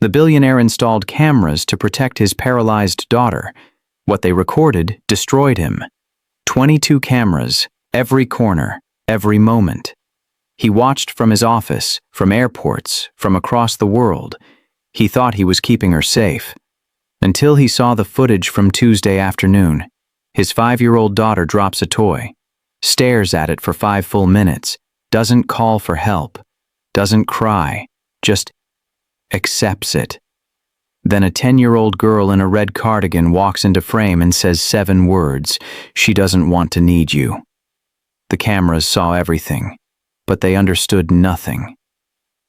The billionaire installed cameras to protect his paralyzed daughter. What they recorded destroyed him. 22 cameras, every corner, every moment. He watched from his office, from airports, from across the world. He thought he was keeping her safe. Until he saw the footage from Tuesday afternoon. His 5-year-old daughter drops a toy, stares at it for 5 full minutes, doesn't call for help, doesn't cry, just accepts it. Then a 10-year-old girl in a red cardigan walks into frame and says 7 words, "She doesn't want to need you." The cameras saw everything, but they understood nothing.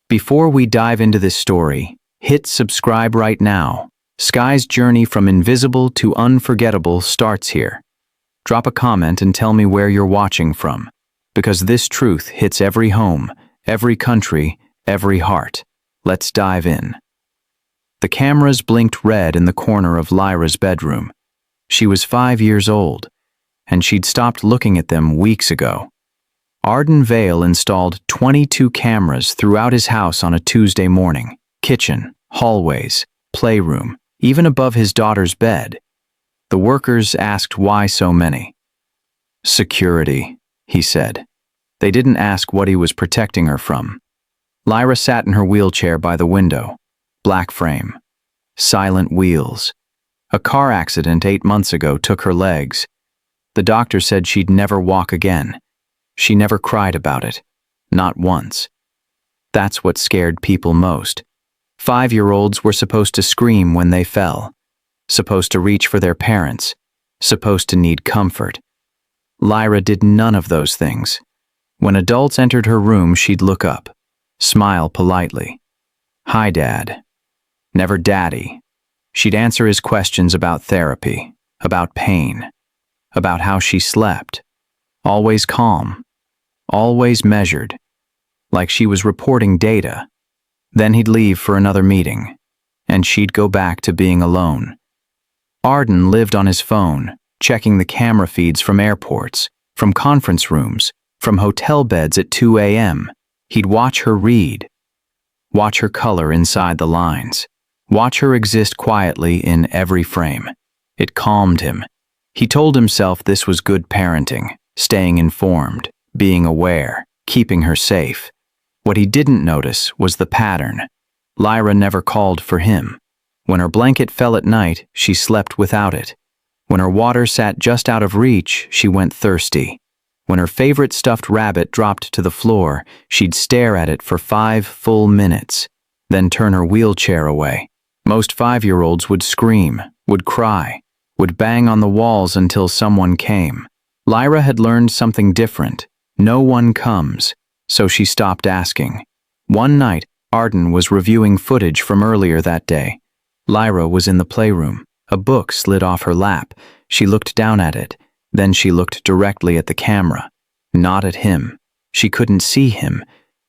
Before we dive into this story, hit subscribe right now. Sky's journey from invisible to unforgettable starts here. Drop a comment and tell me where you're watching from, because this truth hits every home, every country, every heart. Let's dive in. The cameras blinked red in the corner of Lyra's bedroom. She was 5 years old, and she'd stopped looking at them weeks ago. Arden Vale installed 22 cameras throughout his house on a Tuesday morning. Kitchen, hallways, playroom, even above his daughter's bed. The workers asked why so many. "Security," he said. They didn't ask what he was protecting her from. Lyra sat in her wheelchair by the window. Black frame. Silent wheels. A car accident 8 months ago took her legs. The doctor said she'd never walk again. She never cried about it. Not once. That's what scared people most. 5-year-olds were supposed to scream when they fell. Supposed to reach for their parents. Supposed to need comfort. Lyra did none of those things. When adults entered her room, she'd look up. Smile politely. "Hi, Dad." Never Daddy. She'd answer his questions about therapy, about pain, about how she slept. Always calm. Always measured. Like she was reporting data. Then he'd leave for another meeting, and she'd go back to being alone. Arden lived on his phone, checking the camera feeds from airports, from conference rooms, from hotel beds at 2 a.m. He'd watch her read. Watch her color inside the lines. Watch her exist quietly in every frame. It calmed him. He told himself this was good parenting, staying informed, being aware, keeping her safe. What he didn't notice was the pattern. Lyra never called for him. When her blanket fell at night, she slept without it. When her water sat just out of reach, she went thirsty. When her favorite stuffed rabbit dropped to the floor, she'd stare at it for 5 full minutes, then turn her wheelchair away. Most 5-year-olds would scream, would cry, would bang on the walls until someone came. Lyra had learned something different. No one comes, so she stopped asking. One night, Arden was reviewing footage from earlier that day. Lyra was in the playroom. A book slid off her lap. She looked down at it. Then she looked directly at the camera. Not at him. She couldn't see him,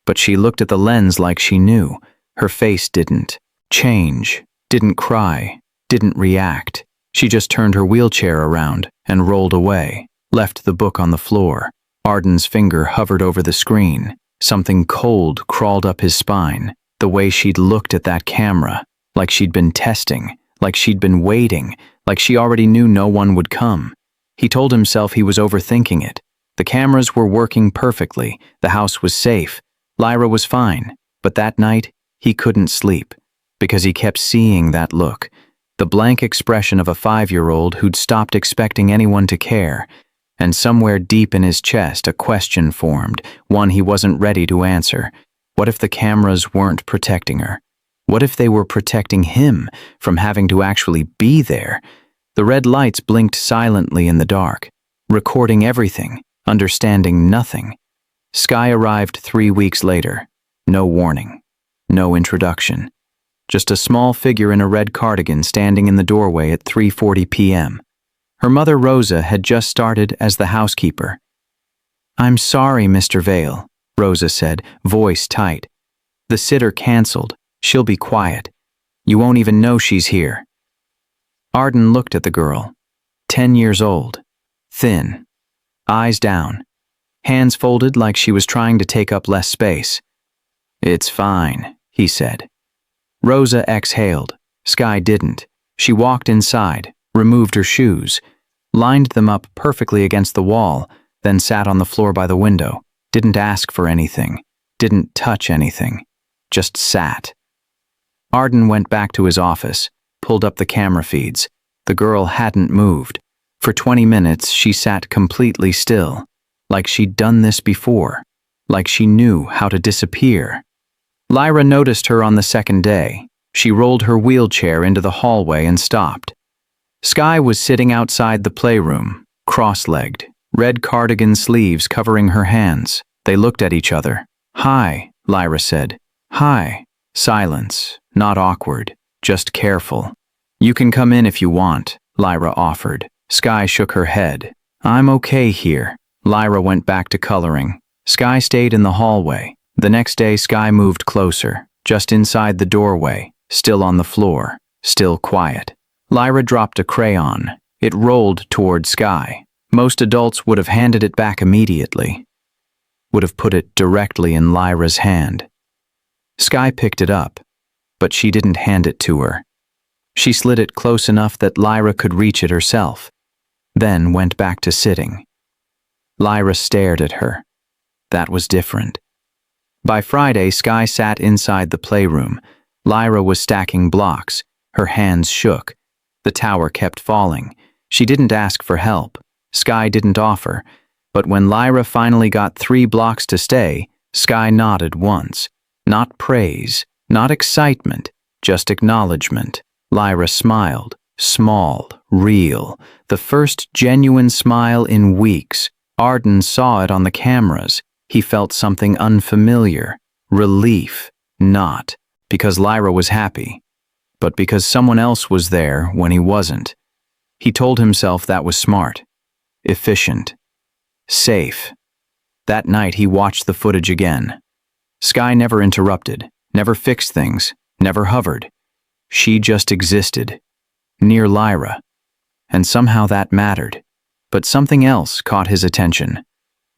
but she looked at the lens like she knew. Her face didn't change, didn't cry, didn't react. She just turned her wheelchair around and rolled away, left the book on the floor. Arden's finger hovered over the screen. Something cold crawled up his spine. The way she'd looked at that camera, like she'd been testing, like she'd been waiting, like she already knew no one would come. He told himself he was overthinking it. The cameras were working perfectly. The house was safe. Lyra was fine. But that night, he couldn't sleep, because he kept seeing that look. The blank expression of a 5-year-old who'd stopped expecting anyone to care. And somewhere deep in his chest, a question formed, one he wasn't ready to answer. What if the cameras weren't protecting her? What if they were protecting him from having to actually be there? The red lights blinked silently in the dark, recording everything, understanding nothing. Sky arrived 3 weeks later. No warning. No introduction. Just a small figure in a red cardigan standing in the doorway at 3:40 p.m. Her mother Rosa had just started as the housekeeper. "I'm sorry, Mr. Vale," Rosa said, voice tight. "The sitter canceled. She'll be quiet. You won't even know she's here." Arden looked at the girl. 10 years old. Thin. Eyes down. Hands folded like she was trying to take up less space. "It's fine," he said. Rosa exhaled. Sky didn't. She walked inside, removed her shoes, lined them up perfectly against the wall, then sat on the floor by the window, didn't ask for anything, didn't touch anything, just sat. Arden went back to his office, pulled up the camera feeds. The girl hadn't moved. For 20 minutes, she sat completely still, like she'd done this before, like she knew how to disappear. Lyra noticed her on the second day. She rolled her wheelchair into the hallway and stopped. Sky was sitting outside the playroom, cross-legged, red cardigan sleeves covering her hands. They looked at each other. "Hi," Lyra said. "Hi." Silence, not awkward, just careful. "You can come in if you want," Lyra offered. Sky shook her head. "I'm okay here." Lyra went back to coloring. Sky stayed in the hallway. The next day, Sky moved closer, just inside the doorway, still on the floor, still quiet. Lyra dropped a crayon. It rolled toward Sky. Most adults would have handed it back immediately, would have put it directly in Lyra's hand. Sky picked it up, but she didn't hand it to her. She slid it close enough that Lyra could reach it herself, then went back to sitting. Lyra stared at her. That was different. By Friday, Sky sat inside the playroom. Lyra was stacking blocks. Her hands shook. The tower kept falling. She didn't ask for help. Sky didn't offer. But when Lyra finally got 3 blocks to stay, Sky nodded once. Not praise, not excitement, just acknowledgement. Lyra smiled. Small, real. The first genuine smile in weeks. Arden saw it on the cameras. He felt something unfamiliar. Relief. Not because Lyra was happy, but because someone else was there when he wasn't. He told himself that was smart, efficient, safe. That night he watched the footage again. Sky never interrupted, never fixed things, never hovered. She just existed, near Lyra. And somehow that mattered. But something else caught his attention.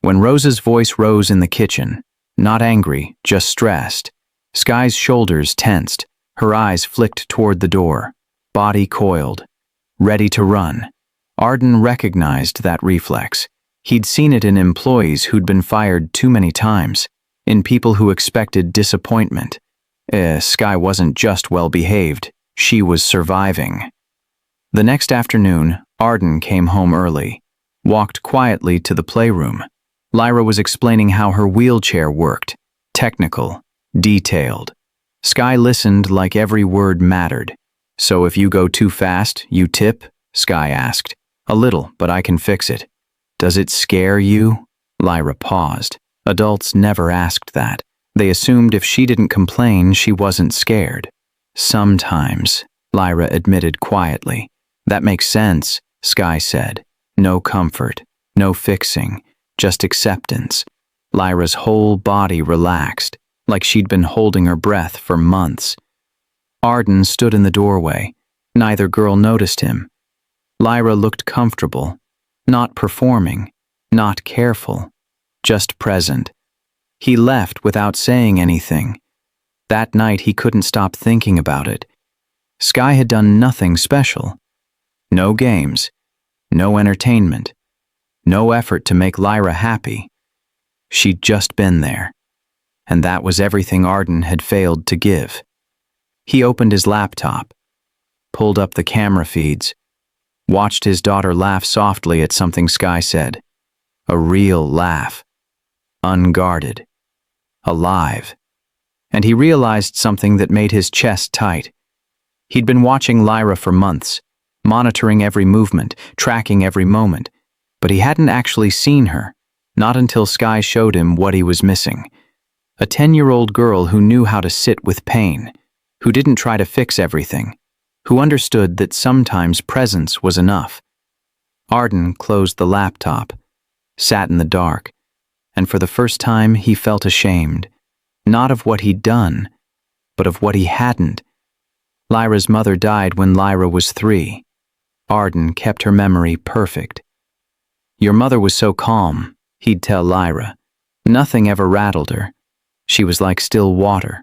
When Rosa's voice rose in the kitchen, not angry, just stressed, Sky's shoulders tensed, her eyes flicked toward the door, body coiled, ready to run. Arden recognized that reflex. He'd seen it in employees who'd been fired too many times, in people who expected disappointment. Sky wasn't just well-behaved, she was surviving. The next afternoon, Arden came home early, walked quietly to the playroom. Lyra was explaining how her wheelchair worked, technical, detailed. Sky listened like every word mattered. "So if you go too fast, you tip?" Sky asked. "A little, but I can fix it." "Does it scare you?" Lyra paused. Adults never asked that. They assumed if she didn't complain, she wasn't scared. "Sometimes," Lyra admitted quietly. "That makes sense," Sky said. No comfort, no fixing, just acceptance. Lyra's whole body relaxed, like she'd been holding her breath for months. Arden stood in the doorway. Neither girl noticed him. Lyra looked comfortable, not performing, not careful, just present. He left without saying anything. That night he couldn't stop thinking about it. Sky had done nothing special. No games, no entertainment, no effort to make Lyra happy. She'd just been there. And that was everything Arden had failed to give. He opened his laptop, pulled up the camera feeds, watched his daughter laugh softly at something Sky said. A real laugh. Unguarded. Alive. And he realized something that made his chest tight. He'd been watching Lyra for months, monitoring every movement, tracking every moment, but he hadn't actually seen her, not until Sky showed him what he was missing. A 10-year-old girl who knew how to sit with pain, who didn't try to fix everything, who understood that sometimes presence was enough. Arden closed the laptop, sat in the dark, and for the first time he felt ashamed, not of what he'd done, but of what he hadn't. Lyra's mother died when Lyra was 3. Arden kept her memory perfect. "Your mother was so calm," he'd tell Lyra. "Nothing ever rattled her. She was like still water."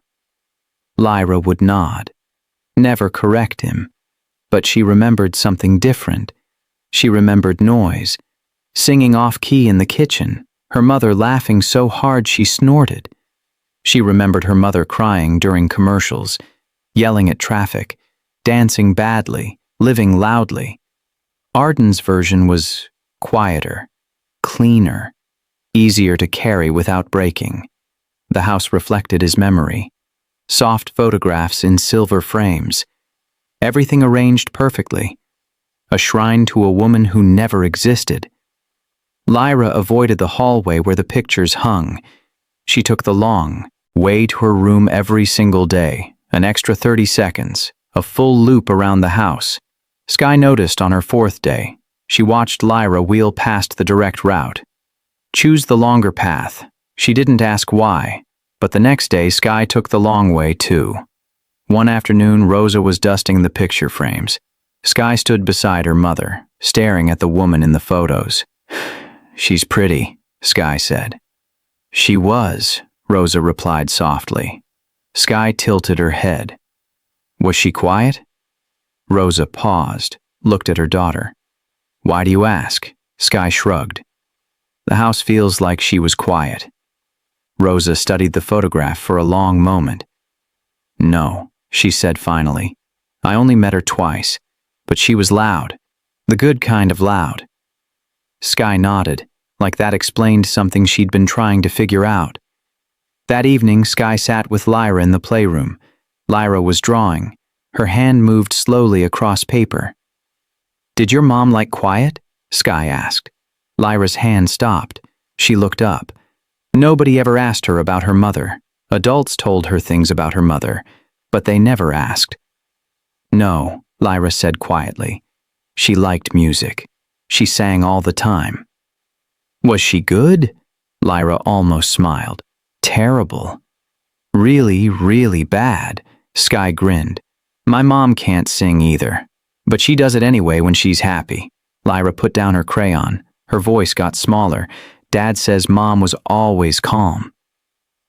Lyra would nod. never correct him. But she remembered something different. She remembered noise, singing off-key in the kitchen, her mother laughing so hard she snorted. She remembered her mother crying during commercials, yelling at traffic, dancing badly, living loudly. Arden's version was quieter, cleaner, easier to carry without breaking. The house reflected his memory. Soft photographs in silver frames. Everything arranged perfectly. A shrine to a woman who never existed. Lyra avoided the hallway where the pictures hung. She took the long way to her room every single day, an extra 30 seconds, a full loop around the house. Skye noticed on her 4th day. She watched Lyra wheel past the direct route. Choose the longer path. She didn't ask why, but the next day Skye took the long way too. One afternoon, Rosa was dusting the picture frames. Skye stood beside her mother, staring at the woman in the photos. "She's pretty," Skye said. "She was," Rosa replied softly. Skye tilted her head. "Was she quiet?" Rosa paused, looked at her daughter. "Why do you ask?" Skye shrugged. "The house feels like she was quiet." Rosa studied the photograph for a long moment. "No," she said finally. "I only met her twice, but she was loud. The good kind of loud." Skye nodded, like that explained something she'd been trying to figure out. That evening, Skye sat with Lyra in the playroom. Lyra was drawing. Her hand moved slowly across paper. "Did your mom like quiet?" Skye asked. Lyra's hand stopped. She looked up. Nobody ever asked her about her mother. Adults told her things about her mother, but they never asked. "No," Lyra said quietly. "She liked music. She sang all the time." "Was she good?" Lyra almost smiled. "Terrible. Really, really bad." Skye grinned. "My mom can't sing either, but she does it anyway when she's happy." Lyra put down her crayon. Her voice got smaller. "Dad says Mom was always calm,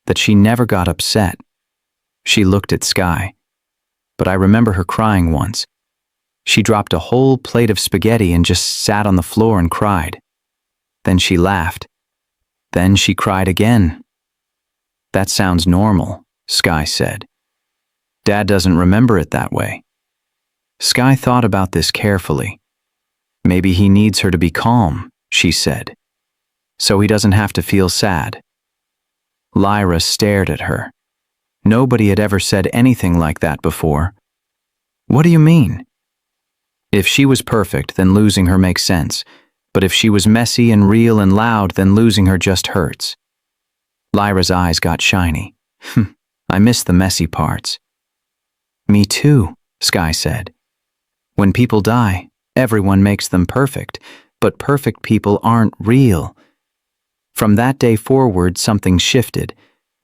that she never got upset." She looked at Skye. "But I remember her crying once. She dropped a whole plate of spaghetti and just sat on the floor and cried. Then she laughed. Then she cried again." "That sounds normal," Skye said. "Dad doesn't remember it that way." Skye thought about this carefully. "Maybe he needs her to be calm," she said, "so he doesn't have to feel sad." Lyra stared at her. Nobody had ever said anything like that before. "What do you mean?" "If she was perfect, then losing her makes sense. But if she was messy and real and loud, then losing her just hurts." Lyra's eyes got shiny. "I miss the messy parts." "Me too," Skye said. "When people die, everyone makes them perfect, but perfect people aren't real." From that day forward, something shifted.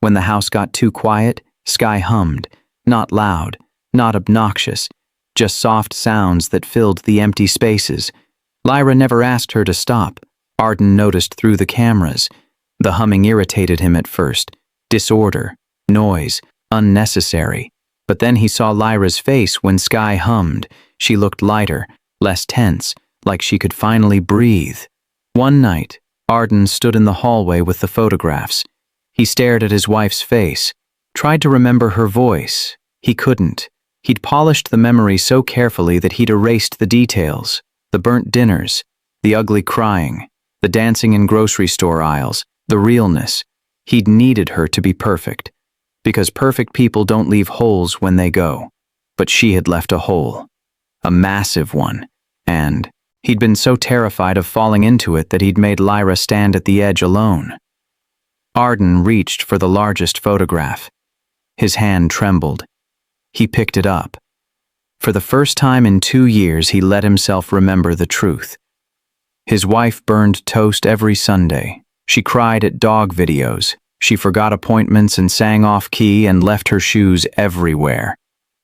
When the house got too quiet, Skye hummed, not loud, not obnoxious, just soft sounds that filled the empty spaces. Lyra never asked her to stop. Arden noticed through the cameras. The humming irritated him at first. Disorder, noise, unnecessary. But then he saw Lyra's face when Skye hummed. She looked lighter, less tense, like she could finally breathe. One night, Arden stood in the hallway with the photographs. He stared at his wife's face, tried to remember her voice. He couldn't. He'd polished the memory so carefully that he'd erased the details. The burnt dinners, the ugly crying, the dancing in grocery store aisles, the realness. He'd needed her to be perfect, because perfect people don't leave holes when they go. But she had left a hole, a massive one, and he'd been so terrified of falling into it that he'd made Lyra stand at the edge alone. Arden reached for the largest photograph. His hand trembled. He picked it up. For the first time in 2 years, he let himself remember the truth. His wife burned toast every Sunday. She cried at dog videos. She forgot appointments and sang off-key and left her shoes everywhere.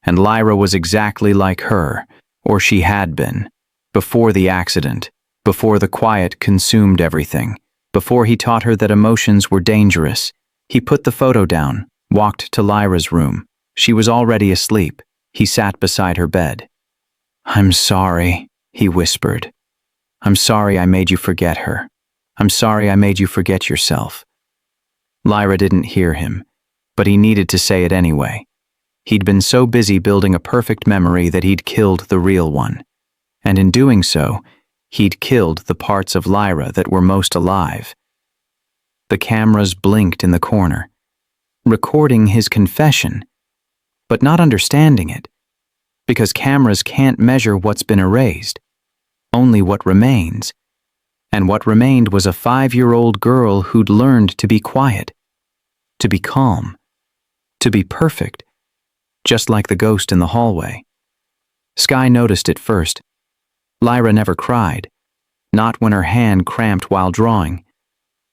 And Lyra was exactly like her, or she had been, before the accident, before the quiet consumed everything, before he taught her that emotions were dangerous. He put the photo down, walked to Lyra's room. She was already asleep. He sat beside her bed. "I'm sorry," he whispered. "I'm sorry I made you forget her. I'm sorry I made you forget yourself." Lyra didn't hear him, but he needed to say it anyway. He'd been so busy building a perfect memory that he'd killed the real one. And in doing so, he'd killed the parts of Lyra that were most alive. The cameras blinked in the corner, recording his confession, but not understanding it, because cameras can't measure what's been erased, only what remains. And what remained was a 5-year-old girl who'd learned to be quiet, to be calm, to be perfect, just like the ghost in the hallway. Sky noticed it first. Lyra never cried, not when her hand cramped while drawing,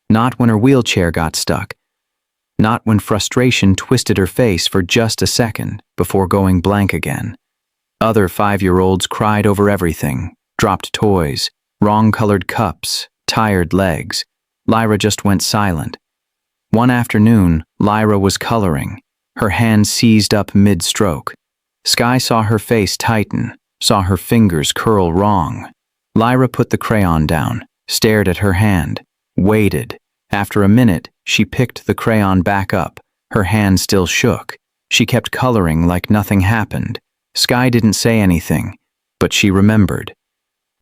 not when her wheelchair got stuck, not when frustration twisted her face for just a second before going blank again. Other 5-year-olds cried over everything, dropped toys, wrong-colored cups, tired legs. Lyra just went silent. One afternoon, Lyra was coloring, her hand seized up mid-stroke. Sky saw her face tighten, saw her fingers curl wrong. Lyra put the crayon down, stared at her hand, waited. After a minute, she picked the crayon back up. Her hand still shook. She kept coloring like nothing happened. Sky didn't say anything, but she remembered.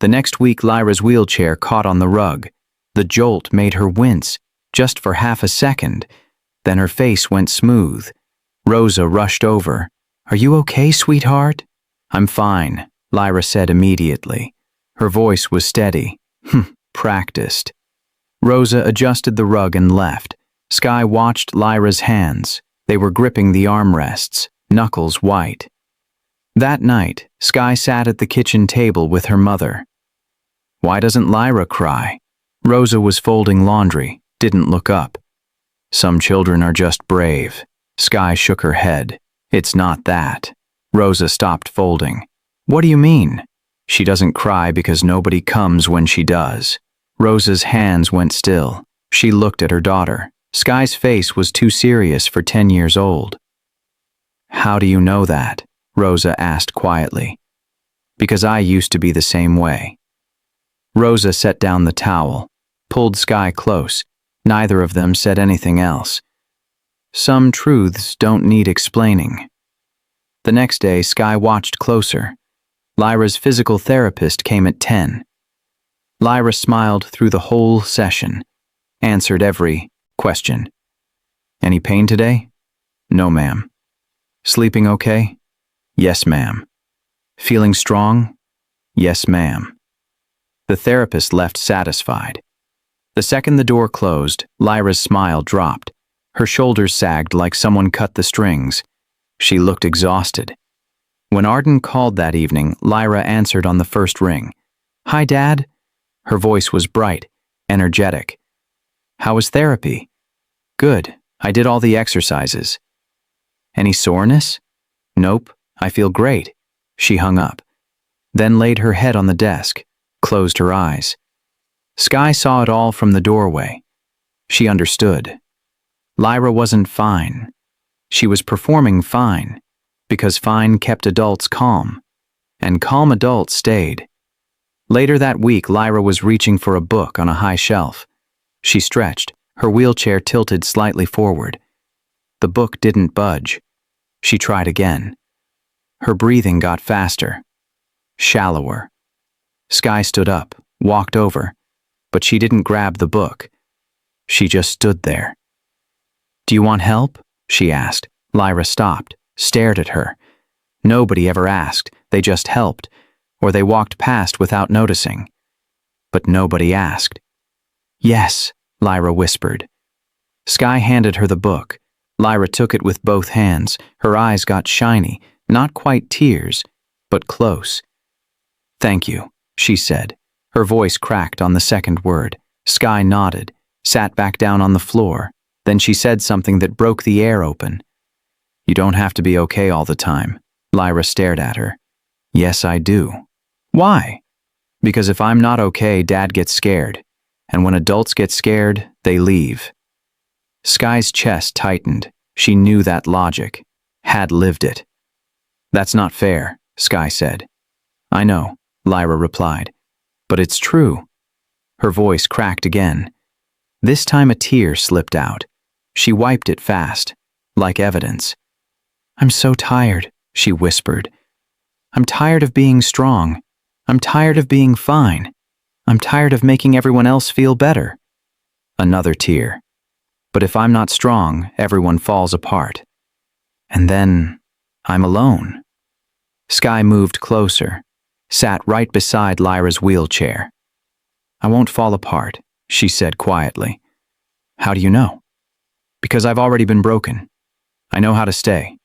The next week, Lyra's wheelchair caught on the rug. The jolt made her wince, just for half a second. Then her face went smooth. Rosa rushed over. "Are you okay, sweetheart?" "I'm fine," Lyra said immediately. Her voice was steady. Practiced. Rosa adjusted the rug and left. Sky watched Lyra's hands. They were gripping the armrests, knuckles white. That night, Sky sat at the kitchen table with her mother. "Why doesn't Lyra cry?" Rosa was folding laundry, didn't look up. "Some children are just brave." Sky shook her head. "It's not that." Rosa stopped folding. "What do you mean?" "She doesn't cry because nobody comes when she does." Rosa's hands went still. She looked at her daughter. Sky's face was too serious for 10 years old. "How do you know that?" Rosa asked quietly. "Because I used to be the same way." Rosa set down the towel, pulled Sky close. Neither of them said anything else. Some truths don't need explaining. The next day, Sky watched closer. Lyra's physical therapist came at 10. Lyra smiled through the whole session, answered every question. "Any pain today?" "No, ma'am." "Sleeping okay?" "Yes, ma'am." "Feeling strong?" "Yes, ma'am." The therapist left satisfied. The second the door closed, Lyra's smile dropped. Her shoulders sagged like someone cut the strings. She looked exhausted. When Arden called that evening, Lyra answered on the first ring. "Hi, Dad." Her voice was bright, energetic. "How was therapy?" "Good. I did all the exercises." "Any soreness?" "Nope. I feel great." She hung up, then laid her head on the desk, closed her eyes. Sky saw it all from the doorway. She understood. Lyra wasn't fine. She was performing fine, because fine kept adults calm, and calm adults stayed. Later that week, Lyra was reaching for a book on a high shelf. She stretched, her wheelchair tilted slightly forward. The book didn't budge. She tried again. Her breathing got faster, shallower. Sky stood up, walked over, but she didn't grab the book. She just stood there. "Do you want help?" she asked. Lyra stopped, stared at her. Nobody ever asked, they just helped, or they walked past without noticing. But nobody asked. "Yes," Lyra whispered. Sky handed her the book. Lyra took it with both hands. Her eyes got shiny, not quite tears, but close. "Thank you," she said. Her voice cracked on the second word. Sky nodded, sat back down on the floor. Then she said something that broke the air open. "You don't have to be okay all the time." Lyra stared at her. "Yes, I do." "Why?" "Because if I'm not okay, Dad gets scared. And when adults get scared, they leave." Sky's chest tightened. She knew that logic, had lived it. That's not fair, Sky said. I know, Lyra replied. But it's true. Her voice cracked again. This time a tear slipped out. She wiped it fast, like evidence. I'm so tired, she whispered. I'm tired of being strong. I'm tired of being fine. I'm tired of making everyone else feel better. Another tear. But if I'm not strong, everyone falls apart. And then I'm alone. Sky moved closer, sat right beside Lyra's wheelchair. I won't fall apart, she said quietly. How do you know? Because I've already been broken. I know how to stay.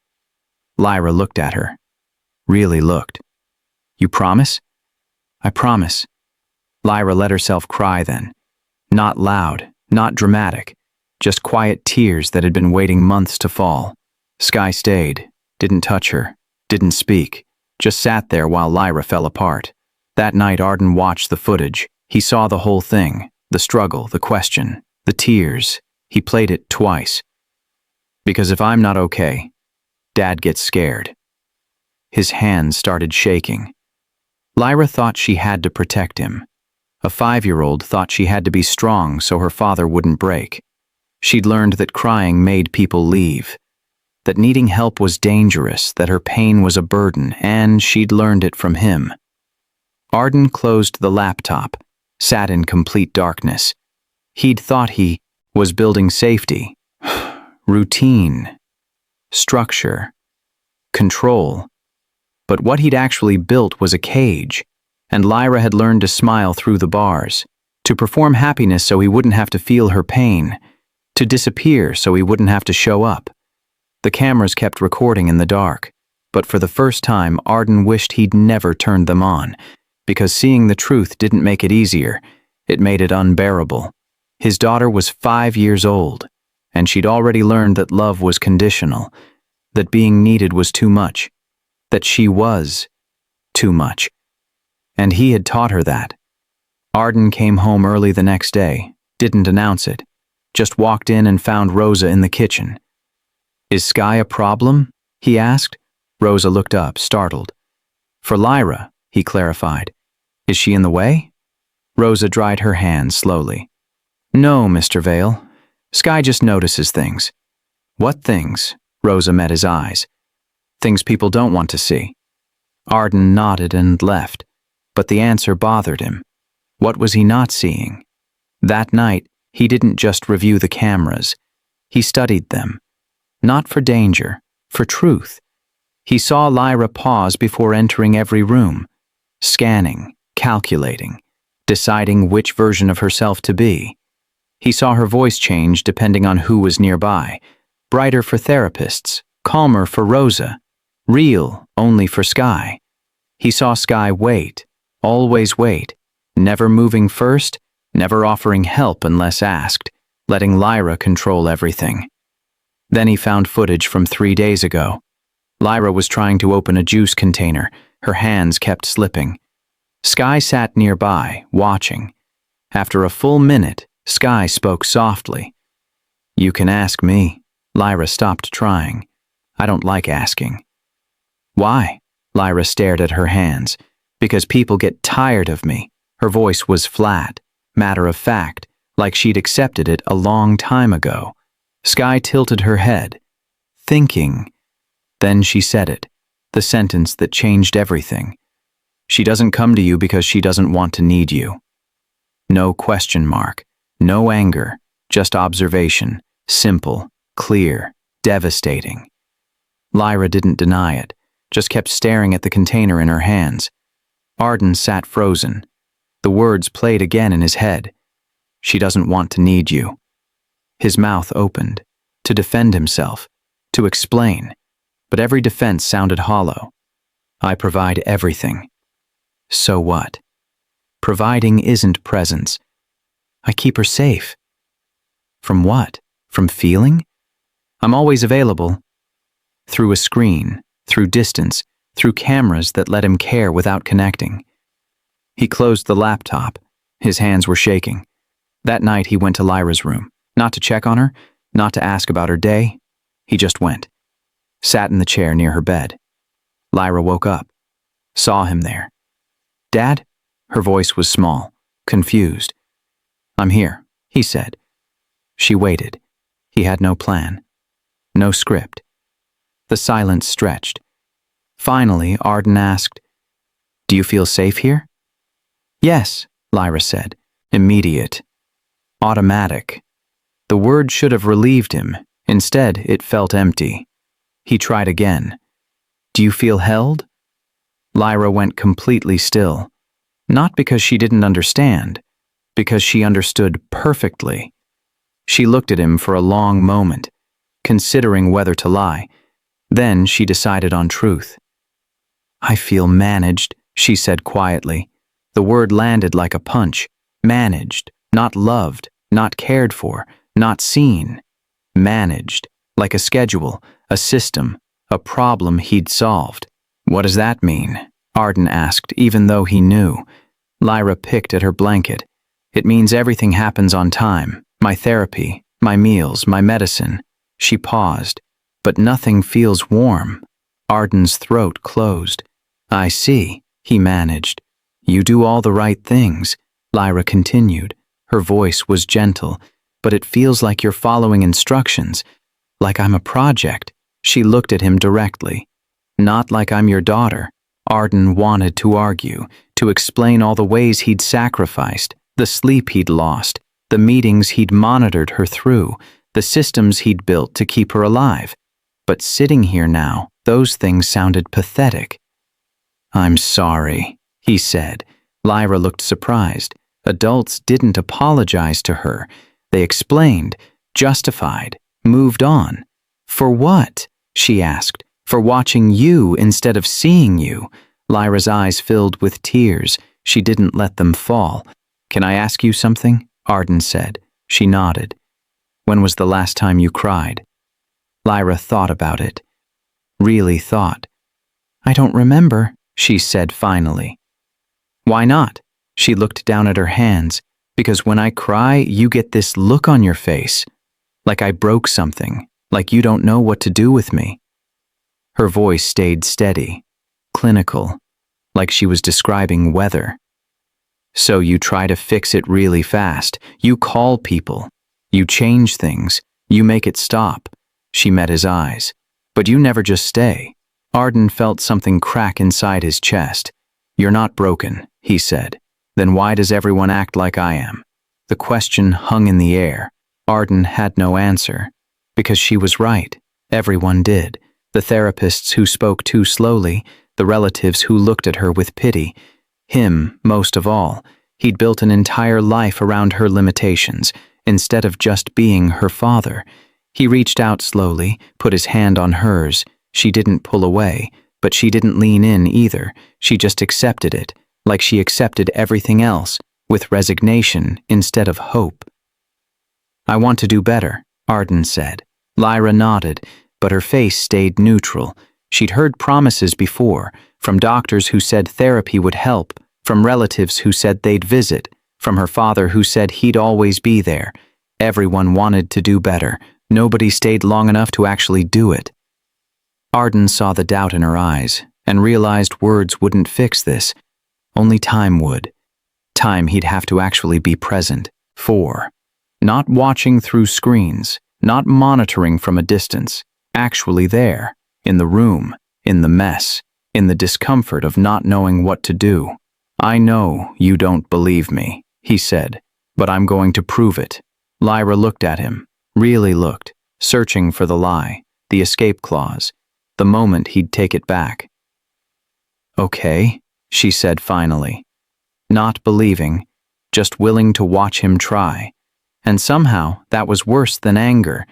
Lyra looked at her. Really looked. You promise? I promise. Lyra let herself cry then. Not loud, not dramatic, just quiet tears that had been waiting months to fall. Sky stayed, didn't touch her, didn't speak, just sat there while Lyra fell apart. That night Arden watched the footage. He saw the whole thing, the struggle, the question, the tears. He played it twice. Because if I'm not okay, Dad gets scared. His hands started shaking. Lyra thought she had to protect him. A 5-year-old thought she had to be strong so her father wouldn't break. She'd learned that crying made people leave, that needing help was dangerous, that her pain was a burden, and she'd learned it from him. Arden closed the laptop, sat in complete darkness. He'd thought he was building safety, routine, structure, control. But what he'd actually built was a cage, and Lyra had learned to smile through the bars, to perform happiness so he wouldn't have to feel her pain, to disappear so he wouldn't have to show up. The cameras kept recording in the dark, but for the first time Arden wished he'd never turned them on, because seeing the truth didn't make it easier, it made it unbearable. His daughter was 5 years old, and she'd already learned that love was conditional, that being needed was too much, that she was too much. And he had taught her that. Arden came home early the next day, didn't announce it, just walked in and found Rosa in the kitchen. Is Sky a problem? He asked. Rosa looked up, startled. For Lyra, he clarified. Is she in the way? Rosa dried her hands slowly. No, Mr. Vale. Sky just notices things. What things? Rosa met his eyes. Things people don't want to see. Arden nodded and left, but the answer bothered him. What was he not seeing? That night, he didn't just review the cameras. He studied them. Not for danger, for truth. He saw Lyra pause before entering every room, scanning, calculating, deciding which version of herself to be. He saw her voice change depending on who was nearby, brighter for therapists, calmer for Rosa, real only for Sky. He saw Sky wait, always wait, never moving first, never offering help unless asked, letting Lyra control everything. Then he found footage from 3 days ago. Lyra was trying to open a juice container. Her hands kept slipping. Sky sat nearby, watching. After a full minute, Sky spoke softly. You can ask me. Lyra stopped trying. I don't like asking. Why? Lyra stared at her hands. Because people get tired of me. Her voice was flat, matter of fact, like she'd accepted it a long time ago. Sky tilted her head, thinking. Then she said it, the sentence that changed everything. She doesn't come to you because she doesn't want to need you. No question mark, no anger, just observation, simple, clear, devastating. Lyra didn't deny it, just kept staring at the container in her hands. Arden sat frozen. The words played again in his head. She doesn't want to need you. His mouth opened, to defend himself, to explain, but every defense sounded hollow. I provide everything. So what? Providing isn't presence. I keep her safe. From what? From feeling? I'm always available. Through a screen, through distance, through cameras that let him care without connecting. He closed the laptop. His hands were shaking. That night he went to Lyra's room. Not to check on her, not to ask about her day. He just went. Sat in the chair near her bed. Lyra woke up, saw him there. "Dad?" Her voice was small, confused. "I'm here," he said. She waited. He had no plan, no script. The silence stretched. Finally, Arden asked, "Do you feel safe here?" "Yes," Lyra said. Immediate. Automatic. The word should have relieved him. Instead, it felt empty. He tried again. "Do you feel held?" Lyra went completely still. Not because she didn't understand, because she understood perfectly. She looked at him for a long moment, considering whether to lie. Then she decided on truth. "I feel managed," she said quietly. The word landed like a punch. Managed, not loved, not cared for, not seen. Managed, like a schedule, a system, a problem he'd solved. "What does that mean?" Arden asked, even though he knew. Lyra picked at her blanket. "It means everything happens on time. My therapy, my meals, my medicine." She paused. "But nothing feels warm." Arden's throat closed. "I see," he managed. "You do all the right things," Lyra continued. Her voice was gentle. "But it feels like you're following instructions, like I'm a project." She looked at him directly. "Not like I'm your daughter." Arden wanted to argue, to explain all the ways he'd sacrificed, the sleep he'd lost, the meetings he'd monitored her through, the systems he'd built to keep her alive. But sitting here now, those things sounded pathetic. "I'm sorry," he said. Lyra looked surprised. Adults didn't apologize to her. They explained, justified, moved on. "For what?" she asked. "For watching you instead of seeing you." Lyra's eyes filled with tears. She didn't let them fall. "Can I ask you something?" Arden said. She nodded. "When was the last time you cried?" Lyra thought about it. Really thought. "I don't remember," she said finally. "Why not?" She looked down at her hands. "Because when I cry, you get this look on your face. Like I broke something. Like you don't know what to do with me." Her voice stayed steady, clinical, like she was describing weather. "So you try to fix it really fast. You call people. You change things. You make it stop." She met his eyes. "But you never just stay." Arden felt something crack inside his chest. "You're not broken," he said. "Then why does everyone act like I am?" The question hung in the air. Arden had no answer. Because she was right. Everyone did. The therapists who spoke too slowly, the relatives who looked at her with pity. Him, most of all. He'd built an entire life around her limitations, instead of just being her father. He reached out slowly, put his hand on hers. She didn't pull away, but she didn't lean in either. She just accepted it, like she accepted everything else, with resignation instead of hope. "I want to do better," Arden said. Lyra nodded, but her face stayed neutral. She'd heard promises before, from doctors who said therapy would help, from relatives who said they'd visit, from her father who said he'd always be there. Everyone wanted to do better. Nobody stayed long enough to actually do it. Arden saw the doubt in her eyes and realized words wouldn't fix this. Only time would. Time he'd have to actually be present for. Not watching through screens, not monitoring from a distance, actually there, in the room, in the mess, in the discomfort of not knowing what to do. "I know you don't believe me," he said, "but I'm going to prove it." Lyra looked at him, really looked, searching for the lie, the escape clause, the moment he'd take it back. "Okay," she said finally. Not believing, just willing to watch him try. And somehow that was worse than anger,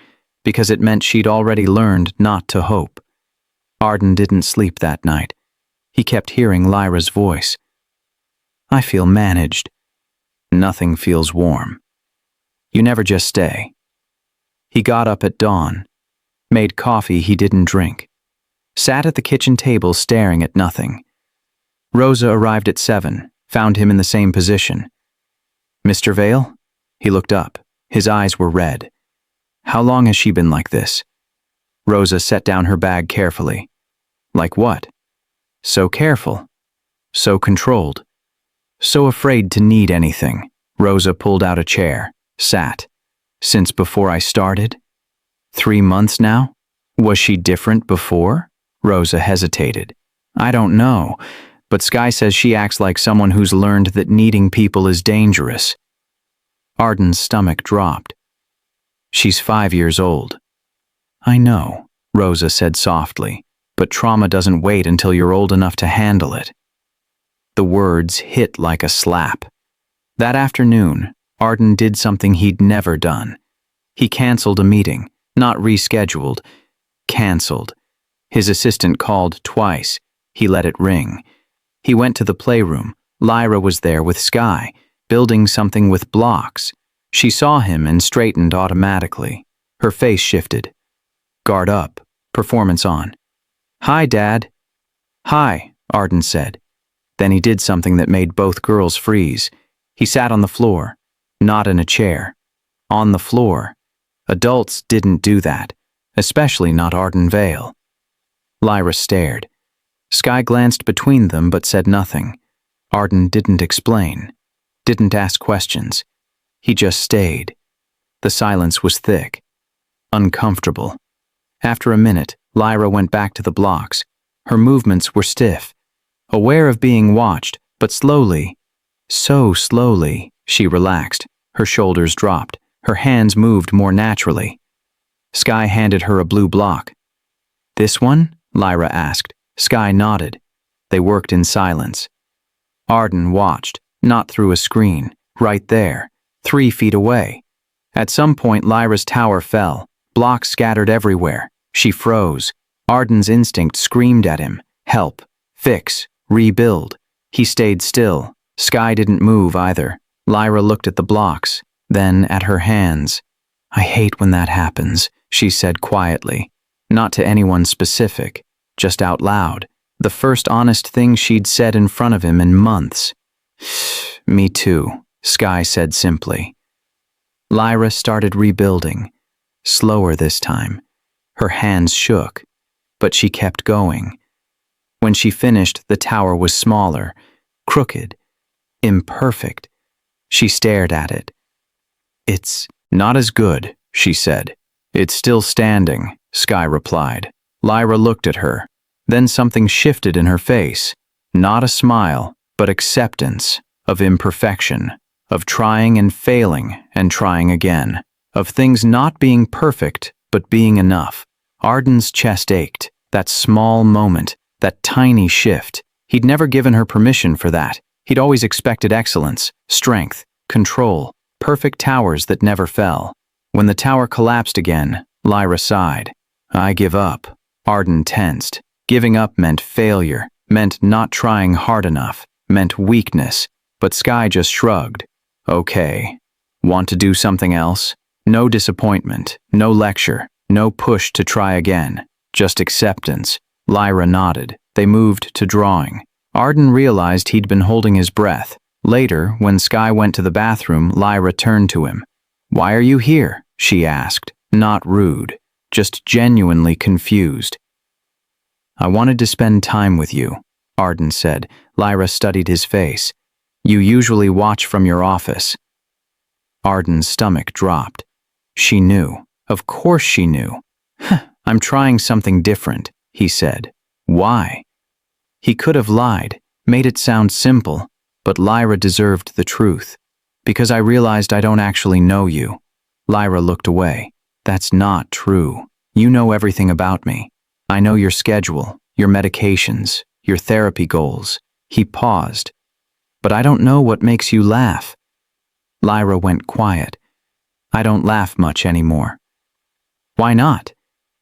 because it meant she'd already learned not to hope. Arden didn't sleep that night. He kept hearing Lyra's voice. "I feel managed. Nothing feels warm. You never just stay." He got up at dawn, made coffee he didn't drink, sat at the kitchen table staring at nothing. Rosa arrived at 7, found him in the same position. "Mr. Vale?" He looked up. His eyes were red. "How long has she been like this?" Rosa set down her bag carefully. "Like what?" So careful. So controlled. So afraid to need anything. Rosa pulled out a chair, sat. Since before I started? 3 months now? Was she different before? Rosa hesitated. I don't know, but Sky says she acts like someone who's learned that needing people is dangerous. Arden's stomach dropped. She's 5 years old. I know, Rosa said softly, but trauma doesn't wait until you're old enough to handle it. The words hit like a slap. That afternoon, Arden did something he'd never done. He canceled a meeting, not rescheduled, canceled. His assistant called twice. He let it ring. He went to the playroom. Lyra was there with Sky, building something with blocks. She saw him and straightened automatically. Her face shifted. Guard up. Performance on. Hi, Dad. Hi, Arden said. Then he did something that made both girls freeze. He sat on the floor, not in a chair. On the floor. Adults didn't do that, especially not Arden Vale. Lyra stared. Sky glanced between them but said nothing. Arden didn't explain, didn't ask questions. He just stayed. The silence was thick, uncomfortable. After a minute, Lyra went back to the blocks. Her movements were stiff, aware of being watched, but slowly, so slowly, she relaxed. Her shoulders dropped. Her hands moved more naturally. Sky handed her a blue block. This one? Lyra asked. Sky nodded. They worked in silence. Arden watched, not through a screen, right there, 3 feet away. At some point, Lyra's tower fell. Blocks scattered everywhere. She froze. Arden's instinct screamed at him. Help. Fix. Rebuild. He stayed still. Sky didn't move either. Lyra looked at the blocks, then at her hands. I hate when that happens, she said quietly. Not to anyone specific, just out loud. The first honest thing she'd said in front of him in months. Me too, Sky said simply. Lyra started rebuilding, slower this time. Her hands shook, but she kept going. When she finished, the tower was smaller, crooked, imperfect. She stared at it. It's not as good, she said. It's still standing, Sky replied. Lyra looked at her. Then something shifted in her face. Not a smile, but acceptance of imperfection, of trying and failing and trying again, of things not being perfect, but being enough. Arden's chest ached. That small moment, that tiny shift. He'd never given her permission for that. He'd always expected excellence, strength, control, perfect towers that never fell. When the tower collapsed again, Lyra sighed. I give up. Arden tensed. Giving up meant failure, meant not trying hard enough, meant weakness. But Sky just shrugged. Okay. Want to do something else? No disappointment, no lecture, no push to try again. Just acceptance. Lyra nodded. They moved to drawing. Arden realized he'd been holding his breath. Later, when Sky went to the bathroom, Lyra turned to him. Why are you here? She asked. Not rude, just genuinely confused. I wanted to spend time with you, Arden said. Lyra studied his face. You usually watch from your office. Arden's stomach dropped. She knew. Of course she knew. I'm trying something different, he said. Why? He could have lied, made it sound simple, but Lyra deserved the truth. Because I realized I don't actually know you. Lyra looked away. That's not true. You know everything about me. I know your schedule, your medications, your therapy goals. He paused. But I don't know what makes you laugh. Lyra went quiet. I don't laugh much anymore. Why not?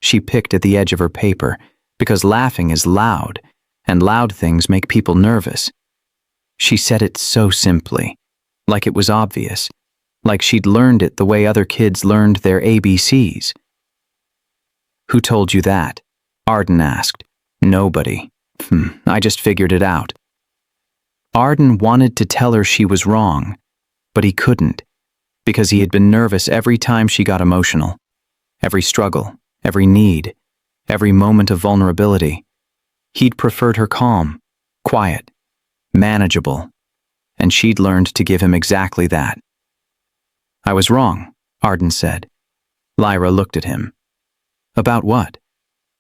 She picked at the edge of her paper, because laughing is loud, and loud things make people nervous. She said it so simply, like it was obvious, like she'd learned it the way other kids learned their ABCs. Who told you that? Arden asked. Nobody. I just figured it out. Arden wanted to tell her she was wrong, but he couldn't, because he had been nervous every time she got emotional. Every struggle, every need, every moment of vulnerability. He'd preferred her calm, quiet, manageable, and she'd learned to give him exactly that. "I was wrong," Arden said. Lyra looked at him. "About what?"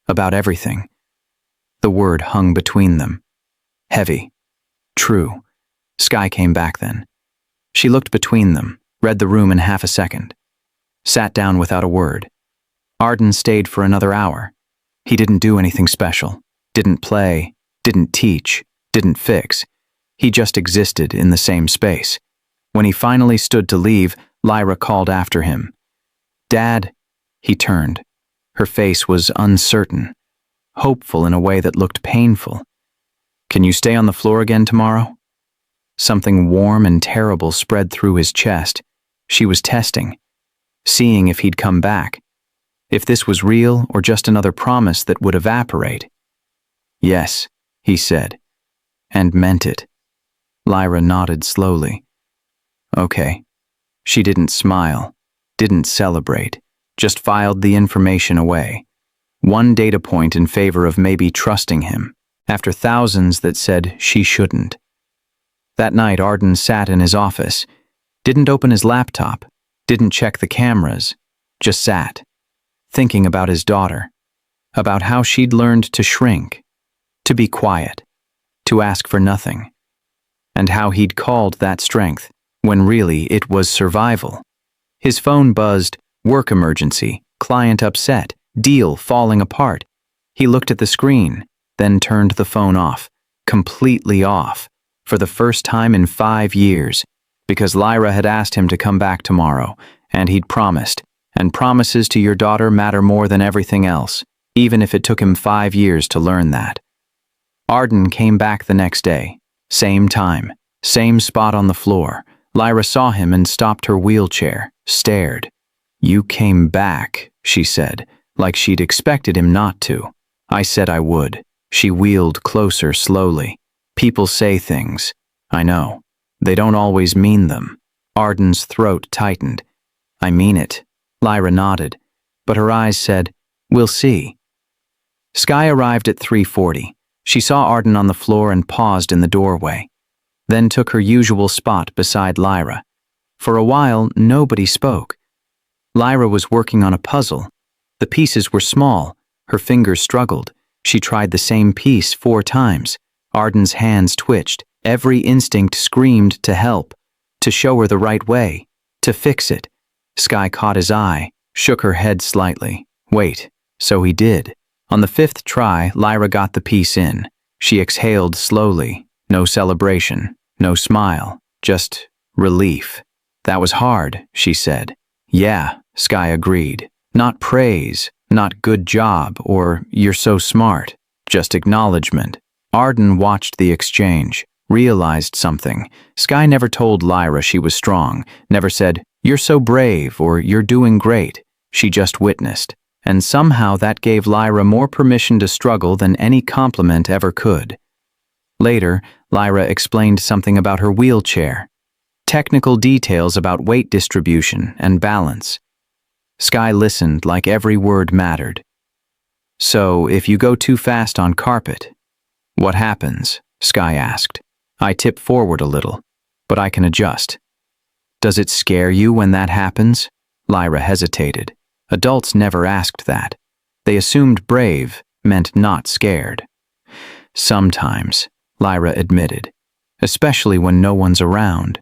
"About everything." The word hung between them. Heavy. True. Sky came back then. She looked between them, read the room in half a second. Sat down without a word. Arden stayed for another hour. He didn't do anything special. Didn't play, didn't teach, didn't fix. He just existed in the same space. When he finally stood to leave, Lyra called after him. "Dad." He turned. Her face was uncertain, hopeful in a way that looked painful. "Can you stay on the floor again tomorrow?" Something warm and terrible spread through his chest. She was testing, seeing if he'd come back, if this was real or just another promise that would evaporate. "Yes," he said, and meant it. Lyra nodded slowly. "Okay." She didn't smile, didn't celebrate, just filed the information away. One data point in favor of maybe trusting him, after thousands that said she shouldn't. That night, Arden sat in his office, didn't open his laptop, didn't check the cameras, just sat, thinking about his daughter, about how she'd learned to shrink, to be quiet, to ask for nothing, and how he'd called that strength when really it was survival. His phone buzzed, work emergency, client upset, deal falling apart. He looked at the screen, then turned the phone off, completely off, for the first time in 5 years, because Lyra had asked him to come back tomorrow, and he'd promised, and promises to your daughter matter more than everything else, even if it took him 5 years to learn that. Arden came back the next day, same time, same spot on the floor. Lyra saw him and stopped her wheelchair, stared. "You came back," she said, like she'd expected him not to. "I said I would." She wheeled closer slowly. "People say things. I know. They don't always mean them." Arden's throat tightened. "I mean it." Lyra nodded, but her eyes said, "We'll see." Sky arrived at 3:40. She saw Arden on the floor and paused in the doorway, then took her usual spot beside Lyra. For a while, nobody spoke. Lyra was working on a puzzle. The pieces were small. Her fingers struggled. She tried the same piece 4 times. Arden's hands twitched. Every instinct screamed to help, to show her the right way, to fix it. Sky caught his eye, shook her head slightly. Wait, so he did. On the 5th try, Lyra got the piece in. She exhaled slowly. No celebration, no smile, just relief. "That was hard," she said. "Yeah," Sky agreed. Not praise, not good job, or "you're so smart," just acknowledgement. Arden watched the exchange, realized something. Sky never told Lyra she was strong, never said, "You're so brave," or "You're doing great." She just witnessed, and somehow that gave Lyra more permission to struggle than any compliment ever could. Later, Lyra explained something about her wheelchair, technical details about weight distribution and balance. Sky listened like every word mattered. "So, if you go too fast on carpet, what happens?" Sky asked. "I tip forward a little, but I can adjust." "Does it scare you when that happens?" Lyra hesitated. Adults never asked that. They assumed brave meant not scared. "Sometimes," Lyra admitted, "especially when no one's around."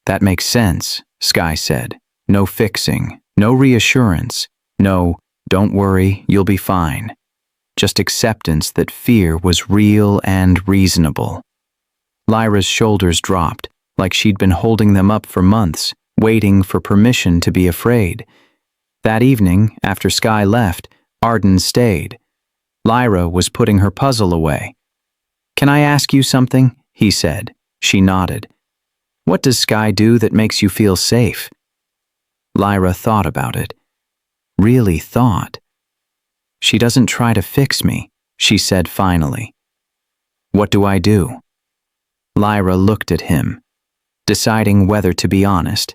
"That makes sense," Sky said. "No fixing, no reassurance, no, 'don't worry, you'll be fine.' Just acceptance that fear was real and reasonable." Lyra's shoulders dropped, like she'd been holding them up for months, waiting for permission to be afraid. That evening, after Sky left, Arden stayed. Lyra was putting her puzzle away. "Can I ask you something?" he said. She nodded. "What does Sky do that makes you feel safe?" Lyra thought about it. Really thought. "She doesn't try to fix me," she said finally. "What do I do?" Lyra looked at him, deciding whether to be honest.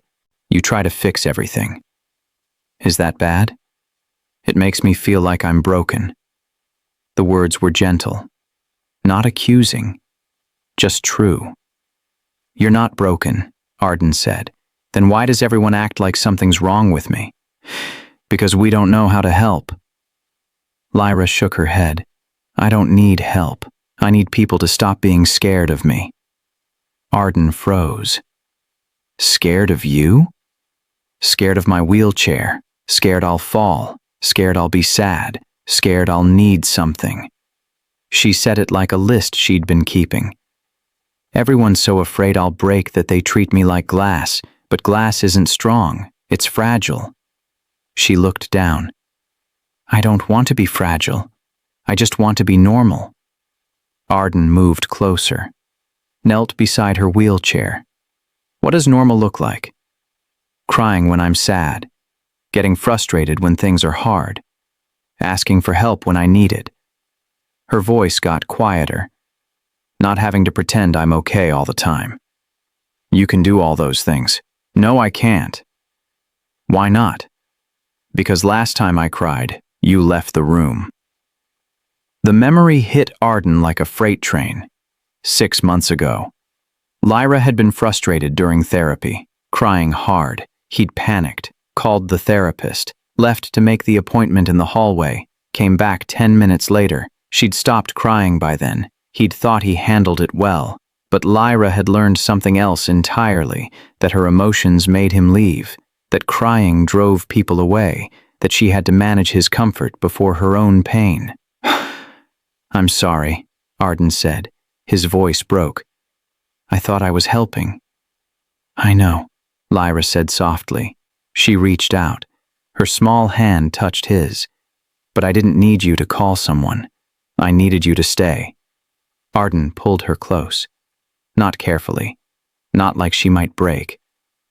"You try to fix everything." "Is that bad?" "It makes me feel like I'm broken." The words were gentle, Not accusing, just true. "You're not broken," Arden said. "Then why does everyone act like something's wrong with me?" "Because we don't know how to help." Lyra shook her head. "I don't need help. I need people to stop being scared of me." Arden froze. "Scared of you?" "Scared of my wheelchair. Scared I'll fall. Scared I'll be sad. Scared I'll need something." She said it like a list she'd been keeping. "Everyone's so afraid I'll break that they treat me like glass, but glass isn't strong. It's fragile." She looked down. "I don't want to be fragile. I just want to be normal." Arden moved closer, knelt beside her wheelchair. "What does normal look like?" "Crying when I'm sad, getting frustrated when things are hard, asking for help when I need it." Her voice got quieter. "Not having to pretend I'm okay all the time." "You can do all those things." "No, I can't." "Why not?" "Because last time I cried, you left the room." The memory hit Arden like a freight train. 6 months ago. Lyra had been frustrated during therapy, crying hard. He'd panicked, called the therapist, left to make the appointment in the hallway, came back 10 minutes later. She'd stopped crying by then. He'd thought he handled it well, but Lyra had learned something else entirely, that her emotions made him leave, that crying drove people away, that she had to manage his comfort before her own pain. "I'm sorry," Arden said. His voice broke. "I thought I was helping." "I know," Lyra said softly. She reached out. Her small hand touched his. "But I didn't need you to call someone. I needed you to stay." Arden pulled her close. Not carefully. Not like she might break.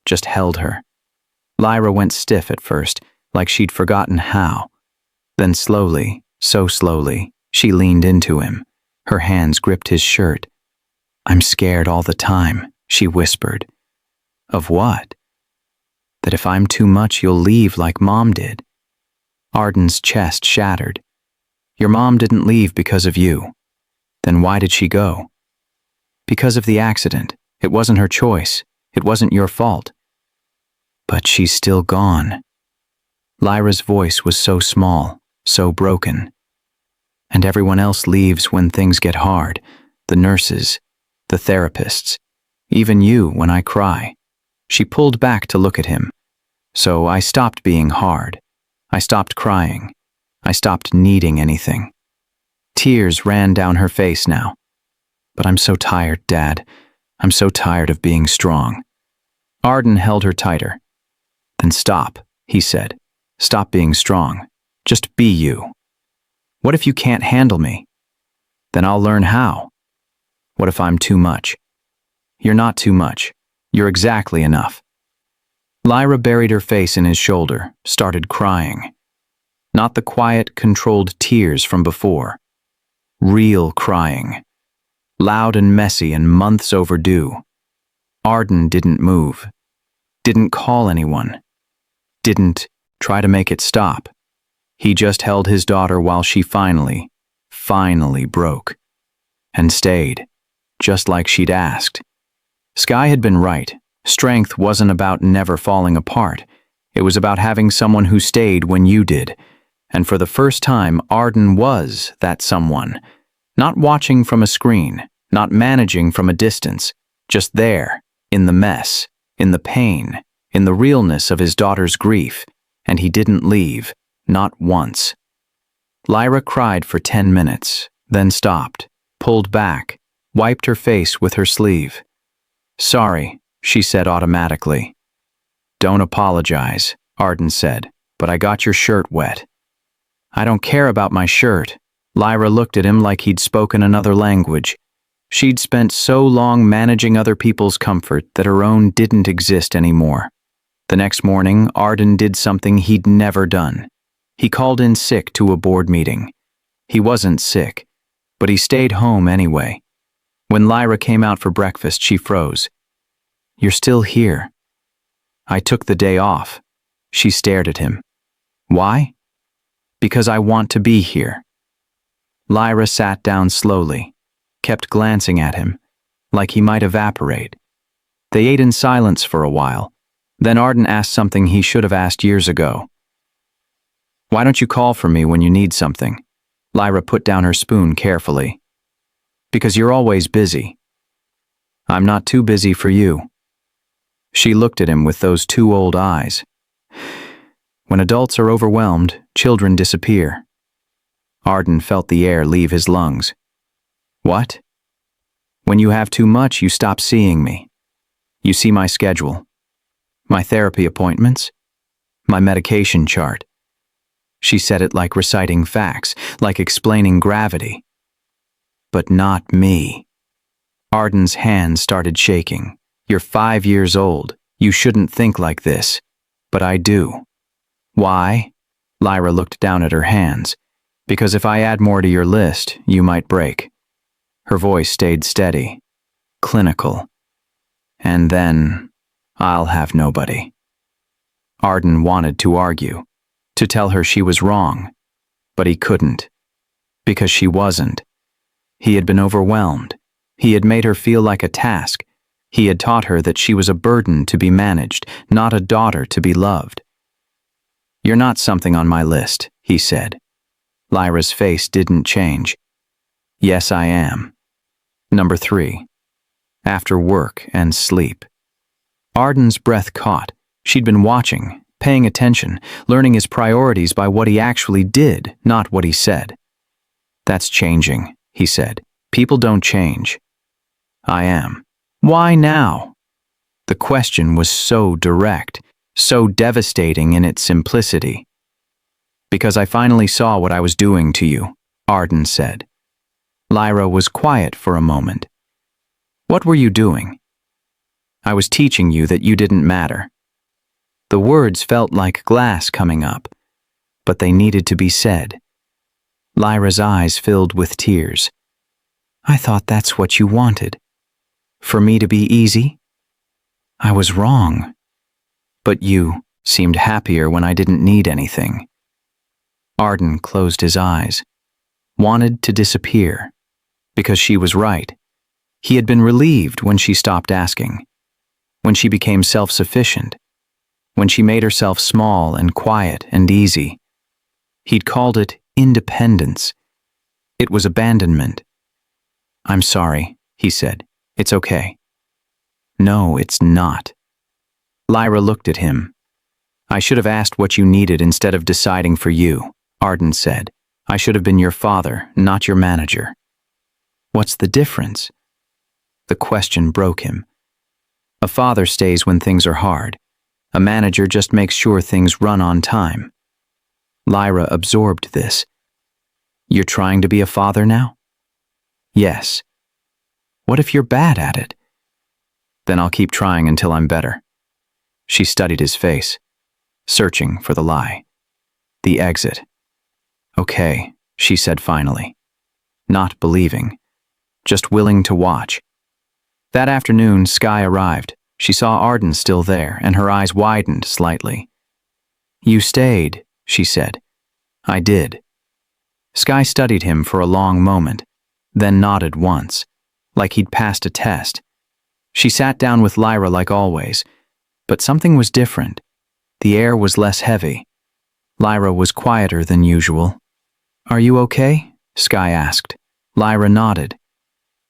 Just held her. Lyra went stiff at first, like she'd forgotten how. Then slowly, so slowly, she leaned into him. Her hands gripped his shirt. "I'm scared all the time," she whispered. "Of what?" "That if I'm too much, you'll leave like Mom did." Arden's chest shattered. "Your mom didn't leave because of you." "Then why did she go?" "Because of the accident. It wasn't her choice. It wasn't your fault." "But she's still gone." Lyra's voice was so small, so broken. "And everyone else leaves when things get hard. The nurses, the therapists, even you when I cry." She pulled back to look at him. "So I stopped being hard. I stopped crying. I stopped needing anything." Tears ran down her face now. "But I'm so tired, Dad. I'm so tired of being strong." Arden held her tighter. "Then stop," he said. "Stop being strong. Just be you." "What if you can't handle me?" "Then I'll learn how." "What if I'm too much?" "You're not too much. You're exactly enough." Lyra buried her face in his shoulder, started crying. Not the quiet, controlled tears from before. Real crying. Loud and messy and months overdue. Arden didn't move. Didn't call anyone. Didn't try to make it stop. He just held his daughter while she finally broke. And stayed, just like she'd asked. Sky had been right. Strength wasn't about never falling apart. It was about having someone who stayed when you did. And for the first time, Arden was that someone. Not watching from a screen, not managing from a distance, just there, in the mess, in the pain, in the realness of his daughter's grief. And he didn't leave, not once. Lyra cried for 10 minutes, then stopped, pulled back, wiped her face with her sleeve. "Sorry," she said automatically. "Don't apologize," Arden said, "but I got your shirt wet." "I don't care about my shirt." Lyra looked at him like he'd spoken another language. She'd spent so long managing other people's comfort that her own didn't exist anymore. The next morning, Arden did something he'd never done. He called in sick to a board meeting. He wasn't sick, but he stayed home anyway. When Lyra came out for breakfast, she froze. "You're still here." "I took the day off." She stared at him. "Why?" "Because I want to be here." Lyra sat down slowly. kept glancing at him, like he might evaporate. They ate in silence for a while. Then Arden asked something he should have asked years ago. "Why don't you call for me when you need something?" Lyra put down her spoon carefully. "Because you're always busy." "I'm not too busy for you." She looked at him with those two old eyes. When adults are overwhelmed, children disappear. Arden felt the air leave his lungs. "What?" "When you have too much, you stop seeing me. You see my schedule, my therapy appointments, my medication chart." She said it like reciting facts, like explaining gravity. "But not me." Arden's hands started shaking. "You're 5 years old. You shouldn't think like this. But I do." "Why?" Lyra looked down at her hands. "Because if I add more to your list, you might break." Her voice stayed steady, clinical. "And then I'll have nobody." Arden wanted to argue, to tell her she was wrong, but he couldn't, because she wasn't. He had been overwhelmed. He had made her feel like a task. He had taught her that she was a burden to be managed, not a daughter to be loved. "You're not something on my list," he said. Lyra's face didn't change. "Yes, I am. Number 3. After work and sleep." Arden's breath caught. She'd been watching, paying attention, learning his priorities by what he actually did, not what he said. "That's changing," he said. "People don't change." "I am." "Why now?" The question was so direct, so devastating in its simplicity. "Because I finally saw what I was doing to you," Arden said. Lyra was quiet for a moment. "What were you doing?" "I was teaching you that you didn't matter." The words felt like glass coming up, but they needed to be said. Lyra's eyes filled with tears. "I thought that's what you wanted. For me to be easy? I was wrong. But you seemed happier when I didn't need anything." Arden closed his eyes, wanted to disappear, because she was right. He had been relieved when she stopped asking, when she became self-sufficient, when she made herself small and quiet and easy. He'd called it independence. It was abandonment. "I'm sorry," he said. "It's okay." "No, it's not." Lyra looked at him. "I should have asked what you needed instead of deciding for you," Arden said. "I should have been your father, not your manager." "What's the difference?" The question broke him. A father stays when things are hard. A manager just makes sure things run on time. Lyra absorbed this. "You're trying to be a father now?" "Yes." "What if you're bad at it?" "Then I'll keep trying until I'm better." She studied his face, searching for the lie. The exit. "Okay," she said finally. Not believing, just willing to watch. That afternoon, Skye arrived. She saw Arden still there, and her eyes widened slightly. "You stayed," she said. "I did." Skye studied him for a long moment, then nodded once, like he'd passed a test. She sat down with Lyra like always, but something was different. The air was less heavy. Lyra was quieter than usual. "Are you okay?" Skye asked. Lyra nodded.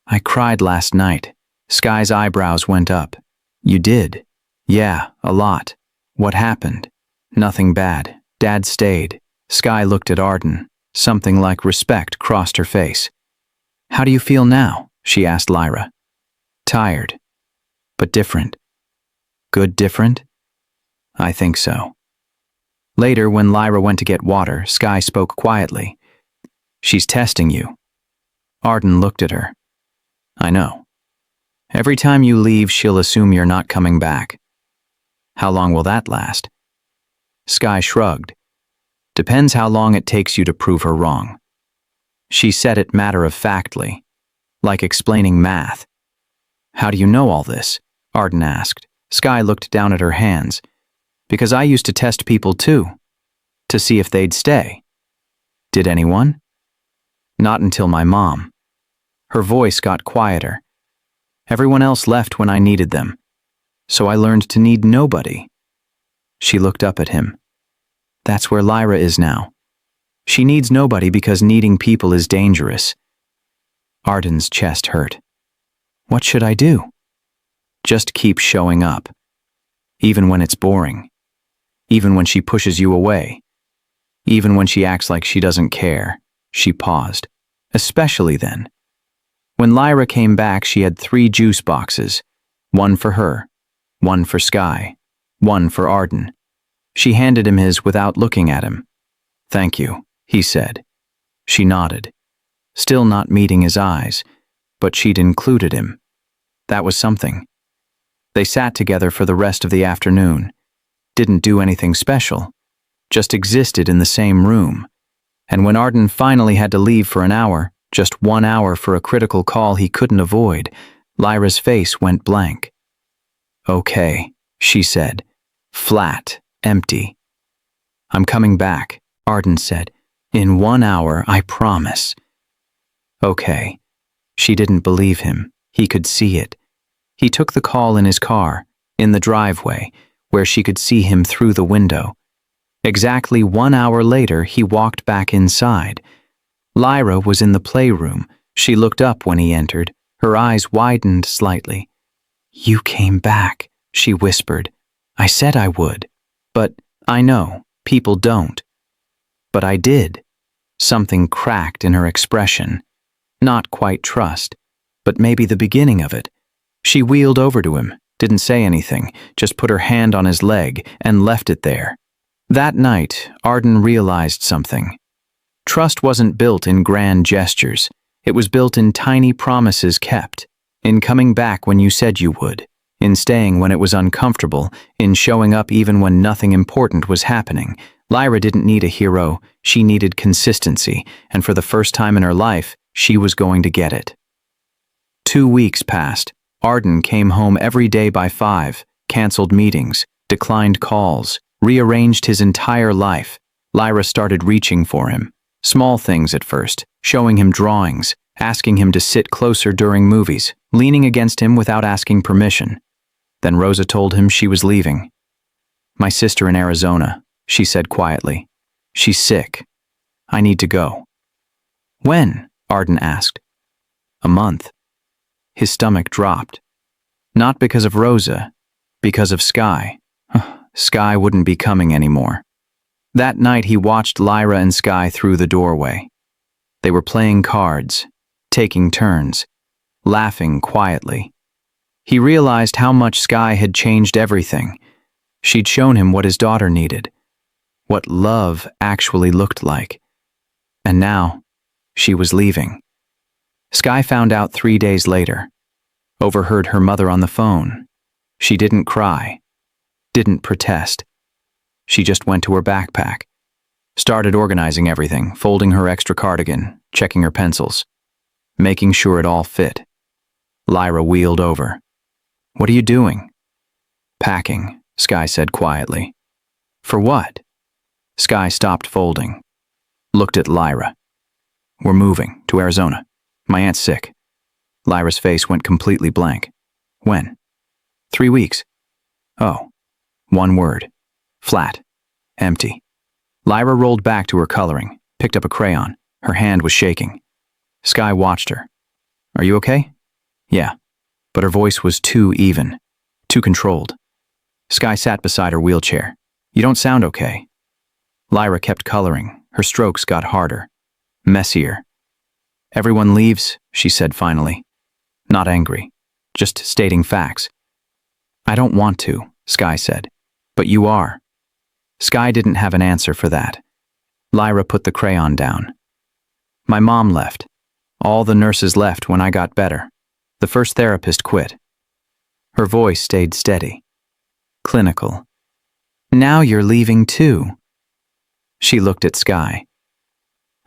"I cried last night." Skye's eyebrows went up. "You did?" "Yeah, a lot." "What happened?" "Nothing bad. Dad stayed." Skye looked at Arden. Something like respect crossed her face. "How do you feel now?" she asked Lyra. "Tired. But different." "Good different?" "I think so." Later, when Lyra went to get water, Skye spoke quietly. "She's testing you." Arden looked at her. "I know. Every time you leave, she'll assume you're not coming back." "How long will that last?" Skye shrugged. "Depends how long it takes you to prove her wrong." She said it matter-of-factly, like explaining math. "How do you know all this?" Arden asked. Skye looked down at her hands. "Because I used to test people too, to see if they'd stay." "Did anyone?" "Not until my mom." Her voice got quieter. Everyone else left when I needed them, so I learned to need nobody. She looked up at him. That's where Lyra is now. She needs nobody because needing people is dangerous. Arden's chest hurt. What should I do? Just keep showing up. Even when it's boring. Even when she pushes you away. Even when she acts like she doesn't care. She paused. Especially then. When Lyra came back, she had 3 juice boxes. 1 for her, 1 for Sky, 1 for Arden. She handed him his without looking at him. Thank you, he said. She nodded, still not meeting his eyes, but she'd included him. That was something. They sat together for the rest of the afternoon. Didn't do anything special, just existed in the same room. And when Arden finally had to leave for an hour, just 1 hour for a critical call he couldn't avoid, Lyra's face went blank. Okay, she said, flat, empty. I'm coming back, Arden said. In 1 hour, I promise. Okay. She didn't believe him. He could see it. He took the call in his car, in the driveway, where she could see him through the window. Exactly 1 hour later, he walked back inside. Lyra was in the playroom. She looked up when he entered. Her eyes widened slightly. You came back, she whispered. I said I would. But I know, people don't. But I did. Something cracked in her expression. Not quite trust, but maybe the beginning of it. She wheeled over to him, didn't say anything, just put her hand on his leg and left it there. That night, Arden realized something. Trust wasn't built in grand gestures. It was built in tiny promises kept, in coming back when you said you would, in staying when it was uncomfortable, in showing up even when nothing important was happening. Lyra didn't need a hero, she needed consistency, and for the first time in her life, she was going to get it. 2 weeks passed. Arden came home every day by 5, canceled meetings, declined calls, rearranged his entire life. Lyra started reaching for him. Small things at first, showing him drawings, asking him to sit closer during movies, leaning against him without asking permission. Then Rosa told him she was leaving. My sister in Arizona, she said quietly. She's sick. I need to go. When? Arden asked. A month. His stomach dropped. Not because of Rosa, because of Sky. Sky wouldn't be coming anymore. That night he watched Lyra and Sky through the doorway. They were playing cards, taking turns, laughing quietly. He realized how much Sky had changed everything. She'd shown him what his daughter needed, what love actually looked like. And now, she was leaving. Sky found out 3 days later. Overheard her mother on the phone. She didn't cry. Didn't protest. She just went to her backpack. Started organizing everything, folding her extra cardigan, checking her pencils, making sure it all fit. Lyra wheeled over. What are you doing? Packing, Sky said quietly. For what? Sky stopped folding. Looked at Lyra. We're moving to Arizona. My aunt's sick. Lyra's face went completely blank. When? 3 weeks. Oh. 1 word. Flat. Empty. Lyra rolled back to her coloring, picked up a crayon. Her hand was shaking. Sky watched her. Are you okay? Yeah. But her voice was too even, too controlled. Sky sat beside her wheelchair. You don't sound okay. Lyra kept coloring. Her strokes got harder. Messier. Everyone leaves, she said finally. Not angry. Just stating facts. I don't want to, Sky said. But you are. Sky didn't have an answer for that. Lyra put the crayon down. My mom left. All the nurses left when I got better. The first therapist quit. Her voice stayed steady. Clinical. Now you're leaving too. She looked at Sky.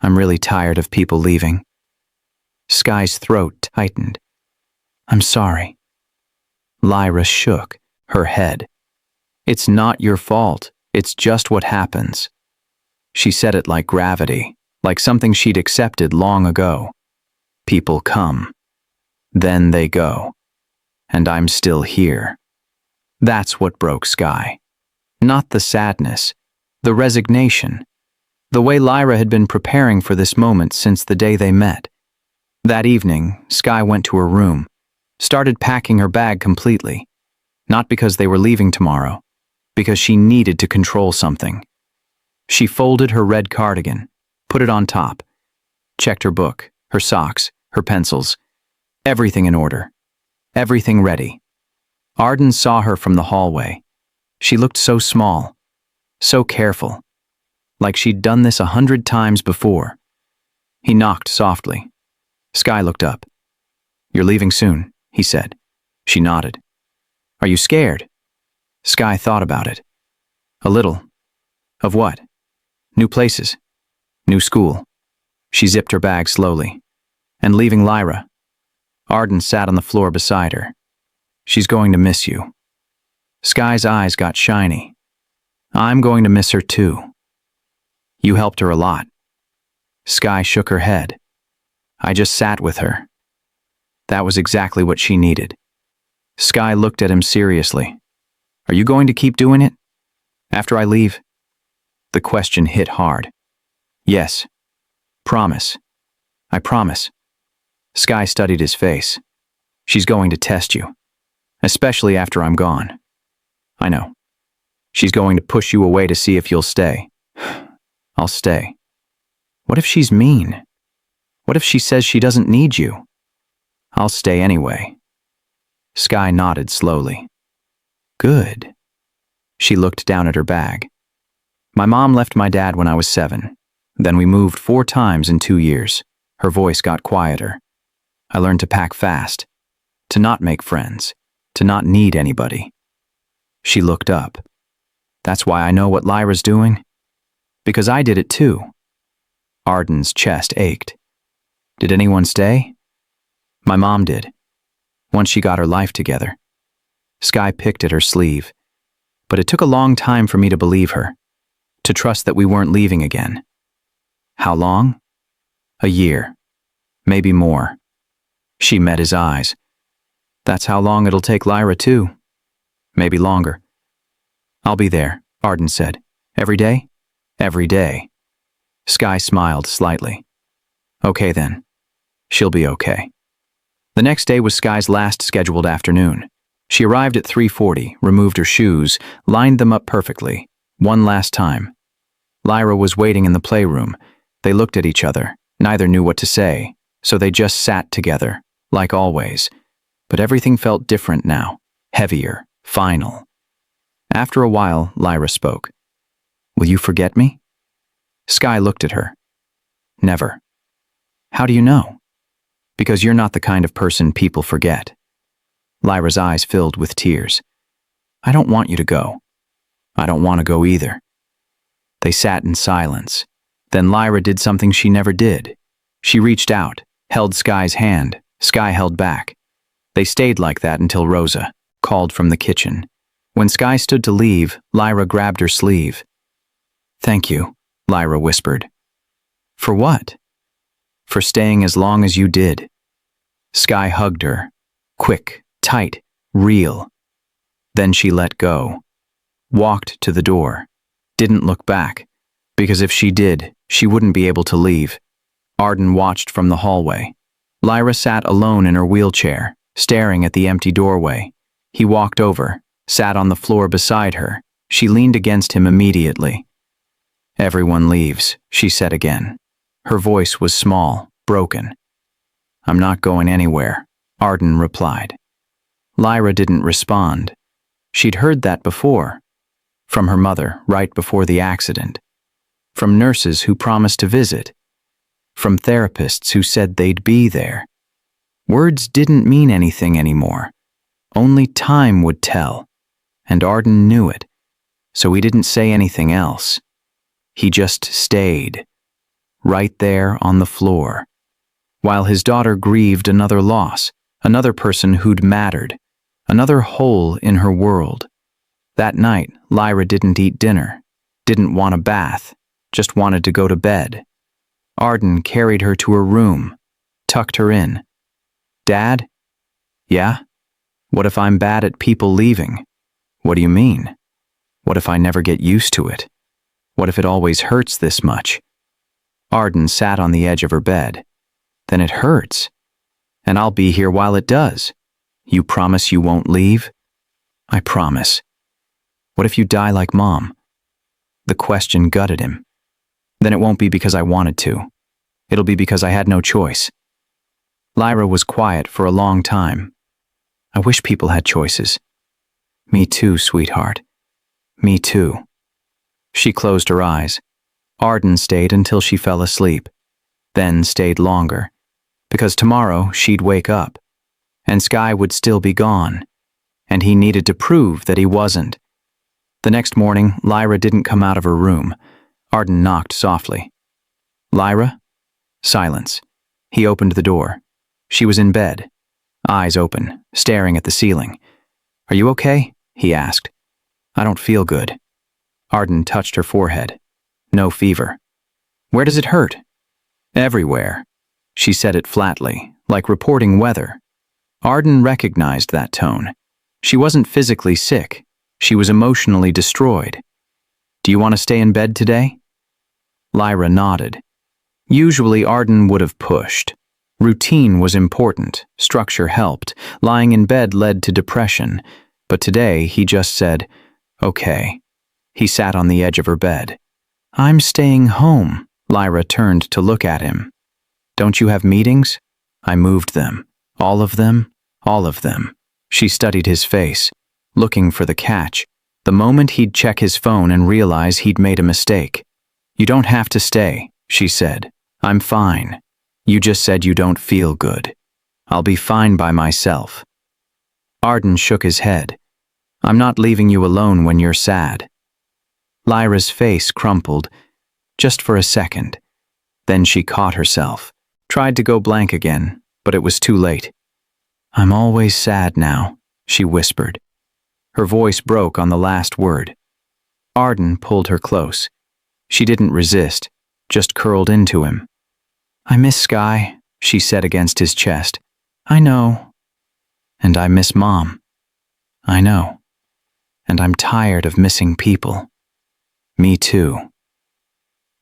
I'm really tired of people leaving. Sky's throat tightened. I'm sorry. Lyra shook her head. It's not your fault. It's just what happens. She said it like gravity, like something she'd accepted long ago. People come. Then they go. And I'm still here. That's what broke Sky. Not the sadness, the resignation. The way Lyra had been preparing for this moment since the day they met. That evening, Sky went to her room, started packing her bag completely. Not because they were leaving tomorrow, because she needed to control something. She folded her red cardigan, put it on top, checked her book, her socks, her pencils, everything in order, everything ready. Arden saw her from the hallway. She looked so small, so careful, like she'd done this 100 times before. He knocked softly. Sky looked up. "You're leaving soon," he said. She nodded. "Are you scared?" Sky thought about it. A little. Of what? New places. New school. She zipped her bag slowly. And leaving Lyra. Arden sat on the floor beside her. "She's going to miss you." Sky's eyes got shiny. "I'm going to miss her too. You helped her a lot." Sky shook her head. "I just sat with her." That was exactly what she needed. Sky looked at him seriously. "Are you going to keep doing it? After I leave?" The question hit hard. "Yes. Promise. I promise." Sky studied his face. "She's going to test you. Especially after I'm gone." "I know. She's going to push you away to see if you'll stay." "I'll stay." "What if she's mean? What if she says she doesn't need you?" "I'll stay anyway." Sky nodded slowly. "Good." She looked down at her bag. "My mom left my dad when I was 7. Then we moved 4 times in 2 years." Her voice got quieter. "I learned to pack fast, to not make friends, to not need anybody." She looked up. "That's why I know what Lyra's doing? Because I did it too." Arden's chest ached. "Did anyone stay?" "My mom did. Once she got her life together." Sky picked at her sleeve. "But it took a long time for me to believe her, to trust that we weren't leaving again." "How long?" "A year. Maybe more." She met his eyes. "That's how long it'll take Lyra too. Maybe longer." "I'll be there," Arden said. "Every day?" "Every day." Sky smiled slightly. "Okay then. She'll be okay." The next day was Sky's last scheduled afternoon. She arrived at 3:40, removed her shoes, lined them up perfectly. One last time. Lyra was waiting in the playroom. They looked at each other. Neither knew what to say, so they just sat together, like always. But everything felt different now, heavier, final. After a while, Lyra spoke. "Will you forget me?" Sky looked at her. "Never." "How do you know?" "Because you're not the kind of person people forget." Lyra's eyes filled with tears. "I don't want you to go. I don't want to go either." They sat in silence. Then Lyra did something she never did. She reached out, held Sky's hand. Sky held back. They stayed like that until Rosa called from the kitchen. When Sky stood to leave, Lyra grabbed her sleeve. "Thank you," Lyra whispered. "For what?" "For staying as long as you did." Sky hugged her. Quick, tight, real. Then she let go. Walked to the door. Didn't look back. Because if she did, she wouldn't be able to leave. Arden watched from the hallway. Lyra sat alone in her wheelchair, staring at the empty doorway. He walked over, sat on the floor beside her. She leaned against him immediately. "Everyone leaves," she said again. Her voice was small, broken. "I'm not going anywhere," Arden replied. Lyra didn't respond. She'd heard that before. From her mother, right before the accident. From nurses who promised to visit. From therapists who said they'd be there. Words didn't mean anything anymore. Only time would tell. And Arden knew it. So he didn't say anything else. He just stayed. Right there on the floor. While his daughter grieved another loss. Another person who'd mattered. Another hole in her world. That night, Lyra didn't eat dinner. Didn't want a bath. Just wanted to go to bed. Arden carried her to her room. Tucked her in. "Dad?" Yeah? What if I'm bad at people leaving? What do you mean? What if I never get used to it? What if it always hurts this much? Arden sat on the edge of her bed. Then it hurts. And I'll be here while it does. You promise you won't leave? I promise. What if you die like Mom? The question gutted him. Then it won't be because I wanted to. It'll be because I had no choice. Lyra was quiet for a long time. I wish people had choices. Me too, sweetheart. Me too. She closed her eyes. Arden stayed until she fell asleep, then stayed longer, because tomorrow she'd wake up, and Sky would still be gone, and he needed to prove that he wasn't. The next morning, Lyra didn't come out of her room. Arden knocked softly. Lyra? Silence. He opened the door. She was in bed, eyes open, staring at the ceiling. Are you okay? He asked. I don't feel good. Arden touched her forehead. No fever. Where does it hurt? Everywhere. She said it flatly, like reporting weather. Arden recognized that tone. She wasn't physically sick. She was emotionally destroyed. Do you want to stay in bed today? Lyra nodded. Usually Arden would have pushed. Routine was important. Structure helped. Lying in bed led to depression. But today he just said, okay. He sat on the edge of her bed. I'm staying home. Lyra turned to look at him. Don't you have meetings? I moved them. All of them? All of them. She studied his face, looking for the catch. The moment he'd check his phone and realize he'd made a mistake. You don't have to stay, she said. I'm fine. You just said you don't feel good. I'll be fine by myself. Arden shook his head. I'm not leaving you alone when you're sad. Lyra's face crumpled, just for a second. Then she caught herself, tried to go blank again, but it was too late. I'm always sad now, she whispered. Her voice broke on the last word. Arden pulled her close. She didn't resist, just curled into him. I miss Sky, she said against his chest. I know. And I miss Mom. I know. And I'm tired of missing people. Me too.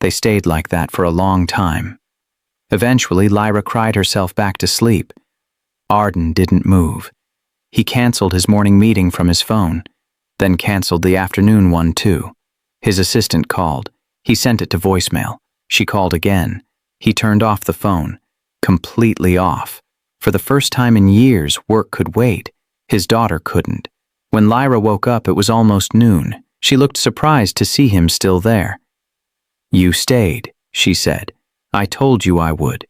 They stayed like that for a long time. Eventually, Lyra cried herself back to sleep. Arden didn't move. He canceled his morning meeting from his phone, then canceled the afternoon one too. His assistant called. He sent it to voicemail. She called again. He turned off the phone, completely off. For the first time in years, work could wait. His daughter couldn't. When Lyra woke up, it was almost noon. She looked surprised to see him still there. You stayed, she said. I told you I would.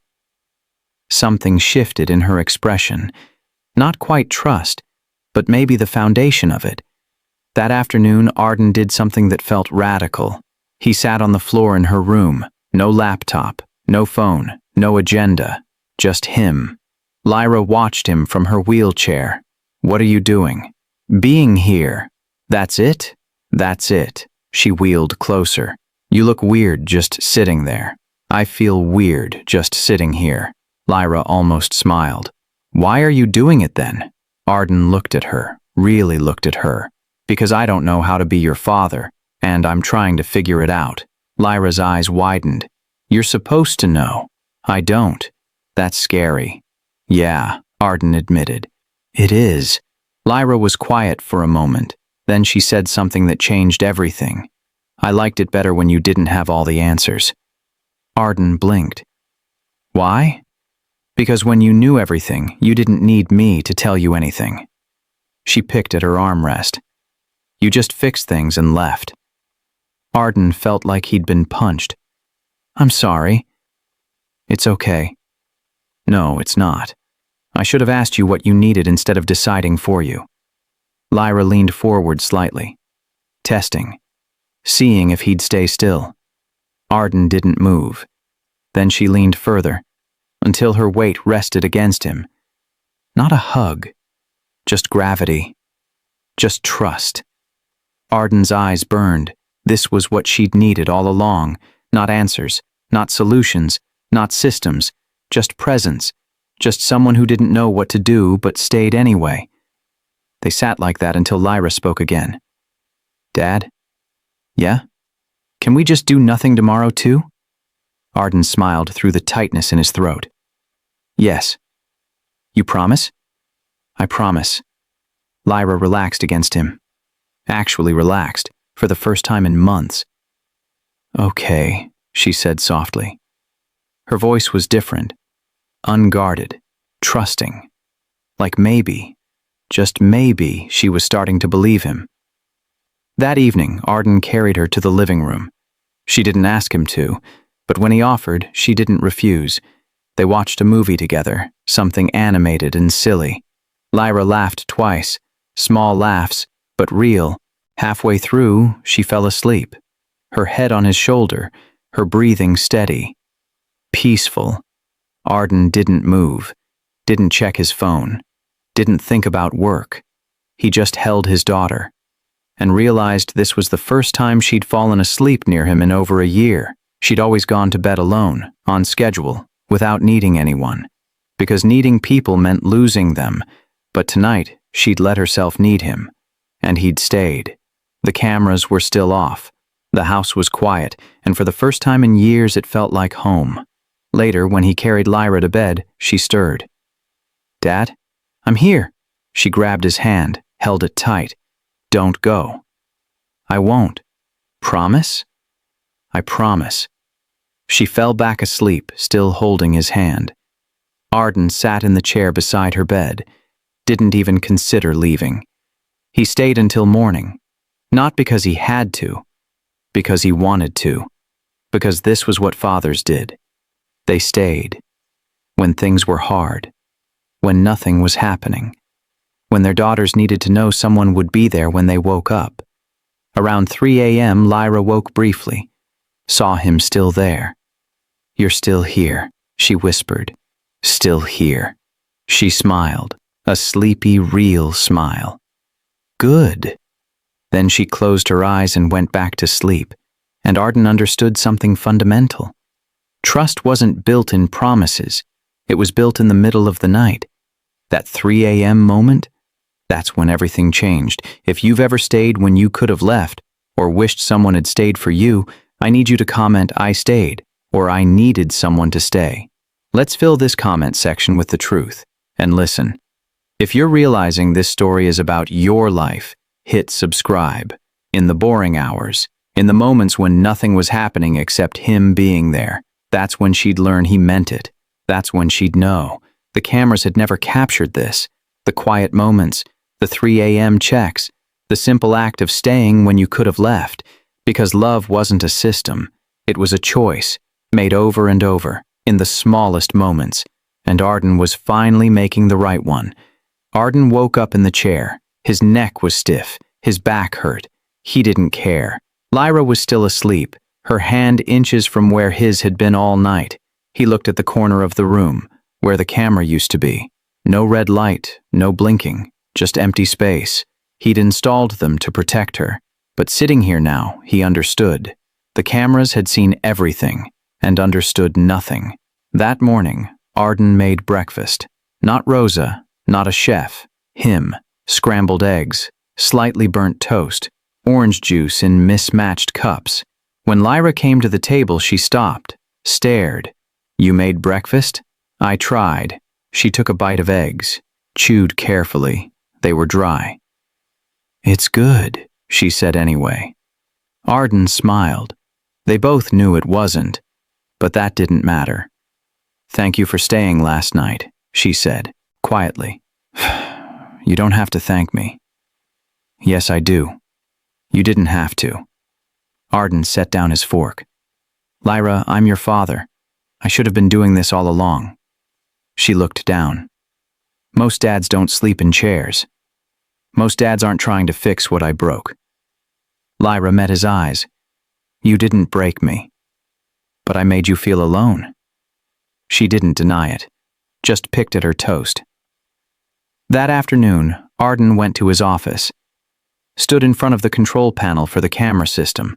Something shifted in her expression. Not quite trust, but maybe the foundation of it. That afternoon, Arden did something that felt radical. He sat on the floor in her room. No laptop, no phone, no agenda. Just him. Lyra watched him from her wheelchair. What are you doing? Being here. That's it? That's it. She wheeled closer. You look weird just sitting there. I feel weird just sitting here. Lyra almost smiled. Why are you doing it then? Arden looked at her, really looked at her. Because I don't know how to be your father, and I'm trying to figure it out. Lyra's eyes widened. You're supposed to know. I don't. That's scary. Yeah, Arden admitted. It is. Lyra was quiet for a moment. Then she said something that changed everything. I liked it better when you didn't have all the answers. Arden blinked. Why? Because when you knew everything, you didn't need me to tell you anything. She picked at her armrest. You just fixed things and left. Arden felt like he'd been punched. I'm sorry. It's okay. No, it's not. I should have asked you what you needed instead of deciding for you. Lyra leaned forward slightly, testing, seeing if he'd stay still. Arden didn't move. Then she leaned further, until her weight rested against him. Not a hug, just gravity, just trust. Arden's eyes burned. This was what she'd needed all along. Not answers, not solutions, not systems, just presence, just someone who didn't know what to do but stayed anyway. They sat like that until Lyra spoke again. Dad? Yeah? Can we just do nothing tomorrow too? Arden smiled through the tightness in his throat. Yes. You promise? I promise. Lyra relaxed against him. Actually relaxed, for the first time in months. Okay, she said softly. Her voice was different, unguarded, trusting. Like maybe, just maybe, she was starting to believe him. That evening, Arden carried her to the living room. She didn't ask him to, but when he offered, she didn't refuse. They watched a movie together, something animated and silly. Lyra laughed twice, small laughs, but real. Halfway through, she fell asleep, her head on his shoulder, her breathing steady. Peaceful. Arden didn't move, didn't check his phone, didn't think about work. He just held his daughter, and realized this was the first time she'd fallen asleep near him in over a year. She'd always gone to bed alone, on schedule, without needing anyone, because needing people meant losing them, but tonight she'd let herself need him, and he'd stayed. The cameras were still off. The house was quiet, and for the first time in years it felt like home. Later, when he carried Lyra to bed, she stirred. Dad? I'm here. She grabbed his hand, held it tight. Don't go. I won't. Promise? I promise. She fell back asleep, still holding his hand. Arden sat in the chair beside her bed, didn't even consider leaving. He stayed until morning, not because he had to, because he wanted to, because this was what fathers did. They stayed when things were hard, when nothing was happening, when their daughters needed to know someone would be there when they woke up. Around 3 a.m., Lyra woke briefly, saw him still there. You're still here, she whispered. Still here. She smiled, a sleepy, real smile. Good. Then she closed her eyes and went back to sleep, and Arden understood something fundamental. Trust wasn't built in promises. It was built in the middle of the night. That 3 a.m. moment, that's when everything changed. If you've ever stayed when you could have left, or wished someone had stayed for you, I need you to comment, I stayed, or I needed someone to stay. Let's fill this comment section with the truth. And listen, if you're realizing this story is about your life, hit subscribe. In the boring hours, in the moments when nothing was happening except him being there, that's when she'd learn he meant it. That's when she'd know. The cameras had never captured this. The quiet moments, the 3 a.m. checks, the simple act of staying when you could have left. Because love wasn't a system. It was a choice, made over and over, in the smallest moments. And Arden was finally making the right one. Arden woke up in the chair. His neck was stiff. His back hurt. He didn't care. Lyra was still asleep, her hand inches from where his had been all night. He looked at the corner of the room, where the camera used to be. No red light, no blinking, just empty space. He'd installed them to protect her. But sitting here now, he understood. The cameras had seen everything, and understood nothing. That morning, Arden made breakfast. Not Rosa, not a chef. Him. Scrambled eggs, slightly burnt toast, orange juice in mismatched cups. When Lyra came to the table, she stopped, stared. You made breakfast? I tried. She took a bite of eggs, chewed carefully. They were dry. It's good, she said anyway. Arden smiled. They both knew it wasn't, but that didn't matter. Thank you for staying last night, she said, quietly. You don't have to thank me. Yes, I do. You didn't have to. Arden set down his fork. Lyra, I'm your father. I should have been doing this all along. She looked down. Most dads don't sleep in chairs. Most dads aren't trying to fix what I broke. Lyra met his eyes. You didn't break me. But I made you feel alone. She didn't deny it, just picked at her toast. That afternoon, Arden went to his office, stood in front of the control panel for the camera system.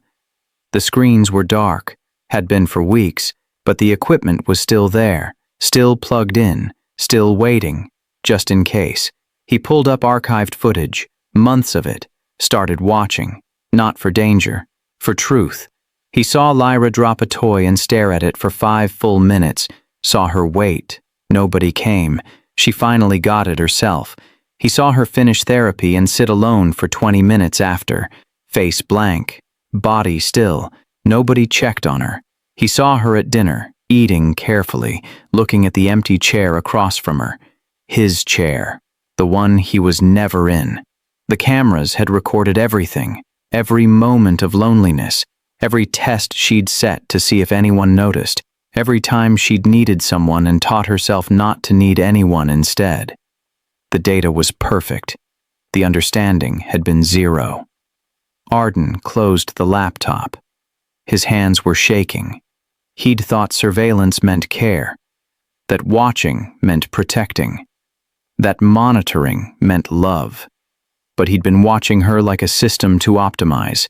The screens were dark, had been for weeks, but the equipment was still there, still plugged in, Still waiting, just in case. He pulled up archived footage, months of it, started watching, not for danger, for truth. He saw Lyra drop a toy and stare at it for 5 full minutes, saw her wait. Nobody came. She finally got it herself. He saw her finish therapy and sit alone for 20 minutes after, face blank, body still. Nobody checked on her. He saw her at dinner, eating carefully, looking at the empty chair across from her. His chair, the one he was never in. The cameras had recorded everything, every moment of loneliness, every test she'd set to see if anyone noticed, every time she'd needed someone and taught herself not to need anyone instead. The data was perfect. The understanding had been 0. Arden closed the laptop. His hands were shaking. He'd thought surveillance meant care, that watching meant protecting, that monitoring meant love. But he'd been watching her like a system to optimize,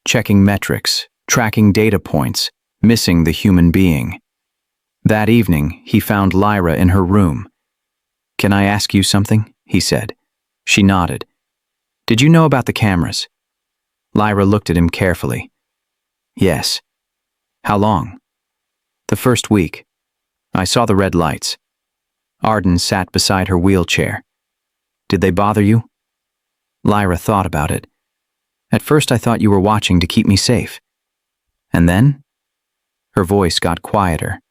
checking metrics, tracking data points, missing the human being. That evening, he found Lyra in her room. "Can I ask you something?" he said. She nodded. "Did you know about the cameras?" Lyra looked at him carefully. "Yes." "How long?" "The first week. I saw the red lights." Arden sat beside her wheelchair. "Did they bother you?" Lyra thought about it. "At first I thought you were watching to keep me safe. And then?" Her voice got quieter.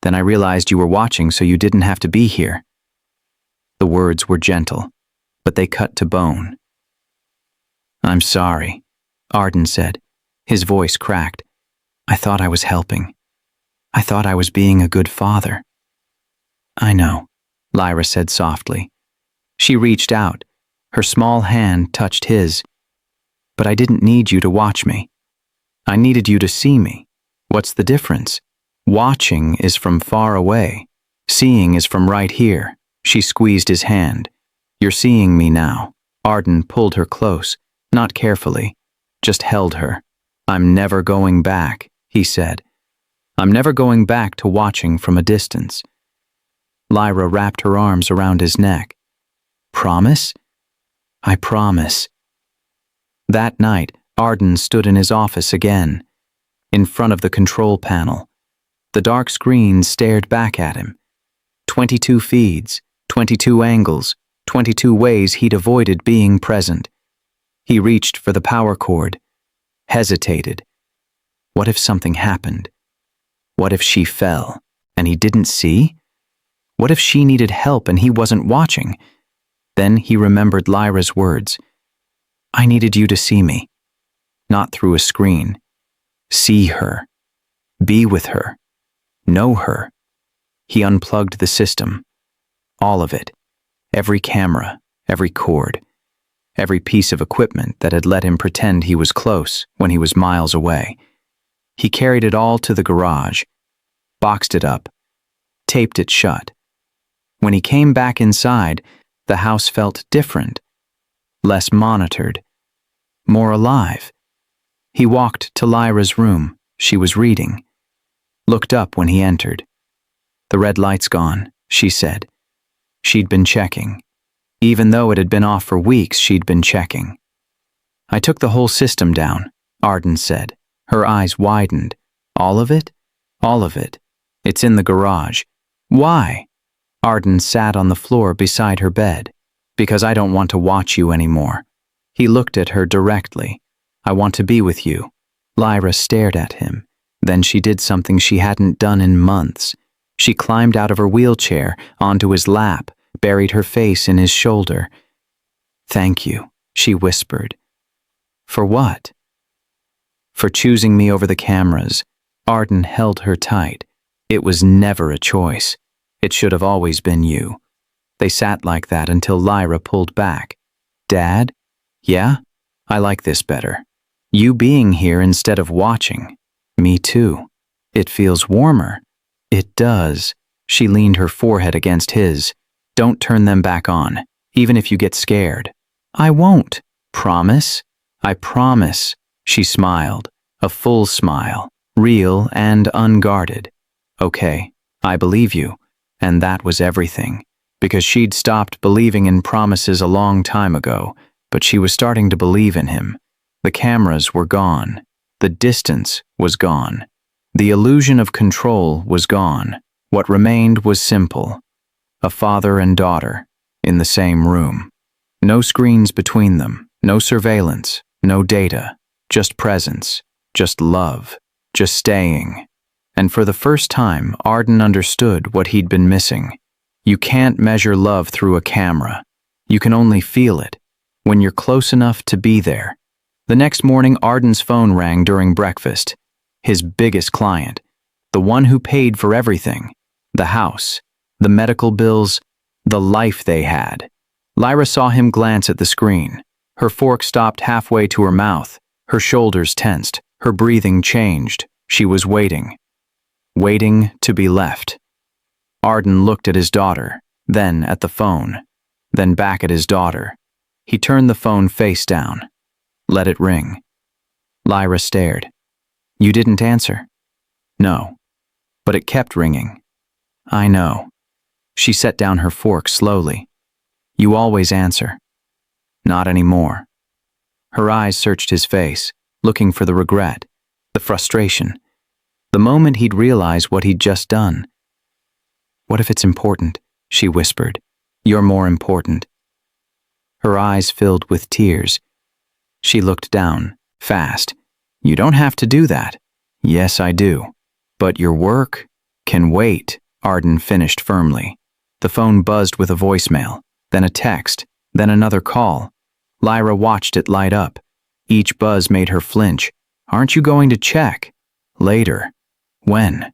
"Then I realized you were watching so you didn't have to be here." The words were gentle, but they cut to bone. "I'm sorry," Arden said. His voice cracked. "I thought I was helping. I thought I was being a good father." "I know," Lyra said softly. She reached out. Her small hand touched his. "But I didn't need you to watch me. I needed you to see me. What's the difference? Watching is from far away. Seeing is from right here." She squeezed his hand. "You're seeing me now." Arden pulled her close, not carefully, just held her. "I'm never going back," he said. "I'm never going back to watching from a distance." Lyra wrapped her arms around his neck. "Promise?" "I promise." That night, Arden stood in his office again, in front of the control panel. The dark screen stared back at him. 22 feeds, 22 angles, 22 ways he'd avoided being present. He reached for the power cord, hesitated. What if something happened? What if she fell, and he didn't see? What if she needed help and he wasn't watching? Then he remembered Lyra's words. "I needed you to see me. Not through a screen. See her. Be with her. Know her." He unplugged the system. All of it. Every camera, every cord, every piece of equipment that had let him pretend he was close when he was miles away. He carried it all to the garage, boxed it up, taped it shut. When he came back inside, the house felt different, less monitored, more alive. He walked to Lyra's room. She was reading. Looked up when he entered. "The red light's gone," she said. She'd been checking. Even though it had been off for weeks, she'd been checking. "I took the whole system down," Arden said. Her eyes widened. "All of it?" "All of it. It's in the garage." "Why?" Arden sat on the floor beside her bed. "Because I don't want to watch you anymore." He looked at her directly. "I want to be with you." Lyra stared at him. Then she did something she hadn't done in months. She climbed out of her wheelchair, onto his lap, buried her face in his shoulder. "Thank you," she whispered. "For what?" "For choosing me over the cameras." Arden held her tight. "It was never a choice. It should have always been you." They sat like that until Lyra pulled back. "Dad? Yeah? I like this better. You being here instead of watching. Me too. It feels warmer." "It does." She leaned her forehead against his. "Don't turn them back on, even if you get scared." "I won't." "Promise?" "I promise." She smiled, a full smile, real and unguarded. "Okay, I believe you. And that was everything, because she'd stopped believing in promises a long time ago, but she was starting to believe in him. The cameras were gone. The distance was gone. The illusion of control was gone. What remained was simple. A father and daughter, in the same room. No screens between them, no surveillance, no data, just presence, just love, just staying. And for the first time, Arden understood what he'd been missing. You can't measure love through a camera. You can only feel it, when you're close enough to be there. The next morning, Arden's phone rang during breakfast. His biggest client, the one who paid for everything, the house, the medical bills, the life they had. Lyra saw him glance at the screen. Her fork stopped halfway to her mouth. Her shoulders tensed. Her breathing changed. She was waiting. Waiting to be left. Arden looked at his daughter, then at the phone, then back at his daughter. He turned the phone face down. Let it ring. Lyra stared. You didn't answer? No. But it kept ringing. I know. She set down her fork slowly. You always answer. Not anymore. Her eyes searched his face, looking for the regret, the frustration, the moment he'd realize what he'd just done. What if it's important? She whispered. You're more important. Her eyes filled with tears. She looked down, fast. You don't have to do that. Yes, I do. But your work can wait, Arden finished firmly. The phone buzzed with a voicemail, then a text, then another call. Lyra watched it light up. Each buzz made her flinch. Aren't you going to check? Later. When?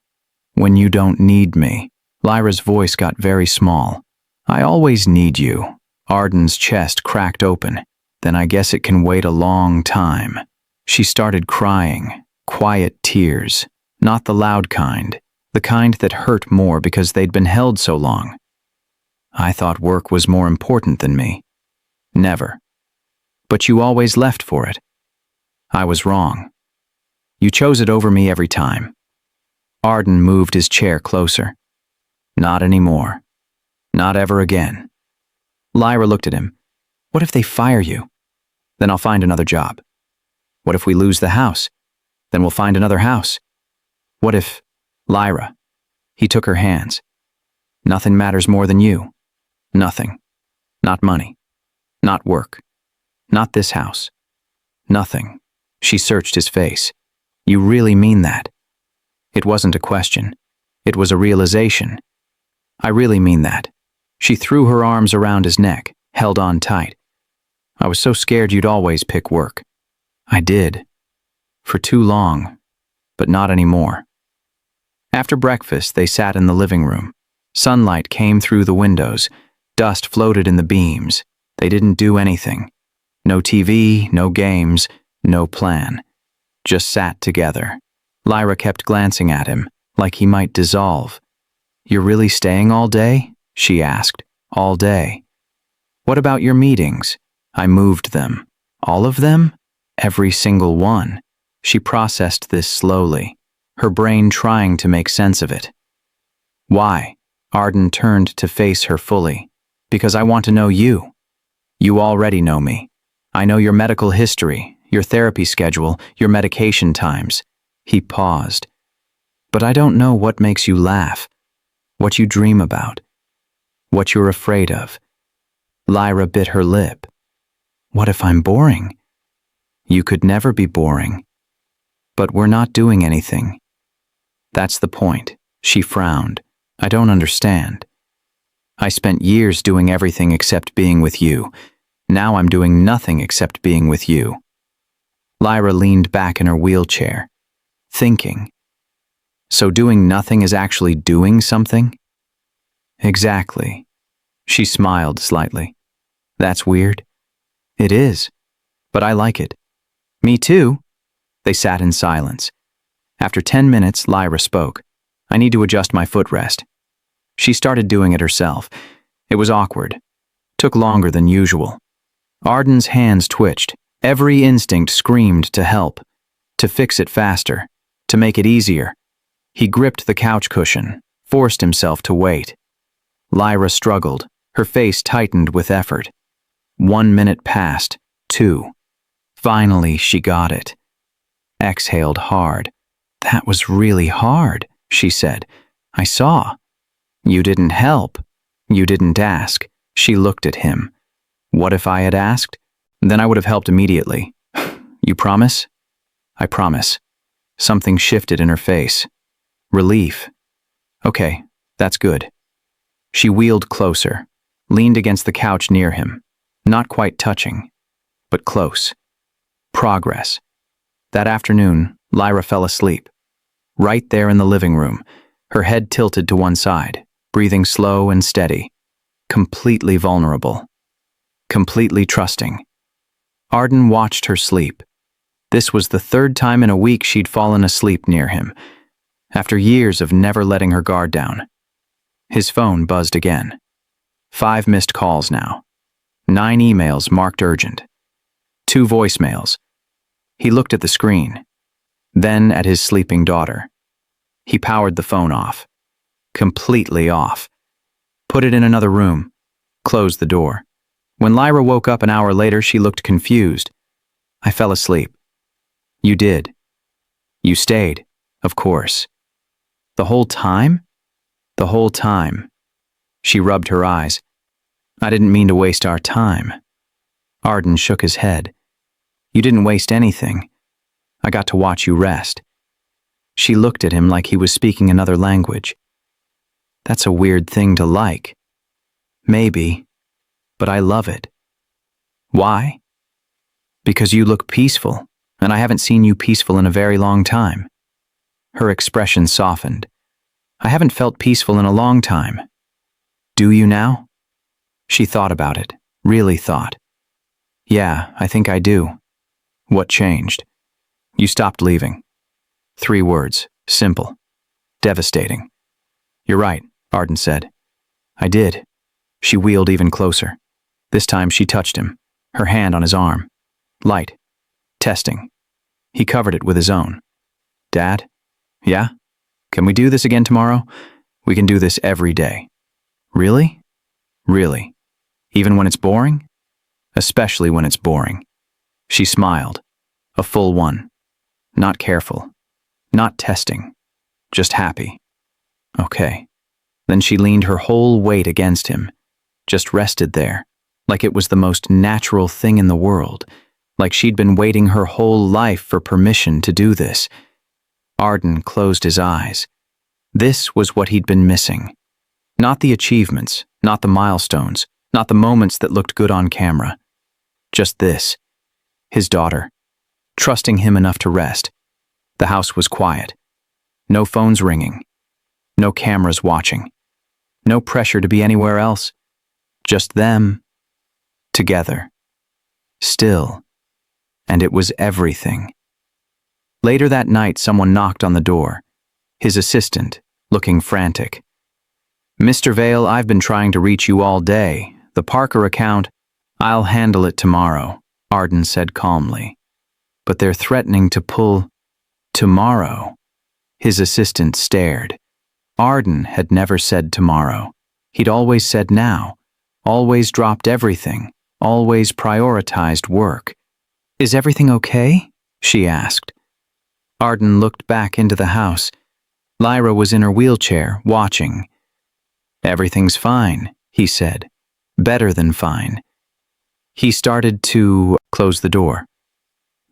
When you don't need me. Lyra's voice got very small. I always need you. Arden's chest cracked open. Then I guess it can wait a long time. She started crying, quiet tears, not the loud kind, the kind that hurt more because they'd been held so long. I thought work was more important than me. Never. But you always left for it. I was wrong. You chose it over me every time. Arden moved his chair closer. Not anymore. Not ever again. Lyra looked at him. What if they fire you? Then I'll find another job. What if we lose the house? Then we'll find another house. What if... Lyra. He took her hands. Nothing matters more than you. Nothing. Not money. Not work. Not this house. Nothing. She searched his face. You really mean that? It wasn't a question. It was a realization. I really mean that. She threw her arms around his neck, held on tight. I was so scared you'd always pick work. I did. For too long. But not anymore. After breakfast, they sat in the living room. Sunlight came through the windows. Dust floated in the beams. They didn't do anything. No TV, no games, no plan. Just sat together. Lyra kept glancing at him, like he might dissolve. You're really staying all day? She asked. All day. What about your meetings? I moved them. All of them? Every single one. She processed this slowly, her brain trying to make sense of it. Why? Arden turned to face her fully. Because I want to know you. You already know me. I know your medical history, your therapy schedule, your medication times. He paused. But I don't know what makes you laugh, what you dream about, what you're afraid of. Lyra bit her lip. What if I'm boring? You could never be boring. But we're not doing anything. That's the point. She frowned. I don't understand. I spent years doing everything except being with you. Now I'm doing nothing except being with you. Lyra leaned back in her wheelchair, thinking. So doing nothing is actually doing something? Exactly. She smiled slightly. That's weird. It is, but I like it. Me too. They sat in silence. After 10 minutes, Lyra spoke. I need to adjust my footrest. She started doing it herself. It was awkward. Took longer than usual. Arden's hands twitched. Every instinct screamed to help, to fix it faster, to make it easier. He gripped the couch cushion, forced himself to wait. Lyra struggled. Her face tightened with effort. 1 minute passed. 2. Finally, she got it. Exhaled hard. That was really hard, she said. I saw. You didn't help. You didn't ask. She looked at him. What if I had asked? Then I would have helped immediately. You promise? I promise. Something shifted in her face. Relief. Okay, that's good. She wheeled closer, leaned against the couch near him, not quite touching, but close. Progress. That afternoon, Lyra fell asleep. Right there in the living room, her head tilted to one side, breathing slow and steady, completely vulnerable, completely trusting. Arden watched her sleep. This was the 3rd time in a week she'd fallen asleep near him, after years of never letting her guard down. His phone buzzed again. 5 missed calls now. 9 emails marked urgent. 2 voicemails. He looked at the screen, then at his sleeping daughter. He powered the phone off. Completely off. Put it in another room. Closed the door. When Lyra woke up an hour later, she looked confused. I fell asleep. You did. You stayed, of course. The whole time? The whole time. She rubbed her eyes. I didn't mean to waste our time. Arden shook his head. You didn't waste anything. I got to watch you rest. She looked at him like he was speaking another language. That's a weird thing to like. Maybe, but I love it. Why? Because you look peaceful, and I haven't seen you peaceful in a very long time. Her expression softened. I haven't felt peaceful in a long time. Do you now? She thought about it, really thought. Yeah, I think I do. What changed? You stopped leaving. 3 words, simple, devastating. You're right, Arden said. I did. She wheeled even closer. This time she touched him, her hand on his arm. Light. Testing. He covered it with his own. Dad? Yeah? Can we do this again tomorrow? We can do this every day. Really? Really. Even when it's boring? Especially when it's boring. She smiled. A full one. Not careful. Not testing. Just happy. Okay. Then she leaned her whole weight against him. Just rested there, like it was the most natural thing in the world, like she'd been waiting her whole life for permission to do this. Arden closed his eyes. This was what he'd been missing. Not the achievements, not the milestones, not the moments that looked good on camera. Just this. His daughter. Trusting him enough to rest. The house was quiet. No phones ringing. No cameras watching. No pressure to be anywhere else. Just them. Together. Still. And it was everything. Later that night, someone knocked on the door. His assistant, looking frantic. Mr. Vale, I've been trying to reach you all day. The Parker account, I'll handle it tomorrow, Arden said calmly. But they're threatening to pull tomorrow. His assistant stared. Arden had never said tomorrow. He'd always said now, always dropped everything, always prioritized work. Is everything okay? She asked. Arden looked back into the house. Lyra was in her wheelchair, watching. Everything's fine, he said. Better than fine. He started to close the door.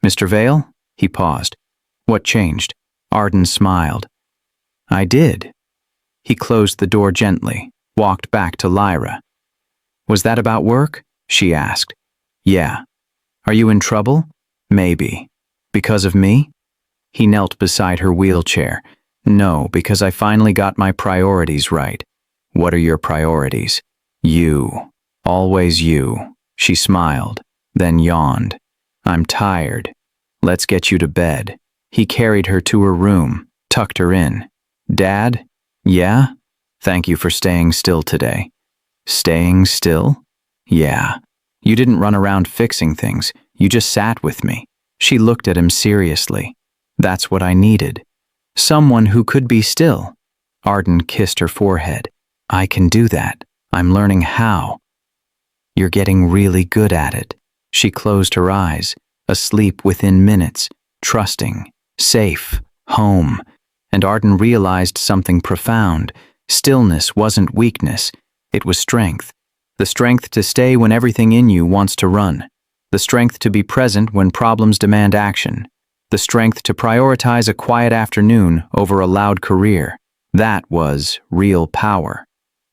Mr. Vale? He paused. What changed? Arden smiled. I did. He closed the door gently, walked back to Lyra. Was that about work? She asked. Yeah. Are you in trouble? Maybe. Because of me? He knelt beside her wheelchair. No, because I finally got my priorities right. What are your priorities? You. Always you. She smiled, then yawned. I'm tired. Let's get you to bed. He carried her to her room, tucked her in. Dad? Yeah? Thank you for staying still today. Staying still? Yeah. You didn't run around fixing things. You just sat with me. She looked at him seriously. That's what I needed. Someone who could be still. Arden kissed her forehead. I can do that. I'm learning how. You're getting really good at it. She closed her eyes, asleep within minutes, trusting, safe, home. And Arden realized something profound. Stillness wasn't weakness, it was strength. The strength to stay when everything in you wants to run. The strength to be present when problems demand action. The strength to prioritize a quiet afternoon over a loud career. That was real power.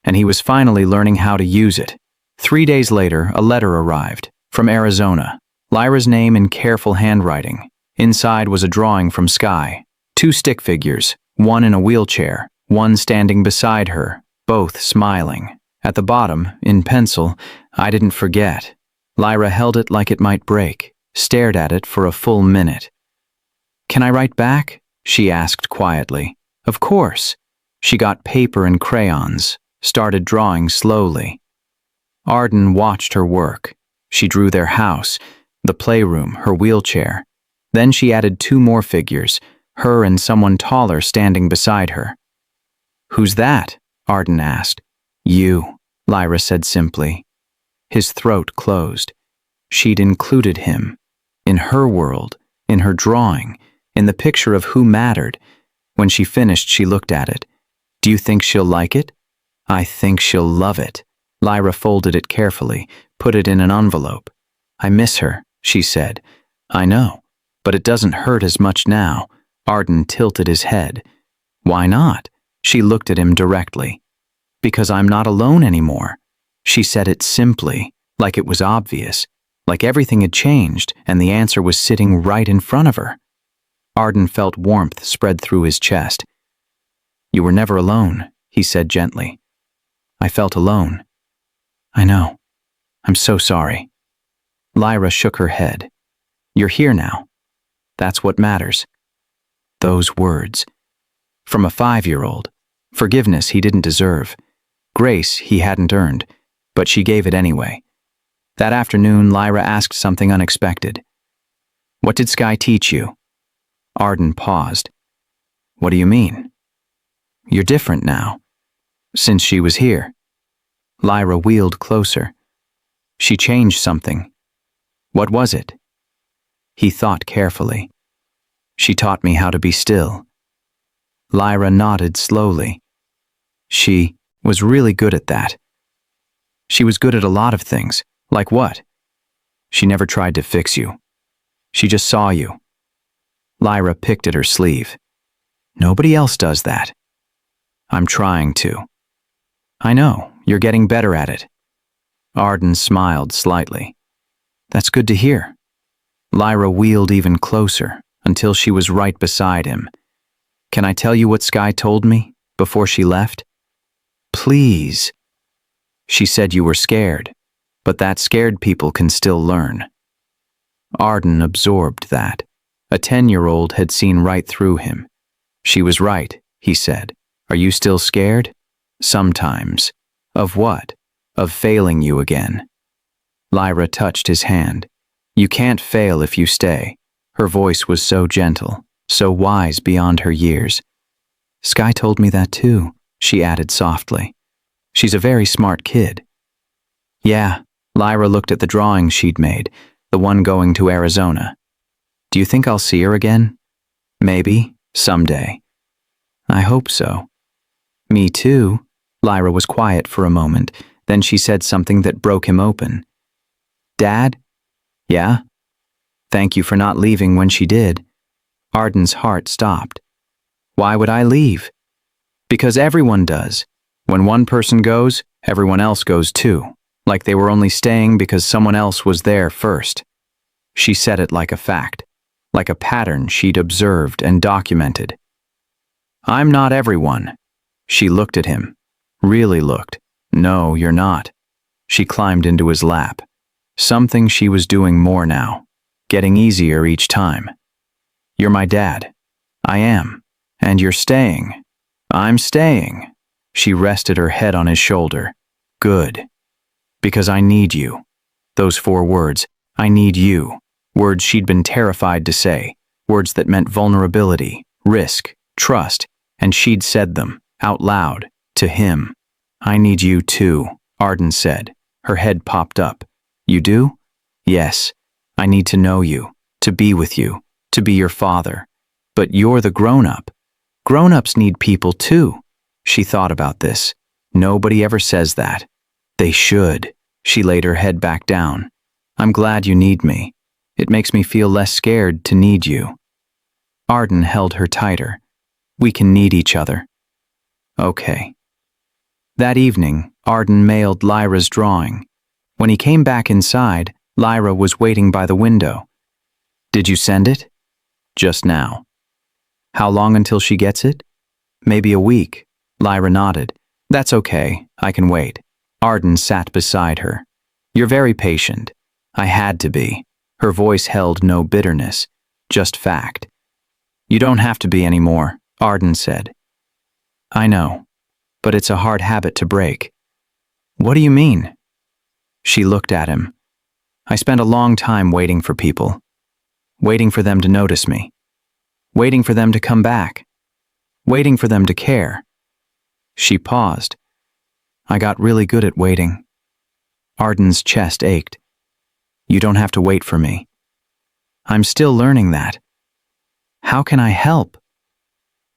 And he was finally learning how to use it. 3 days later, a letter arrived, from Arizona. Lyra's name in careful handwriting. Inside was a drawing from Sky. 2 stick figures, one in a wheelchair, one standing beside her, both smiling. At the bottom, in pencil, "I didn't forget." Lyra held it like it might break, stared at it for a full minute. "Can I write back?" she asked quietly. "Of course." She got paper and crayons, started drawing slowly. Arden watched her work. She drew their house, the playroom, her wheelchair. Then she added 2 more figures, her and someone taller standing beside her. "Who's that?" Arden asked. "You," Lyra said simply. His throat closed. She'd included him. In her world, in her drawing, in the picture of who mattered. When she finished, she looked at it. "Do you think she'll like it?" "I think she'll love it." Lyra folded it carefully, put it in an envelope. "I miss her," she said. "I know, but it doesn't hurt as much now." Arden tilted his head. "Why not?" She looked at him directly. "Because I'm not alone anymore." She said it simply, like it was obvious, like everything had changed and the answer was sitting right in front of her. Arden felt warmth spread through his chest. "You were never alone," he said gently. "I felt alone." "I know. I'm so sorry." Lyra shook her head. "You're here now. That's what matters." Those words. From a 5-year-old. Forgiveness he didn't deserve. Grace he hadn't earned, but she gave it anyway. That afternoon, Lyra asked something unexpected. "What did Sky teach you?" Arden paused. "What do you mean?" "You're different now. Since she was here." Lyra wheeled closer. "She changed something." "What was it?" He thought carefully. "She taught me how to be still." Lyra nodded slowly. "She was really good at that." "She was good at a lot of things." "Like what?" "She never tried to fix you. She just saw you." Lyra picked at her sleeve. "Nobody else does that." "I'm trying to." "I know, you're getting better at it." Arden smiled slightly. "That's good to hear." Lyra wheeled even closer, until she was right beside him. "Can I tell you what Sky told me, before she left?" "Please." "She said you were scared, but that scared people can still learn." Arden absorbed that. A 10-year-old had seen right through him. "She was right," he said. "Are you still scared?" "Sometimes." "Of what?" "Of failing you again." Lyra touched his hand. "You can't fail if you stay." Her voice was so gentle, so wise beyond her years. "Sky told me that too," she added softly. "She's a very smart kid." "Yeah." Lyra looked at the drawing she'd made, the one going to Arizona. "Do you think I'll see her again?" "Maybe, someday." "I hope so." "Me too." Lyra was quiet for a moment, then she said something that broke him open. "Dad?" "Yeah?" "Thank you for not leaving when she did." Arden's heart stopped. "Why would I leave?" "Because everyone does. When one person goes, everyone else goes too, like they were only staying because someone else was there first." She said it like a fact, like a pattern she'd observed and documented. "I'm not everyone." She looked at him. Really looked. "No, you're not." She climbed into his lap. Something she was doing more now, getting easier each time. "You're my dad." "I am." "And you're staying." "I'm staying." She rested her head on his shoulder. "Good. Because I need you." Those 4 words, "I need you." Words she'd been terrified to say. Words that meant vulnerability, risk, trust, and she'd said them, out loud, to him. "I need you too." Arden said. Her head popped up. You do? Yes. I need to know you, to be with you, to be your father. But you're the grown-up. Grown-ups need people too. She thought about this. Nobody ever says that. They should. She laid her head back down. I'm glad you need me. It makes me feel less scared to need you. Arden held her tighter. We can need each other. Okay. That evening, Arden mailed Lyra's drawing. When he came back inside, Lyra was waiting by the window. Did you send it? Just now. How long until she gets it? Maybe a week. Lyra nodded. That's okay. I can wait. Arden sat beside her. You're very patient. I had to be. Her voice held no bitterness, just fact. You don't have to be anymore, Arden said. I know, but it's a hard habit to break. What do you mean? She looked at him. I spent a long time waiting for people. Waiting for them to notice me. Waiting for them to come back. Waiting for them to care. She paused. I got really good at waiting. Arden's chest ached. You don't have to wait for me. I'm still learning that. How can I help?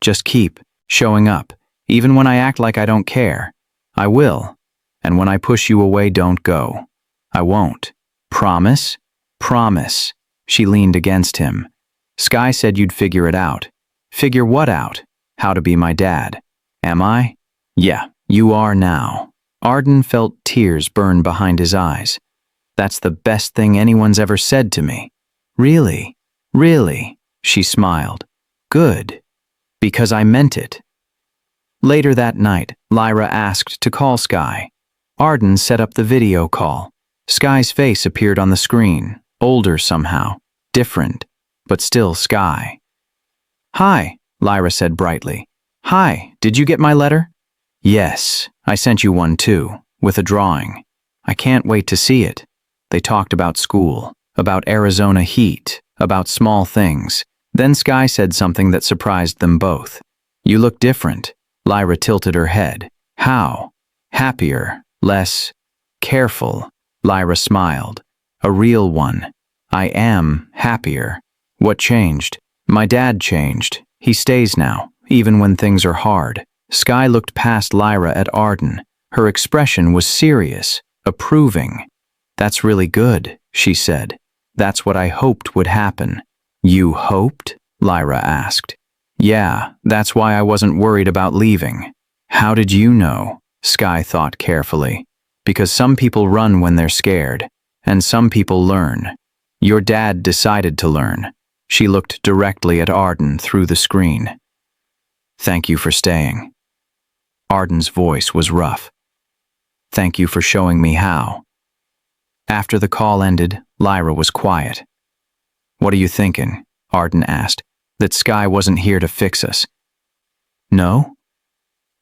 Just keep showing up, even when I act like I don't care. I will. And when I push you away, don't go. I won't. Promise? Promise. She leaned against him. Sky said you'd figure it out. Figure what out? How to be my dad. Am I? Yeah, you are now. Arden felt tears burn behind his eyes. That's the best thing anyone's ever said to me. Really? Really? She smiled. Good. Because I meant it. Later that night, Lyra asked to call Sky. Arden set up the video call. Sky's face appeared on the screen, older somehow, different, but still Sky. Hi, Lyra said brightly. Hi, did you get my letter? Yes, I sent you one too, with a drawing. I can't wait to see it. They talked about school, about Arizona heat, about small things. Then Sky said something that surprised them both. You look different. Lyra tilted her head. How? Happier, less careful. Lyra smiled. A real one. I am happier. What changed? My dad changed. He stays now, even when things are hard. Sky looked past Lyra at Arden. Her expression was serious, approving. That's really good, she said. That's what I hoped would happen. You hoped? Lyra asked. Yeah, that's why I wasn't worried about leaving. How did you know? Sky thought carefully. Because some people run when they're scared, and some people learn. Your dad decided to learn. She looked directly at Arden through the screen. Thank you for staying. Arden's voice was rough. Thank you for showing me how. After the call ended, Lyra was quiet. What are you thinking? Arden asked. That Sky wasn't here to fix us. No?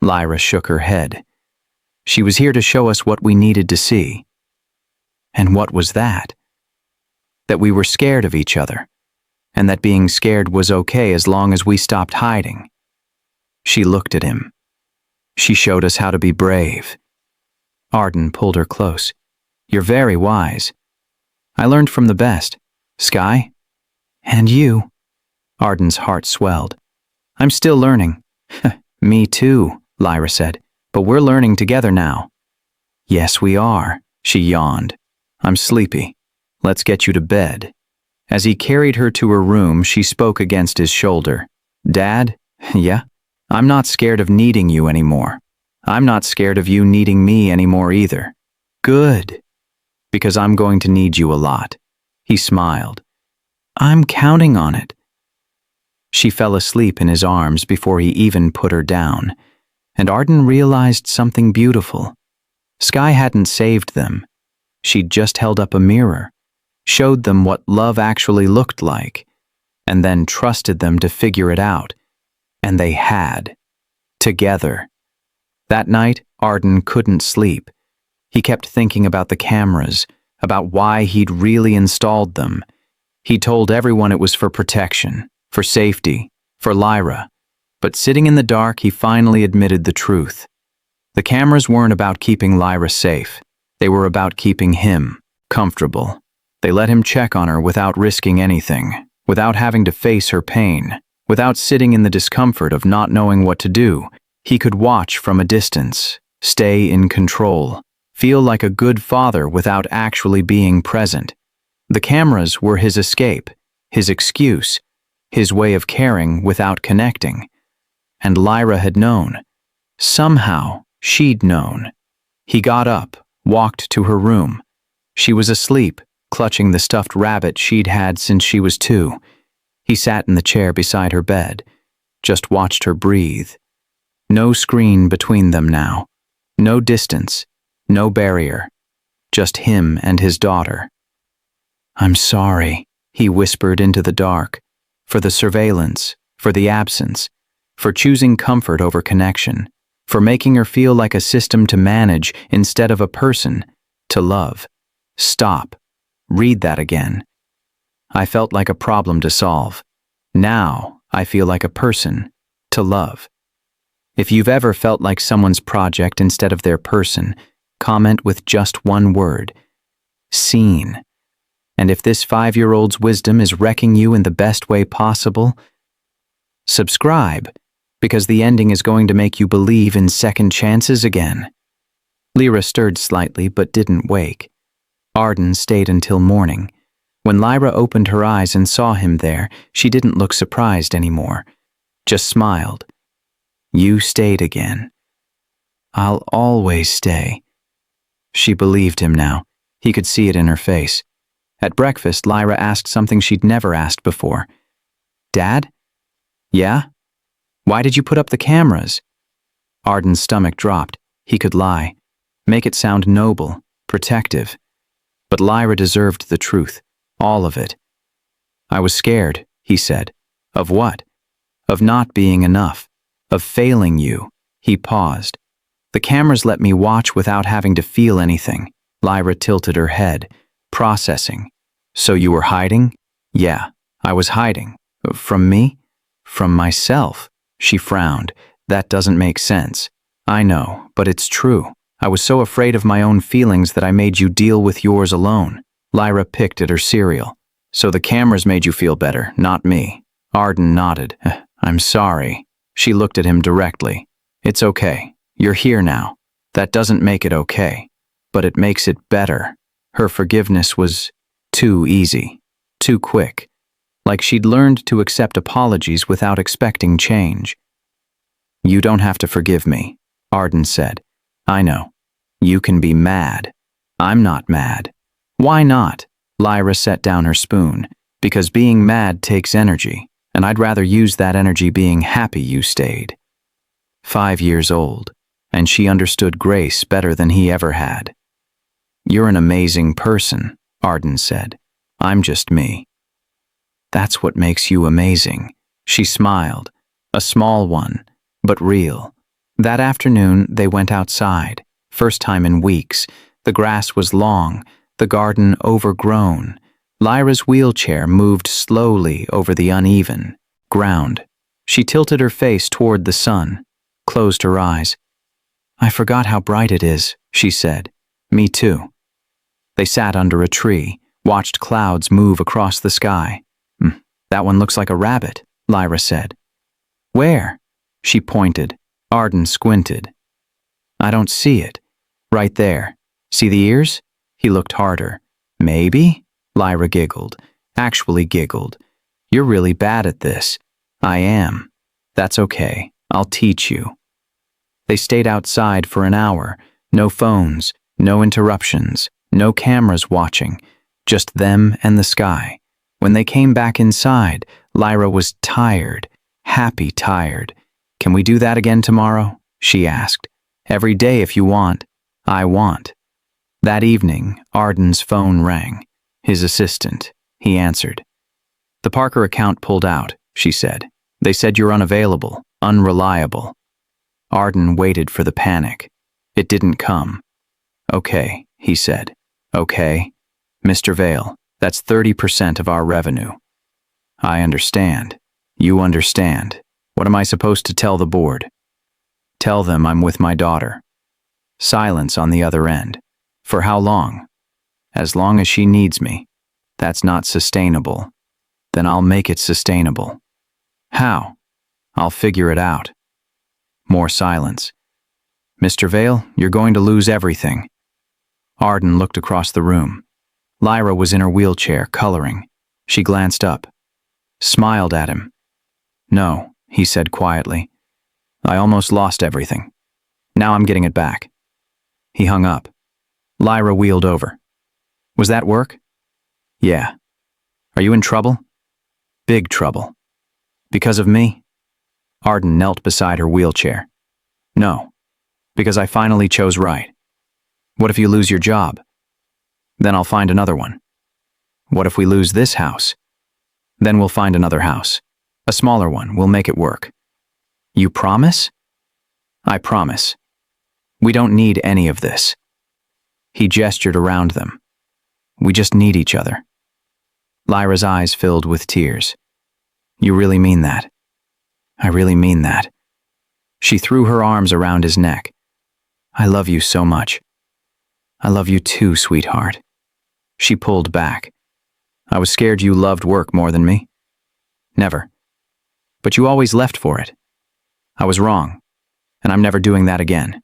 Lyra shook her head. She was here to show us what we needed to see. And what was that? That we were scared of each other, and that being scared was okay as long as we stopped hiding. She looked at him. She showed us how to be brave. Arden pulled her close. You're very wise. I learned from the best. Sky? And you. Arden's heart swelled. I'm still learning. Me too, Lyra said. But we're learning together now. Yes, we are, she yawned. I'm sleepy. Let's get you to bed. As he carried her to her room, she spoke against his shoulder. Dad? Yeah? I'm not scared of needing you anymore. I'm not scared of you needing me anymore either. Good. Because I'm going to need you a lot. He smiled. I'm counting on it. She fell asleep in his arms before he even put her down, and Arden realized something beautiful. Sky hadn't saved them. She'd just held up a mirror, showed them what love actually looked like, and then trusted them to figure it out. And they had. Together. That night, Arden couldn't sleep. He kept thinking about the cameras, about why he'd really installed them. He told everyone it was for protection, for safety, for Lyra. But sitting in the dark, he finally admitted the truth. The cameras weren't about keeping Lyra safe. They were about keeping him comfortable. They let him check on her without risking anything, without having to face her pain, without sitting in the discomfort of not knowing what to do. He could watch from a distance, stay in control, feel like a good father without actually being present. The cameras were his escape, his excuse, his way of caring without connecting. And Lyra had known. Somehow, she'd known. He got up, walked to her room. She was asleep, clutching the stuffed rabbit she'd had since she was 2. He sat in the chair beside her bed, just watched her breathe. No screen between them now. No distance, no barrier. Just him and his daughter. "I'm sorry," he whispered into the dark, for the surveillance, for the absence, for choosing comfort over connection, for making her feel like a system to manage instead of a person to love. Stop. Read that again. I felt like a problem to solve. Now I feel like a person to love. If you've ever felt like someone's project instead of their person, comment with just one word: seen. And if this 5-year-old's wisdom is wrecking you in the best way possible, subscribe, because the ending is going to make you believe in second chances again. Lyra stirred slightly but didn't wake. Arden stayed until morning. When Lyra opened her eyes and saw him there, she didn't look surprised anymore, just smiled. "You stayed again." "I'll always stay." She believed him now. He could see it in her face. At breakfast, Lyra asked something she'd never asked before. "Dad?" "Yeah? Why did you put up the cameras?" Arden's stomach dropped. He could lie, make it sound noble, protective. But Lyra deserved the truth, all of it. "I was scared," he said. "Of what?" "Of not being enough, of failing you." He paused. "The cameras let me watch without having to feel anything." Lyra tilted her head, processing. "So you were hiding?" "Yeah, I was hiding." "From me?" "From myself." She frowned. "That doesn't make sense." "I know, but it's true. I was so afraid of my own feelings that I made you deal with yours alone." Lyra picked at her cereal. "So the cameras made you feel better, not me." Arden nodded. "I'm sorry." She looked at him directly. "It's okay. You're here now. That doesn't make it okay, but it makes it better." Her forgiveness was too easy, too quick, like she'd learned to accept apologies without expecting change. "You don't have to forgive me," Arden said. "I know. You can be mad. I'm not mad." "Why not?" Lyra set down her spoon. "Because being mad takes energy, and I'd rather use that energy being happy you stayed." 5 years old, and she understood grace better than he ever had. "You're an amazing person," Arden said. "I'm just me." "That's what makes you amazing." She smiled, a small one, but real. That afternoon, they went outside. First time in weeks. The grass was long, the garden overgrown. Lyra's wheelchair moved slowly over the uneven ground. She tilted her face toward the sun, closed her eyes. "I forgot how bright it is," she said. "Me too." They sat under a tree, watched clouds move across the sky. "That one looks like a rabbit," Lyra said. "Where?" She pointed. Arden squinted. "I don't see it." "Right there. See the ears?" He looked harder. "Maybe?" Lyra giggled. Actually giggled. "You're really bad at this." "I am." "That's okay. I'll teach you." They stayed outside for an hour. No phones, no interruptions, no cameras watching. Just them and the sky. When they came back inside, Lyra was tired, happy tired. "Can we do that again tomorrow?" she asked. "Every day if you want." "I want." That evening, Arden's phone rang. His assistant. He answered. "The Parker account pulled out," she said. "They said you're unavailable, unreliable." Arden waited for the panic. It didn't come. "Okay," he said. "Okay. Mr. Vale, that's 30% of our revenue." "I understand. You understand. What am I supposed to tell the board?" "Tell them I'm with my daughter." Silence on the other end. For how long? As long as she needs me. That's not sustainable. Then I'll make it sustainable. How? I'll figure it out. More silence. Mr. Vale, you're going to lose everything. Arden looked across the room. Lyra was in her wheelchair, coloring. She glanced up, smiled at him. No, he said quietly. I almost lost everything. Now I'm getting it back. He hung up. Lyra wheeled over. Was that work? Yeah. Are you in trouble? Big trouble. Because of me? Arden knelt beside her wheelchair. No. Because I finally chose right. What if you lose your job? Then I'll find another one. What if we lose this house? Then we'll find another house. A smaller one, we'll make it work. You promise? I promise. We don't need any of this. He gestured around them. We just need each other. Lyra's eyes filled with tears. You really mean that? I really mean that. She threw her arms around his neck. I love you so much. I love you too, sweetheart. She pulled back. I was scared you loved work more than me. Never. But you always left for it. I was wrong, and I'm never doing that again.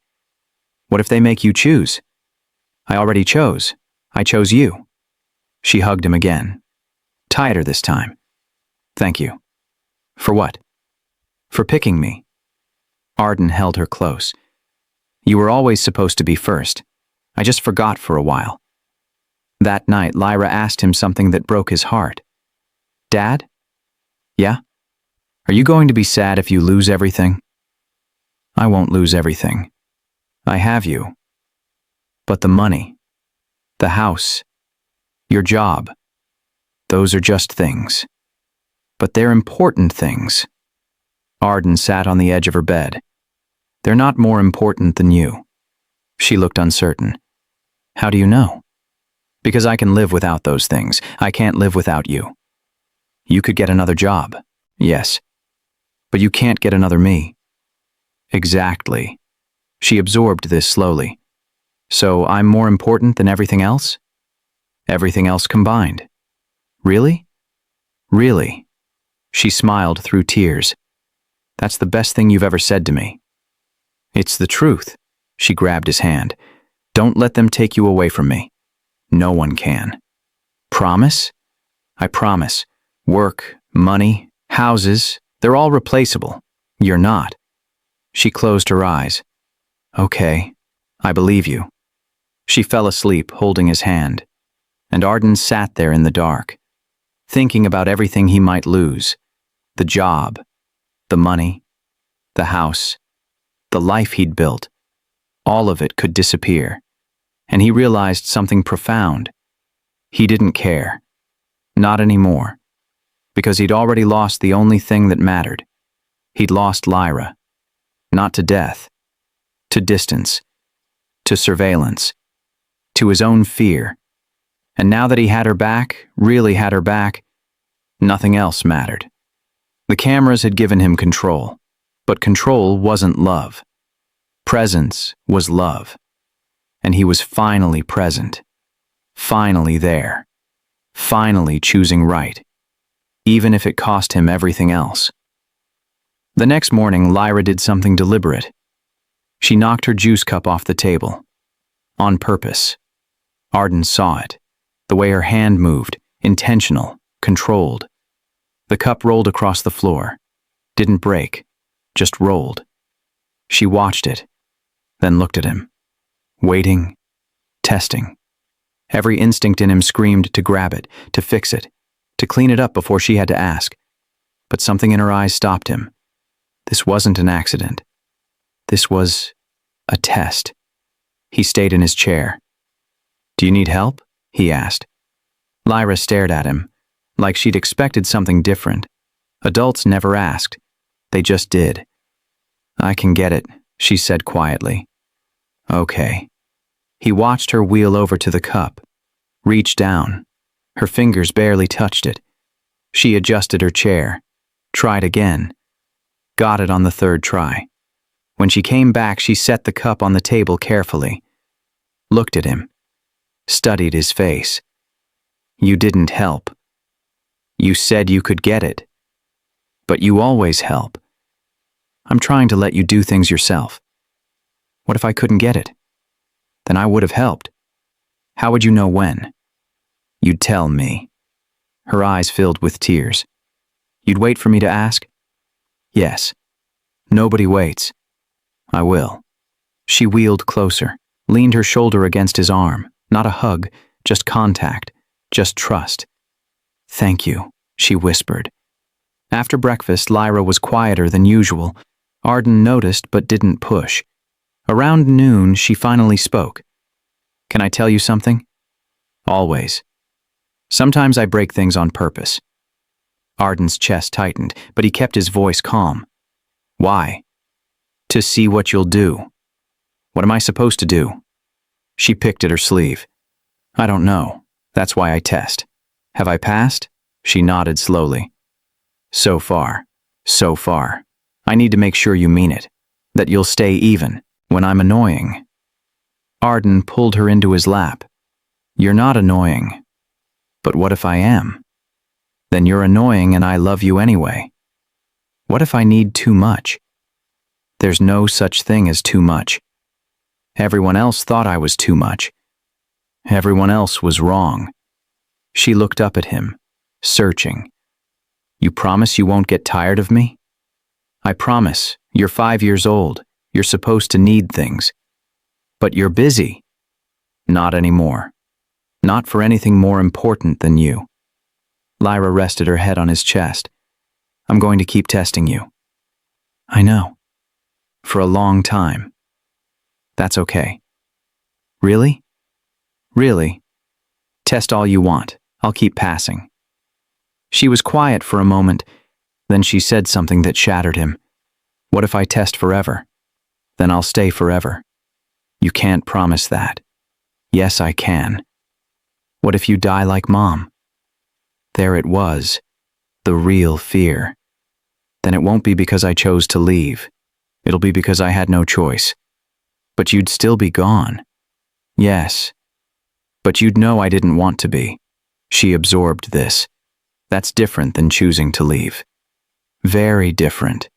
What if they make you choose? I already chose. I chose you. She hugged him again. Tighter this time. Thank you. For what? For picking me. Arden held her close. You were always supposed to be first. I just forgot for a while. That night, Lyra asked him something that broke his heart. Dad? Yeah? Are you going to be sad if you lose everything? I won't lose everything. I have you. But the money, the house, your job, those are just things. But they're important things. Arden sat on the edge of her bed. They're not more important than you. She looked uncertain. How do you know? Because I can live without those things. I can't live without you. You could get another job, yes. But you can't get another me. Exactly. She absorbed this slowly. So I'm more important than everything else? Everything else combined. Really? Really? She smiled through tears. That's the best thing you've ever said to me. It's the truth. She grabbed his hand. Don't let them take you away from me. No one can. Promise? I promise. Work, money, houses, they're all replaceable. You're not. She closed her eyes. Okay, I believe you. She fell asleep, holding his hand, and Arden sat there in the dark, thinking about everything he might lose. The job, the money, the house, the life he'd built. All of it could disappear, and he realized something profound. He didn't care. Not anymore. Because he'd already lost the only thing that mattered. He'd lost Lyra. Not to death. To distance. To surveillance. To his own fear. And now that he had her back, really had her back, nothing else mattered. The cameras had given him control. But control wasn't love. Presence was love. And he was finally present. Finally there. Finally choosing right. Even if it cost him everything else. The next morning, Lyra did something deliberate. She knocked her juice cup off the table. On purpose. Arden saw it. The way her hand moved, intentional, controlled. The cup rolled across the floor. Didn't break, just rolled. She watched it, then looked at him. Waiting, testing. Every instinct in him screamed to grab it, to fix it, to clean it up before she had to ask. But something in her eyes stopped him. This wasn't an accident. This was a test. He stayed in his chair. Do you need help? He asked. Lyra stared at him, like she'd expected something different. Adults never asked. They just did. I can get it, she said quietly. Okay. He watched her wheel over to the cup, reach down. Her fingers barely touched it. She adjusted her chair, tried again, got it on the third try. When she came back, she set the cup on the table carefully, looked at him, studied his face. You didn't help. You said you could get it. But you always help. I'm trying to let you do things yourself. What if I couldn't get it? Then I would have helped. How would you know when? You'd tell me. Her eyes filled with tears. You'd wait for me to ask? Yes. Nobody waits. I will. She wheeled closer, leaned her shoulder against his arm. Not a hug, just contact, just trust. Thank you, she whispered. After breakfast, Lyra was quieter than usual. Arden noticed but didn't push. Around noon, she finally spoke. Can I tell you something? Always. Sometimes I break things on purpose. Arden's chest tightened, but he kept his voice calm. Why? To see what you'll do. What am I supposed to do? She picked at her sleeve. I don't know. That's why I test. Have I passed? She nodded slowly. So far. So far. I need to make sure you mean it. That you'll stay even when I'm annoying. Arden pulled her into his lap. You're not annoying. But what if I am? Then you're annoying and I love you anyway. What if I need too much? There's no such thing as too much. Everyone else thought I was too much. Everyone else was wrong. She looked up at him, searching. You promise you won't get tired of me? I promise. You're 5 years old. You're supposed to need things. But you're busy. Not anymore. Not for anything more important than you. Lyra rested her head on his chest. I'm going to keep testing you. I know. For a long time. That's okay. Really? Really? Test all you want. I'll keep passing. She was quiet for a moment. Then she said something that shattered him. What if I test forever? Then I'll stay forever. You can't promise that. Yes, I can. What if you die like Mom? There it was. The real fear. Then it won't be because I chose to leave. It'll be because I had no choice. But you'd still be gone. Yes. But you'd know I didn't want to be. She absorbed this. That's different than choosing to leave. Very different.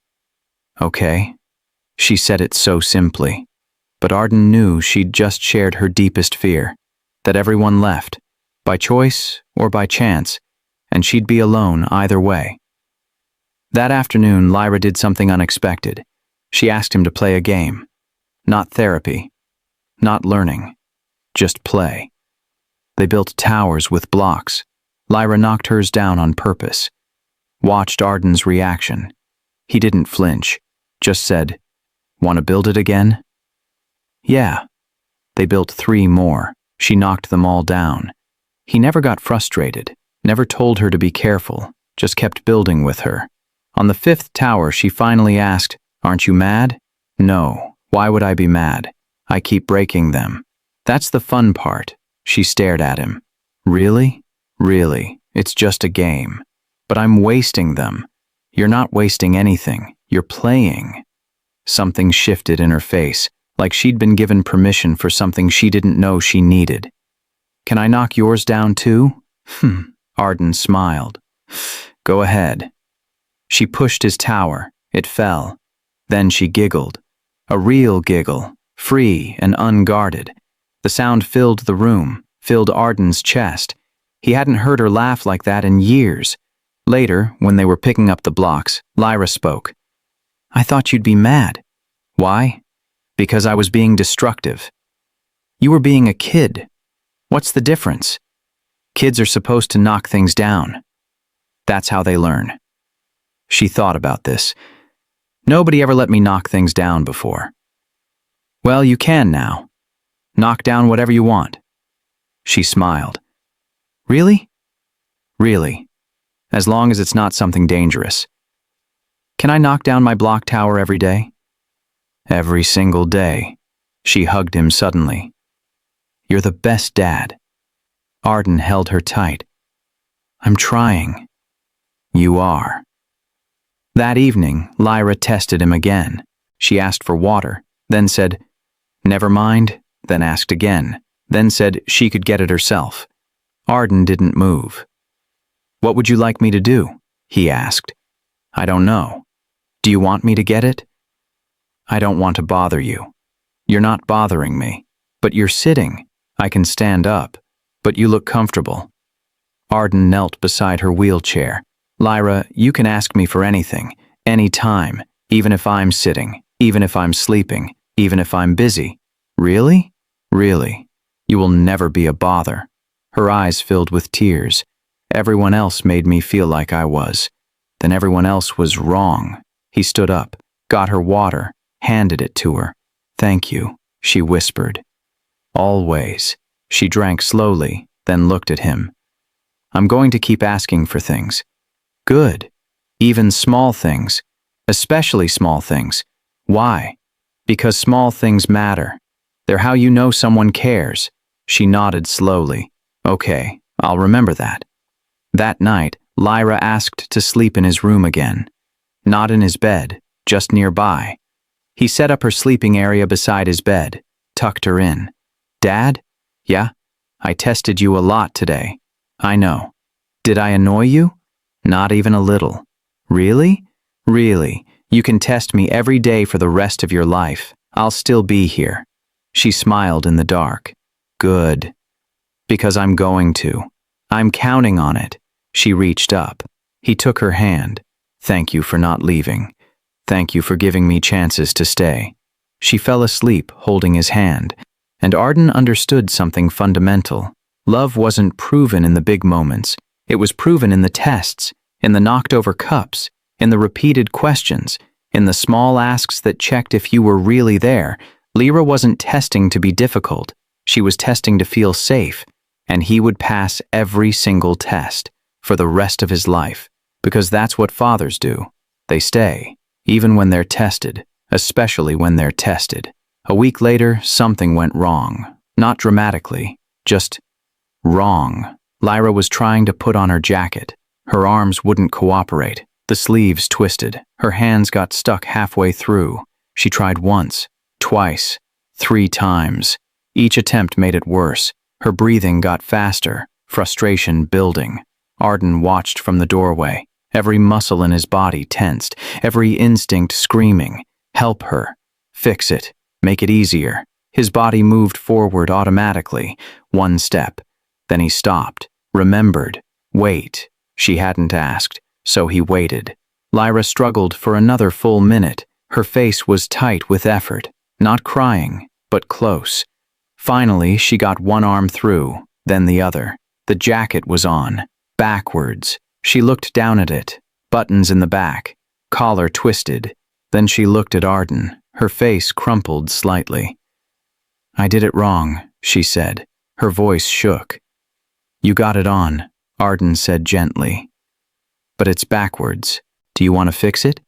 Okay. She said it so simply. But Arden knew she'd just shared her deepest fear. That everyone left. By choice or by chance. And she'd be alone either way. That afternoon, Lyra did something unexpected. She asked him to play a game. Not therapy. Not learning. Just play. They built towers with blocks. Lyra knocked hers down on purpose. Watched Arden's reaction. He didn't flinch. Just said, "Want to build it again?" Yeah. They built 3 more. She knocked them all down. He never got frustrated. Never told her to be careful. Just kept building with her. On the 5th tower, she finally asked, "Aren't you mad?" No. Why would I be mad? I keep breaking them. That's the fun part. She stared at him. Really? Really. It's just a game. But I'm wasting them. You're not wasting anything. You're playing. Something shifted in her face, like she'd been given permission for something she didn't know she needed. Can I knock yours down too? Arden smiled. Go ahead. She pushed his tower. It fell. Then she giggled. A real giggle, free and unguarded. The sound filled the room, filled Arden's chest. He hadn't heard her laugh like that in years. Later, when they were picking up the blocks, Lyra spoke. I thought you'd be mad. Why? Because I was being destructive. You were being a kid. What's the difference? Kids are supposed to knock things down. That's how they learn. She thought about this. Nobody ever let me knock things down before. Well, you can now. Knock down whatever you want. She smiled. Really? Really. As long as it's not something dangerous. Can I knock down my block tower every day? Every single day. She hugged him suddenly. You're the best dad. Arden held her tight. I'm trying. You are. That evening, Lyra tested him again. She asked for water, then said, "Never mind," then asked again, then said she could get it herself. Arden didn't move. "What would you like me to do?" he asked. "I don't know. Do you want me to get it?" "I don't want to bother you. You're not bothering me. But you're sitting. I can stand up. But you look comfortable." Arden knelt beside her wheelchair. "Lyra, you can ask me for anything, any time, even if I'm sitting, even if I'm sleeping, even if I'm busy." "Really? Really? You will never be a bother." Her eyes filled with tears. "Everyone else made me feel like I was. Then everyone else was wrong." He stood up, got her water, handed it to her. "Thank you," she whispered. "Always." She drank slowly, then looked at him. "I'm going to keep asking for things." "Good. Even small things. Especially small things." "Why?" "Because small things matter. They're how you know someone cares." She nodded slowly. "Okay, I'll remember that." That night, Lyra asked to sleep in his room again. Not in his bed, just nearby. He set up her sleeping area beside his bed, tucked her in. "Dad?" "Yeah? I tested you a lot today." "I know." "Did I annoy you?" "Not even a little." "Really?" "Really. You can test me every day for the rest of your life. I'll still be here." She smiled in the dark. "Good. Because I'm going to. I'm counting on it." She reached up. He took her hand. "Thank you for not leaving. Thank you for giving me chances to stay." She fell asleep, holding his hand, and Arden understood something fundamental. Love wasn't proven in the big moments. It was proven in the tests, in the knocked-over cups, in the repeated questions, in the small asks that checked if you were really there. Lyra wasn't testing to be difficult. She was testing to feel safe, and he would pass every single test for the rest of his life, because that's what fathers do. They stay, even when they're tested, especially when they're tested. A week later, something went wrong. Not dramatically, just wrong. Lyra was trying to put on her jacket. Her arms wouldn't cooperate. The sleeves twisted. Her hands got stuck halfway through. She tried once, twice, 3 times. Each attempt made it worse. Her breathing got faster, frustration building. Arden watched from the doorway, every muscle in his body tensed, every instinct screaming, "Help her. Fix it. Make it easier." His body moved forward automatically, 1 step. Then he stopped, remembered. Wait. She hadn't asked, so he waited. Lyra struggled for another full minute. Her face was tight with effort, not crying, but close. Finally, she got one arm through, then the other. The jacket was on, backwards. She looked down at it, buttons in the back, collar twisted. Then she looked at Arden, her face crumpled slightly. "I did it wrong," she said. Her voice shook. "You got it on," Arden said gently. "But it's backwards. Do you want to fix it?"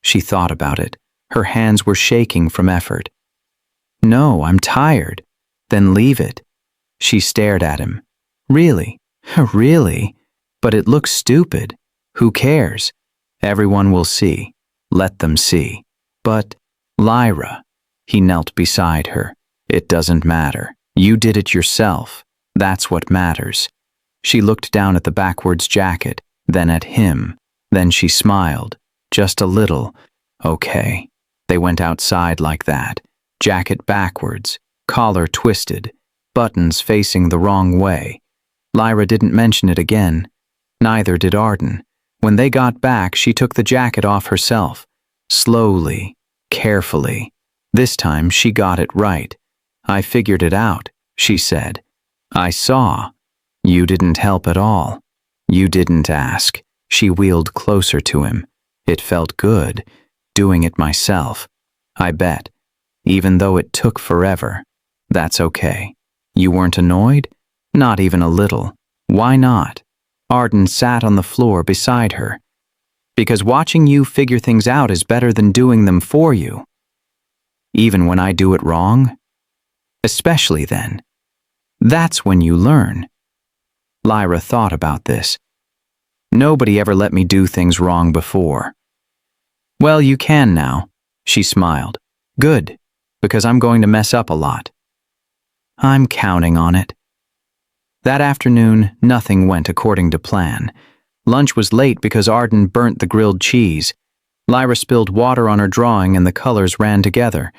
She thought about it. Her hands were shaking from effort. "No, I'm tired." "Then leave it." She stared at him. "Really? Really? But it looks stupid. Who cares? Everyone will see. Let them see." "But, Lyra," he knelt beside her, "it doesn't matter. You did it yourself. That's what matters." She looked down at the backwards jacket, then at him. Then she smiled. Just a little. Okay. They went outside like that. Jacket backwards, collar twisted, buttons facing the wrong way. Lyra didn't mention it again. Neither did Arden. When they got back, she took the jacket off herself. Slowly, carefully. This time she got it right. "I figured it out," she said. "I saw. You didn't help at all. You didn't ask." She wheeled closer to him. "It felt good, doing it myself. I bet. Even though it took forever. That's okay. You weren't annoyed? Not even a little. Why not?" Arden sat on the floor beside her. "Because watching you figure things out is better than doing them for you. Even when I do it wrong? Especially then. That's when you learn." Lyra thought about this. "Nobody ever let me do things wrong before." "Well, you can now. She smiled. Good, because I'm going to mess up a lot. I'm counting on it. That afternoon, nothing went according to plan. Lunch was late because Arden burnt the grilled cheese. Lyra spilled water on her drawing and the colors ran together.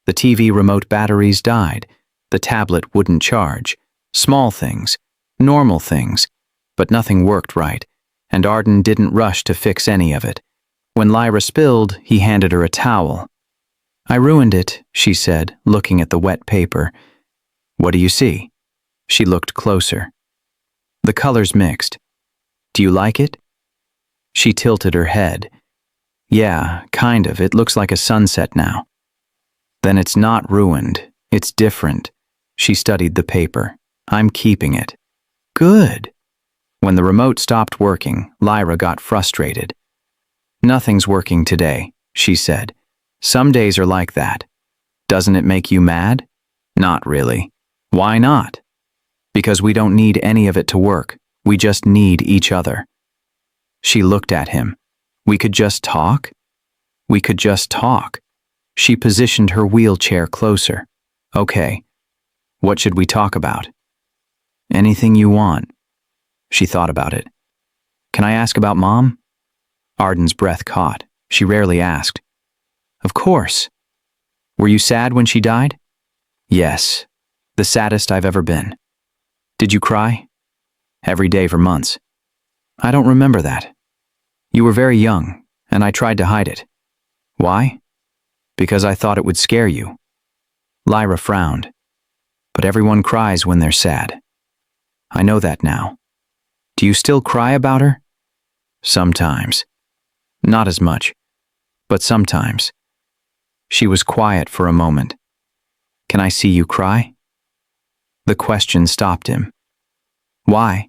The TV remote batteries died. The tablet wouldn't charge. Small things, normal things, but nothing worked right, and Arden didn't rush to fix any of it. When Lyra spilled, he handed her a towel. I ruined it, she said, looking at the wet paper. What do you see? She looked closer. The colors mixed. Do you like it? She tilted her head. Yeah, kind of. It looks like a sunset now. Then it's not ruined. It's different. She studied the paper. I'm keeping it. Good. When the remote stopped working, Lyra got frustrated. Nothing's working today, she said. Some days are like that. Doesn't it make you mad? Not really. Why not? Because we don't need any of it to work. We just need each other. She looked at him. We could just talk? We could just talk. She positioned her wheelchair closer. Okay. What should we talk about? Anything you want. She thought about it. Can I ask about Mom? Arden's breath caught. She rarely asked. Of course. Were you sad when she died? Yes. The saddest I've ever been. Did you cry? Every day for months. I don't remember that. You were very young, and I tried to hide it. Why? Because I thought it would scare you. Lyra frowned. But everyone cries when they're sad. I know that now. Do you still cry about her? Sometimes. Not as much, but sometimes. She was quiet for a moment. Can I see you cry? The question stopped him. Why?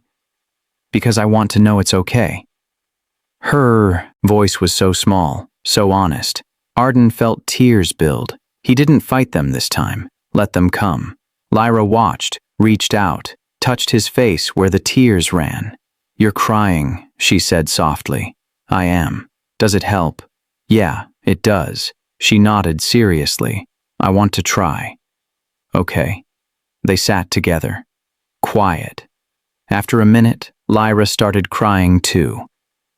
Because I want to know it's okay. Her voice was so small, so honest. Arden felt tears build. He didn't fight them this time. Let them come. Lyra watched, reached out, touched his face where the tears ran. You're crying, she said softly. I am. Does it help? Yeah, it does. She nodded seriously. I want to try. Okay. They sat together. Quiet. After a minute, Lyra started crying too.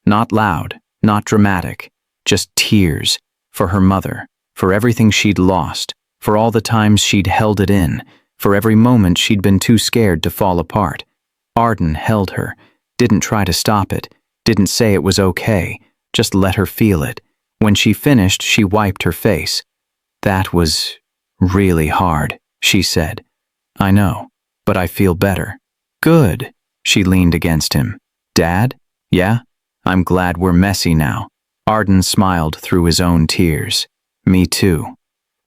Not loud, not dramatic, just tears. For her mother, for everything she'd lost, for all the times she'd held it in, for every moment she'd been too scared to fall apart. Arden held her, didn't try to stop it, didn't say it was okay, just let her feel it. When she finished, she wiped her face. That was really hard, she said. I know, but I feel better. Good. She leaned against him. Dad? Yeah? I'm glad we're messy now. Arden smiled through his own tears. Me too.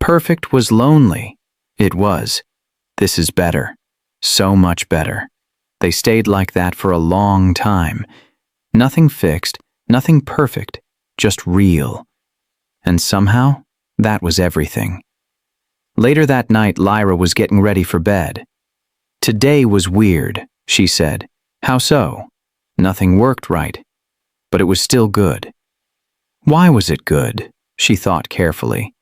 Perfect was lonely. It was. This is better. So much better. They stayed like that for a long time. Nothing fixed, nothing perfect, just real. And somehow, that was everything. Later that night, Lyra was getting ready for bed. Today was weird, she said. How so? Nothing worked right. But it was still good. Why was it good? She thought carefully.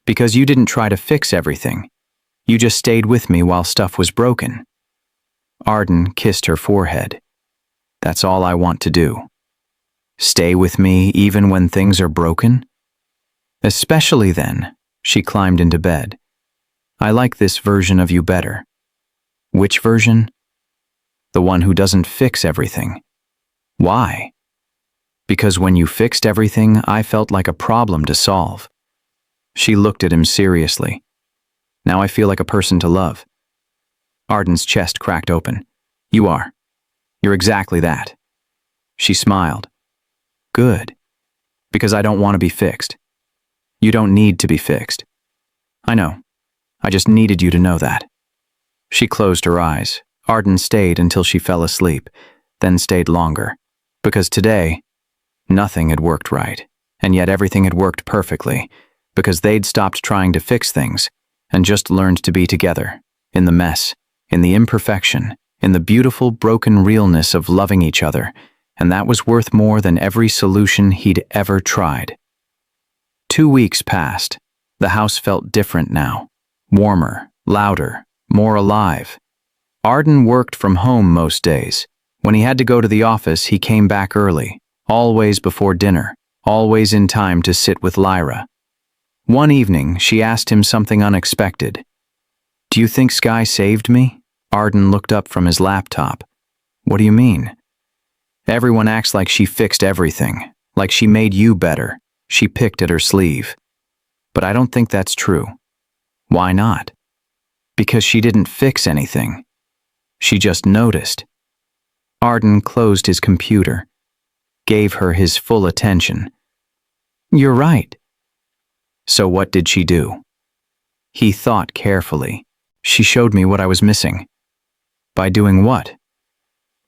Because you didn't try to fix everything. You just stayed with me while stuff was broken. Arden kissed her forehead. That's all I want to do. Stay with me even when things are broken? Especially then. She climbed into bed. I like this version of you better. Which version? The one who doesn't fix everything. Why? Because when you fixed everything, I felt like a problem to solve. She looked at him seriously. Now I feel like a person to love. Arden's chest cracked open. You are. You're exactly that. She smiled. Good. Because I don't want to be fixed. You don't need to be fixed. I know. I just needed you to know that. She closed her eyes. Arden stayed until she fell asleep, then stayed longer. Because today, nothing had worked right, and yet everything had worked perfectly, because they'd stopped trying to fix things and just learned to be together, in the mess, in the imperfection, in the beautiful broken realness of loving each other, and that was worth more than every solution he'd ever tried. 2 weeks passed. The house felt different now. Warmer, louder, more alive. Arden worked from home most days. When he had to go to the office, he came back early, always before dinner, always in time to sit with Lyra. One evening, she asked him something unexpected. "Do you think Sky saved me?" Arden looked up from his laptop. "What do you mean?" "Everyone acts like she fixed everything, like she made you better." She picked at her sleeve. "But I don't think that's true." "Why not?" "Because she didn't fix anything. She just noticed." Arden closed his computer, gave her his full attention. "You're right." "So what did she do?" He thought carefully. "She showed me what I was missing." "By doing what?"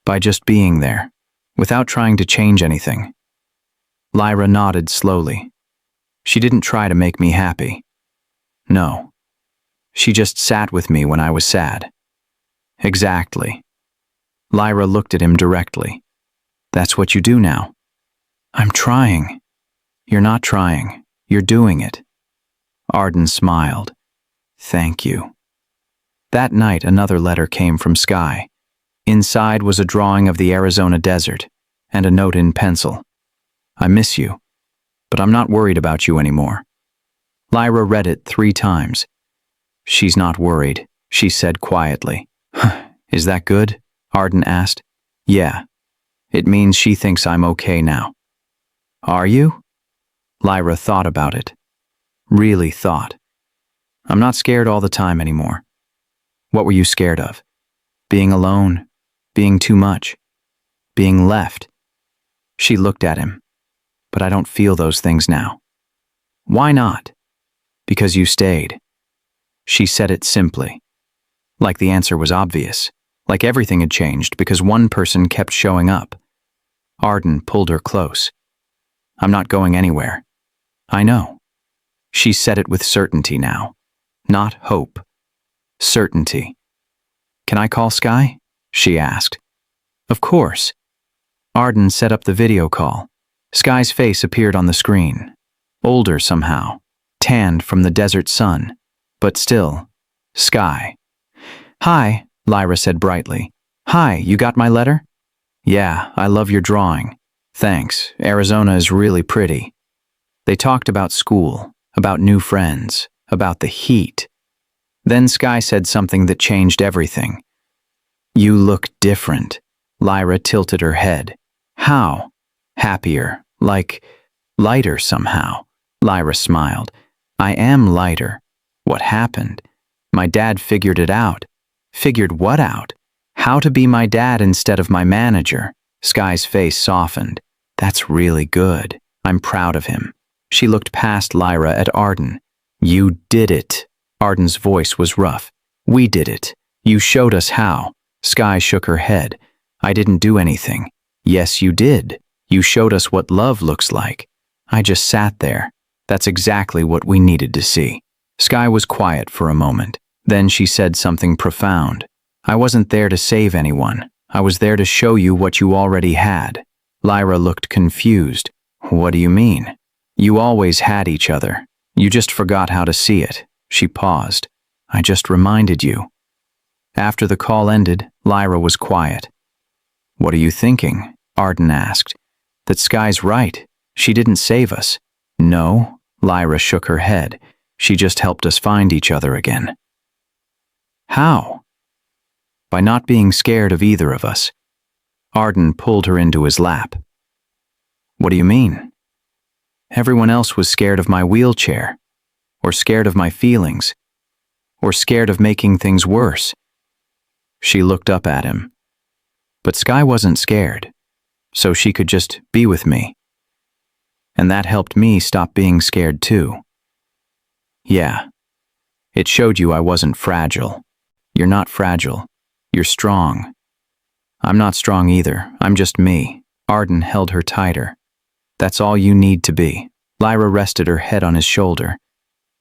"By just being there, without trying to change anything." Lyra nodded slowly. "She didn't try to make me happy." "No. She just sat with me when I was sad." "Exactly." Lyra looked at him directly. "That's what you do now." "I'm trying." "You're not trying. You're doing it." Arden smiled. "Thank you." That night, another letter came from Sky. Inside was a drawing of the Arizona desert and a note in pencil. "I miss you, but I'm not worried about you anymore." Lyra read it 3 times. "She's not worried," she said quietly. "Is that good?" Arden asked. "Yeah. It means she thinks I'm okay now." "Are you?" Lyra thought about it. Really thought. "I'm not scared all the time anymore." "What were you scared of?" "Being alone, being too much, being left." She looked at him. "But I don't feel those things now." "Why not?" "Because you stayed." She said it simply, like the answer was obvious, like everything had changed because one person kept showing up. Arden pulled her close. "I'm not going anywhere." "I know." She said it with certainty now, not hope. Certainty. "Can I call Sky?" she asked. "Of course." Arden set up the video call. Sky's face appeared on the screen. Older somehow, tanned from the desert sun, but still, Sky. "Hi," Lyra said brightly. "Hi, you got my letter?" "Yeah, I love your drawing. Thanks, Arizona is really pretty." They talked about school, about new friends, about the heat. Then Sky said something that changed everything. "You look different." Lyra tilted her head. "How?" "Happier, like lighter somehow." Lyra smiled. "I am lighter." "What happened?" "My dad figured it out." "Figured what out?" "How to be my dad instead of my manager." Sky's face softened. "That's really good. I'm proud of him." She looked past Lyra at Arden. "You did it." Arden's voice was rough. "We did it. You showed us how." Sky shook her head. "I didn't do anything." "Yes, you did. You showed us what love looks like." "I just sat there." "That's exactly what we needed to see." Sky was quiet for a moment. Then she said something profound. "I wasn't there to save anyone. I was there to show you what you already had." Lyra looked confused. "What do you mean?" "You always had each other. You just forgot how to see it." She paused. "I just reminded you." After the call ended, Lyra was quiet. "What are you thinking?" Arden asked. "That Sky's right. She didn't save us." "No," Lyra shook her head. "She just helped us find each other again." "How?" "By not being scared of either of us." Arden pulled her into his lap. "What do you mean?" "Everyone else was scared of my wheelchair, or scared of my feelings, or scared of making things worse." She looked up at him. "But Sky wasn't scared, so she could just be with me. And that helped me stop being scared too." "Yeah. It showed you I wasn't fragile." "You're not fragile. You're strong." "I'm not strong either. I'm just me." Arden held her tighter. "That's all you need to be." Lyra rested her head on his shoulder.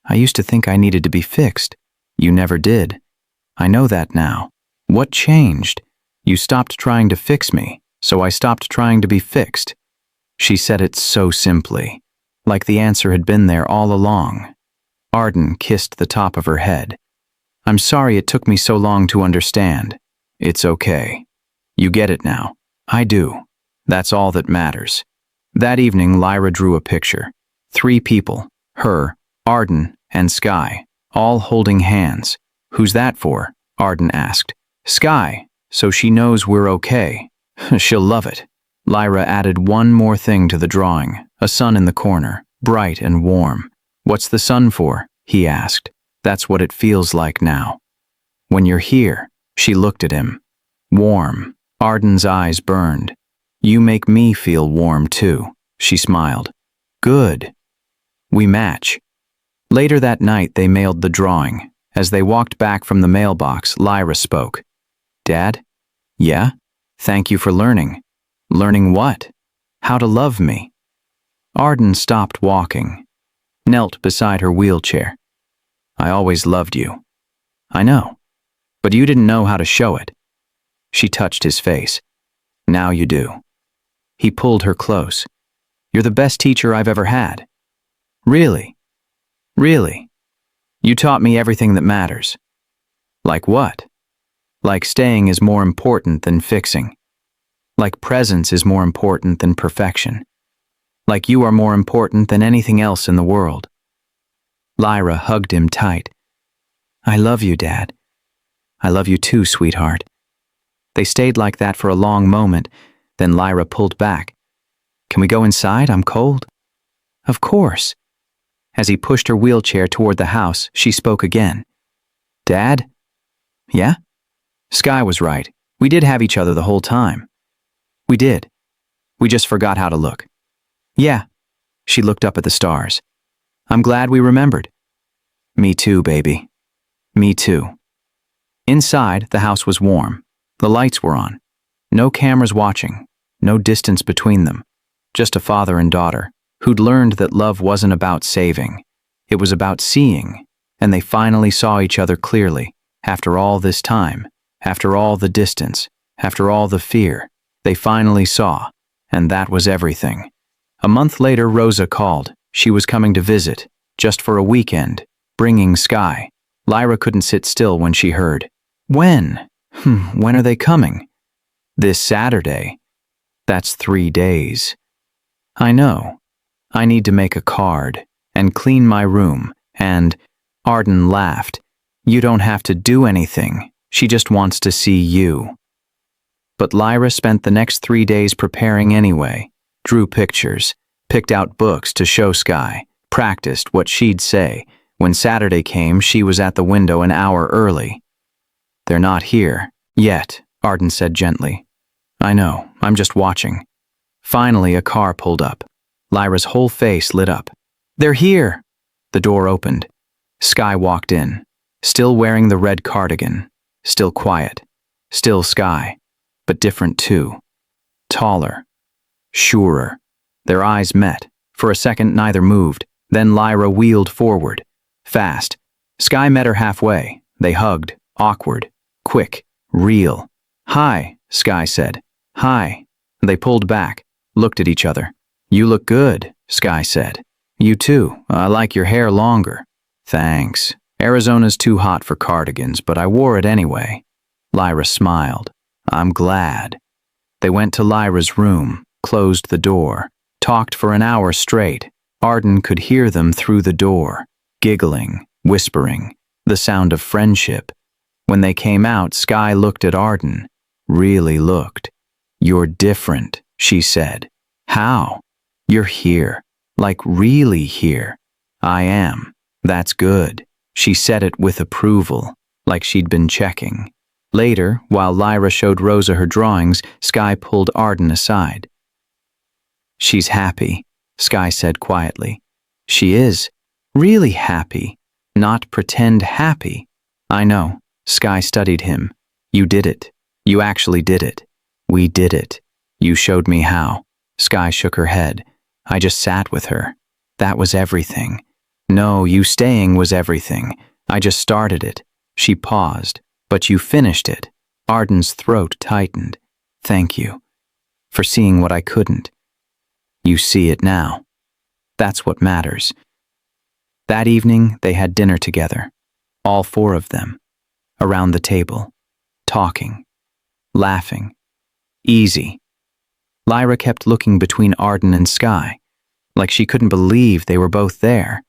"I used to think I needed to be fixed." "You never did." "I know that now." "What changed?" "You stopped trying to fix me, so I stopped trying to be fixed." She said it so simply, like the answer had been there all along. Arden kissed the top of her head. I'm sorry it took me so long to understand. It's okay. You get it now. I do. That's all that matters. That evening, Lyra drew a picture. 3 people, her, Arden, and Sky, all holding hands. Who's that for? Arden asked. Sky, so she knows we're okay. She'll love it. Lyra added one more thing to the drawing, a sun in the corner, bright and warm. What's the sun for? He asked. That's what it feels like now. When you're here, she looked at him. Warm. Arden's eyes burned. You make me feel warm too, she smiled. Good. We match. Later that night, they mailed the drawing. As they walked back from the mailbox, Lyra spoke. Dad? Yeah? Thank you for learning. Learning what? How to love me. Arden stopped walking, knelt beside her wheelchair. I always loved you. I know, but you didn't know how to show it. She touched his face. Now you do. He pulled her close. You're the best teacher I've ever had. Really? Really? You taught me everything that matters. Like what? Like staying is more important than fixing. Like presence is more important than perfection. Like you are more important than anything else in the world. Lyra hugged him tight. I love you, Dad. I love you too, sweetheart. They stayed like that for a long moment, then Lyra pulled back. Can we go inside? I'm cold. Of course. As he pushed her wheelchair toward the house, she spoke again. Dad? Yeah? Sky was right. We did have each other the whole time. We did. We just forgot how to look. Yeah. She looked up at the stars. I'm glad we remembered. Me too, baby. Me too. Inside, the house was warm. The lights were on. No cameras watching. No distance between them. Just a father and daughter who'd learned that love wasn't about saving. It was about seeing, and they finally saw each other clearly. After all this time, after all the distance, after all the fear, they finally saw, and that was everything. A month later, Rosa called. She was coming to visit, just for a weekend, bringing Sky. Lyra couldn't sit still when she heard. When? When are they coming? This Saturday. That's 3 days. I know. I need to make a card, and clean my room, and… Arden laughed. You don't have to do anything. She just wants to see you. But Lyra spent the next 3 days preparing anyway. Drew pictures, picked out books to show Sky, practiced what she'd say. When Saturday came, she was at the window an hour early. They're not here, yet, Arden said gently. I know, I'm just watching. Finally, a car pulled up. Lyra's whole face lit up. They're here! The door opened. Sky walked in, still wearing the red cardigan, still quiet, still Sky, but different too. Taller, surer. Their eyes met. For a second, neither moved. Then Lyra wheeled forward. Fast. Sky met her halfway. They hugged, awkward, quick, real. Hi, Sky said. Hi. They pulled back, looked at each other. You look good, Sky said. You too. I like your hair longer. Thanks. Arizona's too hot for cardigans, but I wore it anyway. Lyra smiled. I'm glad. They went to Lyra's room, closed the door, talked for an hour straight. Arden could hear them through the door, giggling, whispering, the sound of friendship. When they came out, Sky looked at Arden, really looked. You're different, she said. How? You're here, like really here. I am. That's good. She said it with approval, like she'd been checking. Later, while Lyra showed Rosa her drawings, Sky pulled Arden aside. She's happy, Sky said quietly. She is. Really happy. Not pretend happy. I know. Sky studied him. You did it. You actually did it. We did it. You showed me how. Sky shook her head. I just sat with her. That was everything. No, you staying was everything. I just started it. She paused. But you finished it. Arden's throat tightened. Thank you. For seeing what I couldn't. You see it now. That's what matters. That evening, they had dinner together, all four of them, around the table, talking, laughing, easy. Lyra kept looking between Arden and Sky, like she couldn't believe they were both there.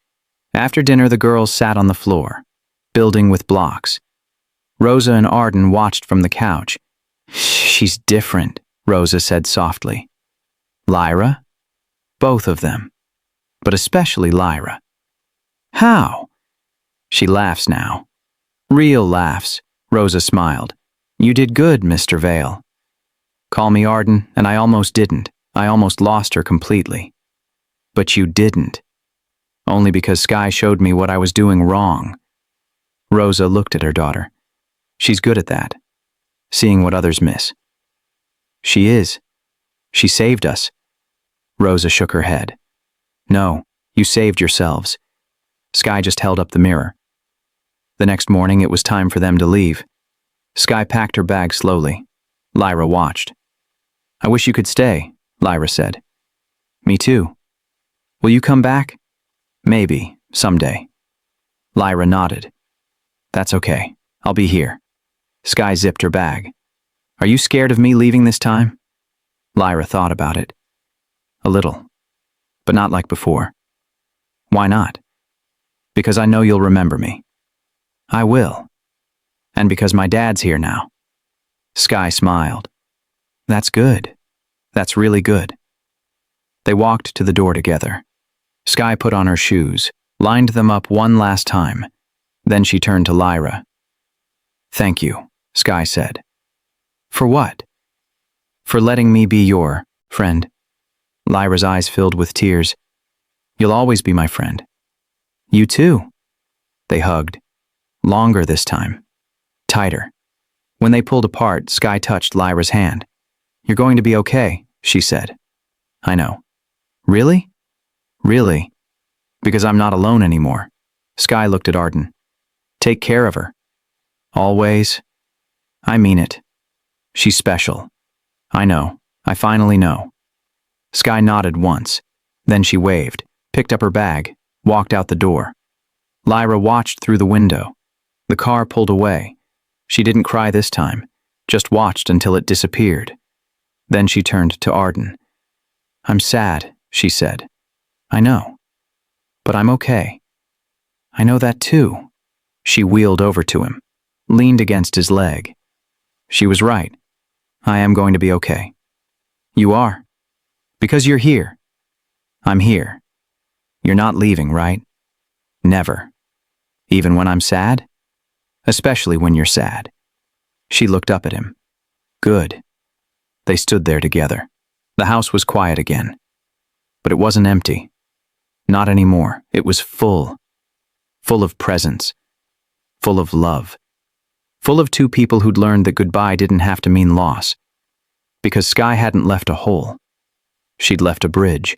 After dinner, the girls sat on the floor, building with blocks. Rosa and Arden watched from the couch. "She's different," Rosa said softly. "Lyra?" "Both of them, but especially Lyra." "How?" She laughs now. Real laughs. Rosa smiled. "You did good, Mr. Vale." "Call me Arden, and I almost didn't. I almost lost her completely." "But you didn't." "Only because Sky showed me what I was doing wrong." Rosa looked at her daughter. "She's good at that, seeing what others miss." "She is. She saved us." Rosa shook her head. "No, you saved yourselves." Sky just held up the mirror. The next morning, it was time for them to leave. Sky packed her bag slowly. Lyra watched. "I wish you could stay," Lyra said. "Me too." "Will you come back?" "Maybe, someday." Lyra nodded. "That's okay. I'll be here." Sky zipped her bag. "Are you scared of me leaving this time?" Lyra thought about it. "A little, but not like before." "Why not?" "Because I know you'll remember me." "I will. And because my dad's here now." Sky smiled. "That's good. That's really good." They walked to the door together. Sky put on her shoes, lined them up one last time. Then she turned to Lyra. "Thank you," Sky said. "For what?" "For letting me be your friend." Lyra's eyes filled with tears. "You'll always be my friend." "You too." They hugged. Longer this time. Tighter. When they pulled apart, Sky touched Lyra's hand. "You're going to be okay," she said. "I know." "Really?" "Really. Because I'm not alone anymore." Sky looked at Arden. "Take care of her." "Always." "I mean it. She's special." "I know. I finally know." Sky nodded once. Then she waved, picked up her bag, walked out the door. Lyra watched through the window. The car pulled away. She didn't cry this time, just watched until it disappeared. Then she turned to Arden. "I'm sad," she said. "I know. But I'm okay." "I know that too." She wheeled over to him, leaned against his leg. She was right. "I am going to be okay." "You are. Because you're here." "I'm here. You're not leaving, right?" "Never. Even when I'm sad?" "Especially when you're sad." She looked up at him. "Good." They stood there together. The house was quiet again. But it wasn't empty. Not anymore. It was full. Full of presence. Full of love. Full of two people who'd learned that goodbye didn't have to mean loss. Because Sky hadn't left a hole. She'd left a bridge.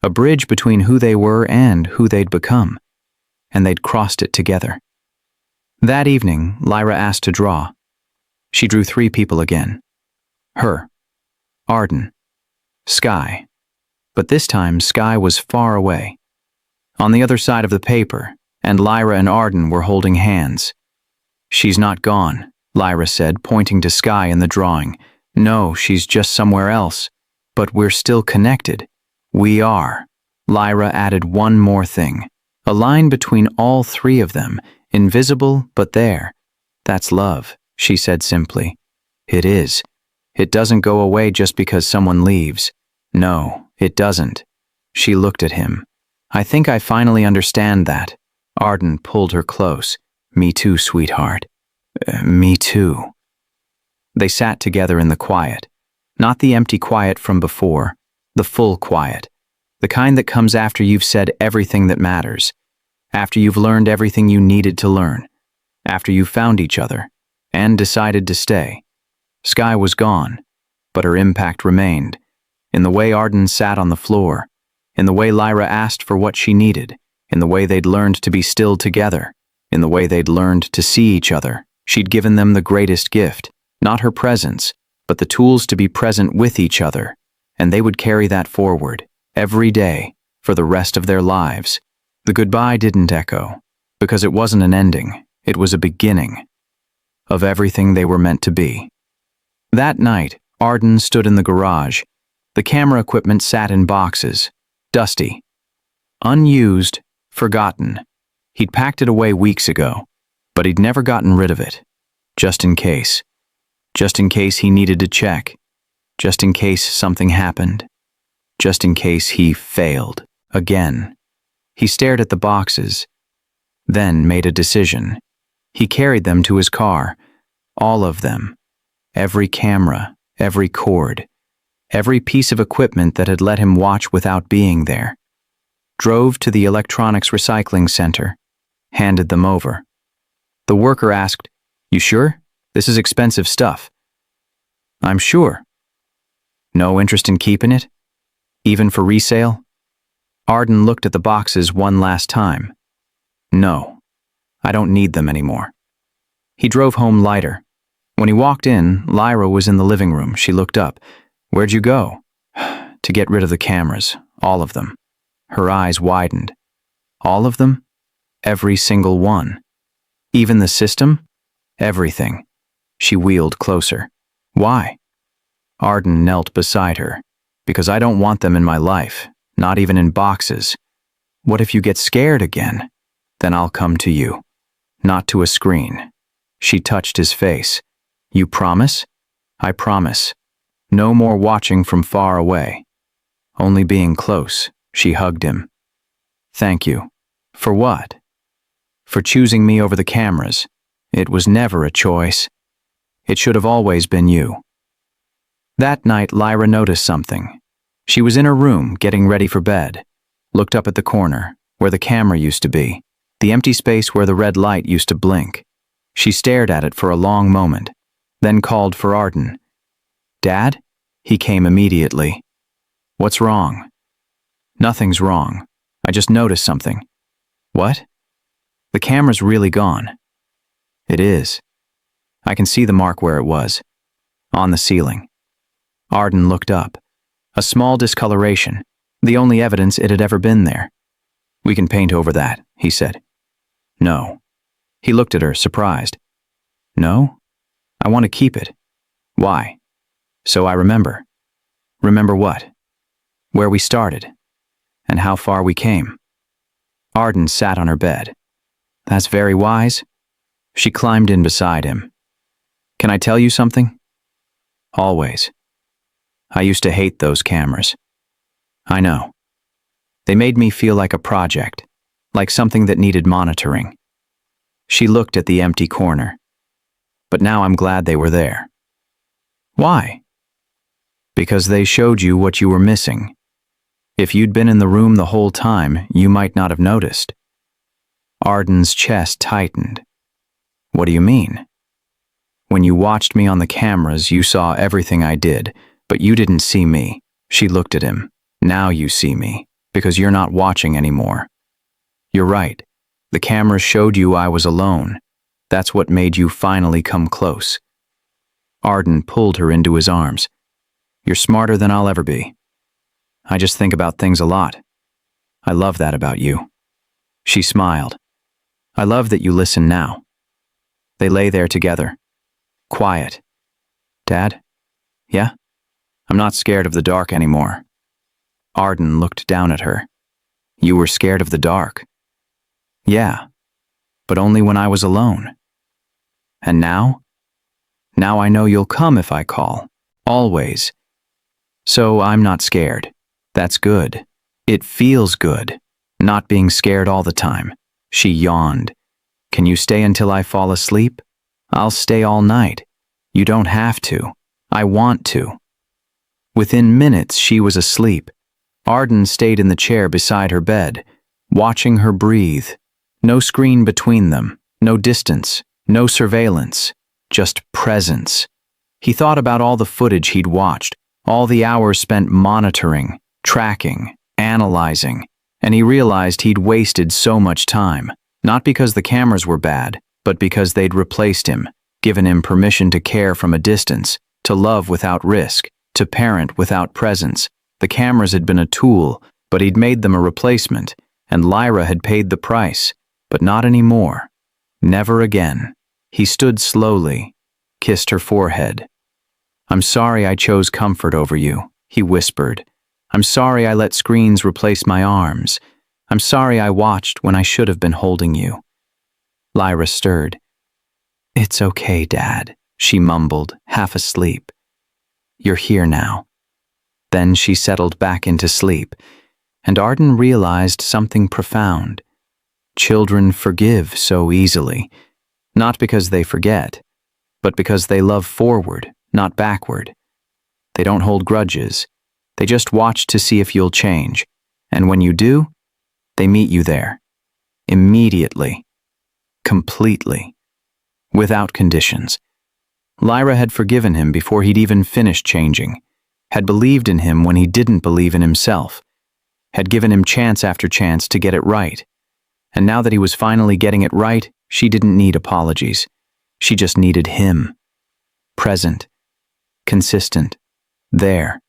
A bridge between who they were and who they'd become. And they'd crossed it together. That evening, Lyra asked to draw. She drew 3 people again. Her. Arden. Sky. But this time, Sky was far away. On the other side of the paper, and Lyra and Arden were holding hands. "She's not gone," Lyra said, pointing to Sky in the drawing. "No, she's just somewhere else. But we're still connected." "We are." Lyra added one more thing. A line between all 3 of them, invisible but there. "That's love," she said simply. "It is. It doesn't go away just because someone leaves. No, it doesn't." She looked at him. "I think I finally understand that." Arden pulled her close. "Me too, sweetheart." Me too." They sat together in the quiet. Not the empty quiet from before, the full quiet. The kind that comes after you've said everything that matters. After you've learned everything you needed to learn. After you've found each other and decided to stay. Sky was gone, but her impact remained. In the way Arden sat on the floor, in the way Lyra asked for what she needed, in the way they'd learned to be still together, in the way they'd learned to see each other. She'd given them the greatest gift, not her presence, but the tools to be present with each other, and they would carry that forward, every day, for the rest of their lives. The goodbye didn't echo, because it wasn't an ending, it was a beginning of everything they were meant to be. That night, Arden stood in the garage. The camera equipment sat in boxes, dusty, unused, forgotten. He'd packed it away weeks ago, but he'd never gotten rid of it. Just in case. Just in case he needed to check. Just in case something happened. Just in case he failed again. He stared at the boxes, then made a decision. He carried them to his car, all of them. Every camera, every cord, every piece of equipment that had let him watch without being there. Drove to the electronics recycling center, handed them over. The worker asked, "You sure? This is expensive stuff." "I'm sure." "No interest in keeping it? Even for resale?" Arden looked at the boxes one last time. "No, I don't need them anymore." He drove home lighter. When he walked in, Lyra was in the living room. She looked up. "Where'd you go?" "To get rid of the cameras, all of them." Her eyes widened. "All of them? Every single one? Even the system? Everything?" She wheeled closer. "Why?" Arden knelt beside her. "Because I don't want them in my life, not even in boxes. What if you get scared again? Then I'll come to you. Not to a screen." She touched his face. "You promise?" "I promise. No more watching from far away. Only being close." She hugged him. "Thank you." "For what?" "For choosing me over the cameras. It was never a choice. It should have always been you." That night, Lyra noticed something. She was in her room, getting ready for bed. Looked up at the corner, where the camera used to be, the empty space where the red light used to blink. She stared at it for a long moment, then called for Arden. "Dad?" He came immediately. "What's wrong?" "Nothing's wrong. I just noticed something." "What?" "The camera's really gone." "It is. I can see the mark where it was. On the ceiling." Arden looked up. A small discoloration, the only evidence it had ever been there. "We can paint over that," he said. "No." He looked at her, surprised. "No? I want to keep it." "Why?" "So I remember." "Remember what?" "Where we started. And how far we came." Arden sat on her bed. "That's very wise." She climbed in beside him. "Can I tell you something?" "Always." "I used to hate those cameras." "I know. They made me feel like a project, like something that needed monitoring." She looked at the empty corner. "But now I'm glad they were there." "Why?" "Because they showed you what you were missing. If you'd been in the room the whole time, you might not have noticed." Arden's chest tightened. "What do you mean?" "When you watched me on the cameras, you saw everything I did, but you didn't see me." She looked at him. "Now you see me, because you're not watching anymore." "You're right. The cameras showed you I was alone. That's what made you finally come close." Arden pulled her into his arms. "You're smarter than I'll ever be. I just think about things a lot. I love that about you." She smiled. "I love that you listen now." They lay there together. Quiet. "Dad?" "Yeah?" "I'm not scared of the dark anymore." Arden looked down at her. "You were scared of the dark?" "Yeah, but only when I was alone." "And now?" "Now I know you'll come if I call. Always. So I'm not scared. That's good. It feels good, not being scared all the time." She yawned. "Can you stay until I fall asleep?" "I'll stay all night." "You don't have to. I want to." Within minutes, she was asleep. Arden stayed in the chair beside her bed, watching her breathe. No screen between them, no distance, no surveillance, just presence. He thought about all the footage he'd watched, all the hours spent monitoring, tracking, analyzing, and he realized he'd wasted so much time, not because the cameras were bad, but because they'd replaced him, given him permission to care from a distance, to love without risk, to parent without presence. The cameras had been a tool, But he'd made them a replacement, and Lyra had paid the price, but not anymore. Never again. He stood slowly, kissed her forehead. "I'm sorry I chose comfort over you," he whispered. "I'm sorry I let screens replace my arms. I'm sorry I watched when I should have been holding you." Lyra stirred. "It's okay, Dad," she mumbled, half asleep. "You're here now." Then she settled back into sleep, and Arden realized something profound. Children forgive so easily, not because they forget, but because they love forward, not backward. They don't hold grudges. They just watch to see if you'll change, and when you do, they meet you there. Immediately. Completely. Without conditions. Lyra had forgiven him before he'd even finished changing, had believed in him when he didn't believe in himself, had given him chance after chance to get it right. And now that he was finally getting it right, she didn't need apologies. She just needed him. Present. Consistent. There.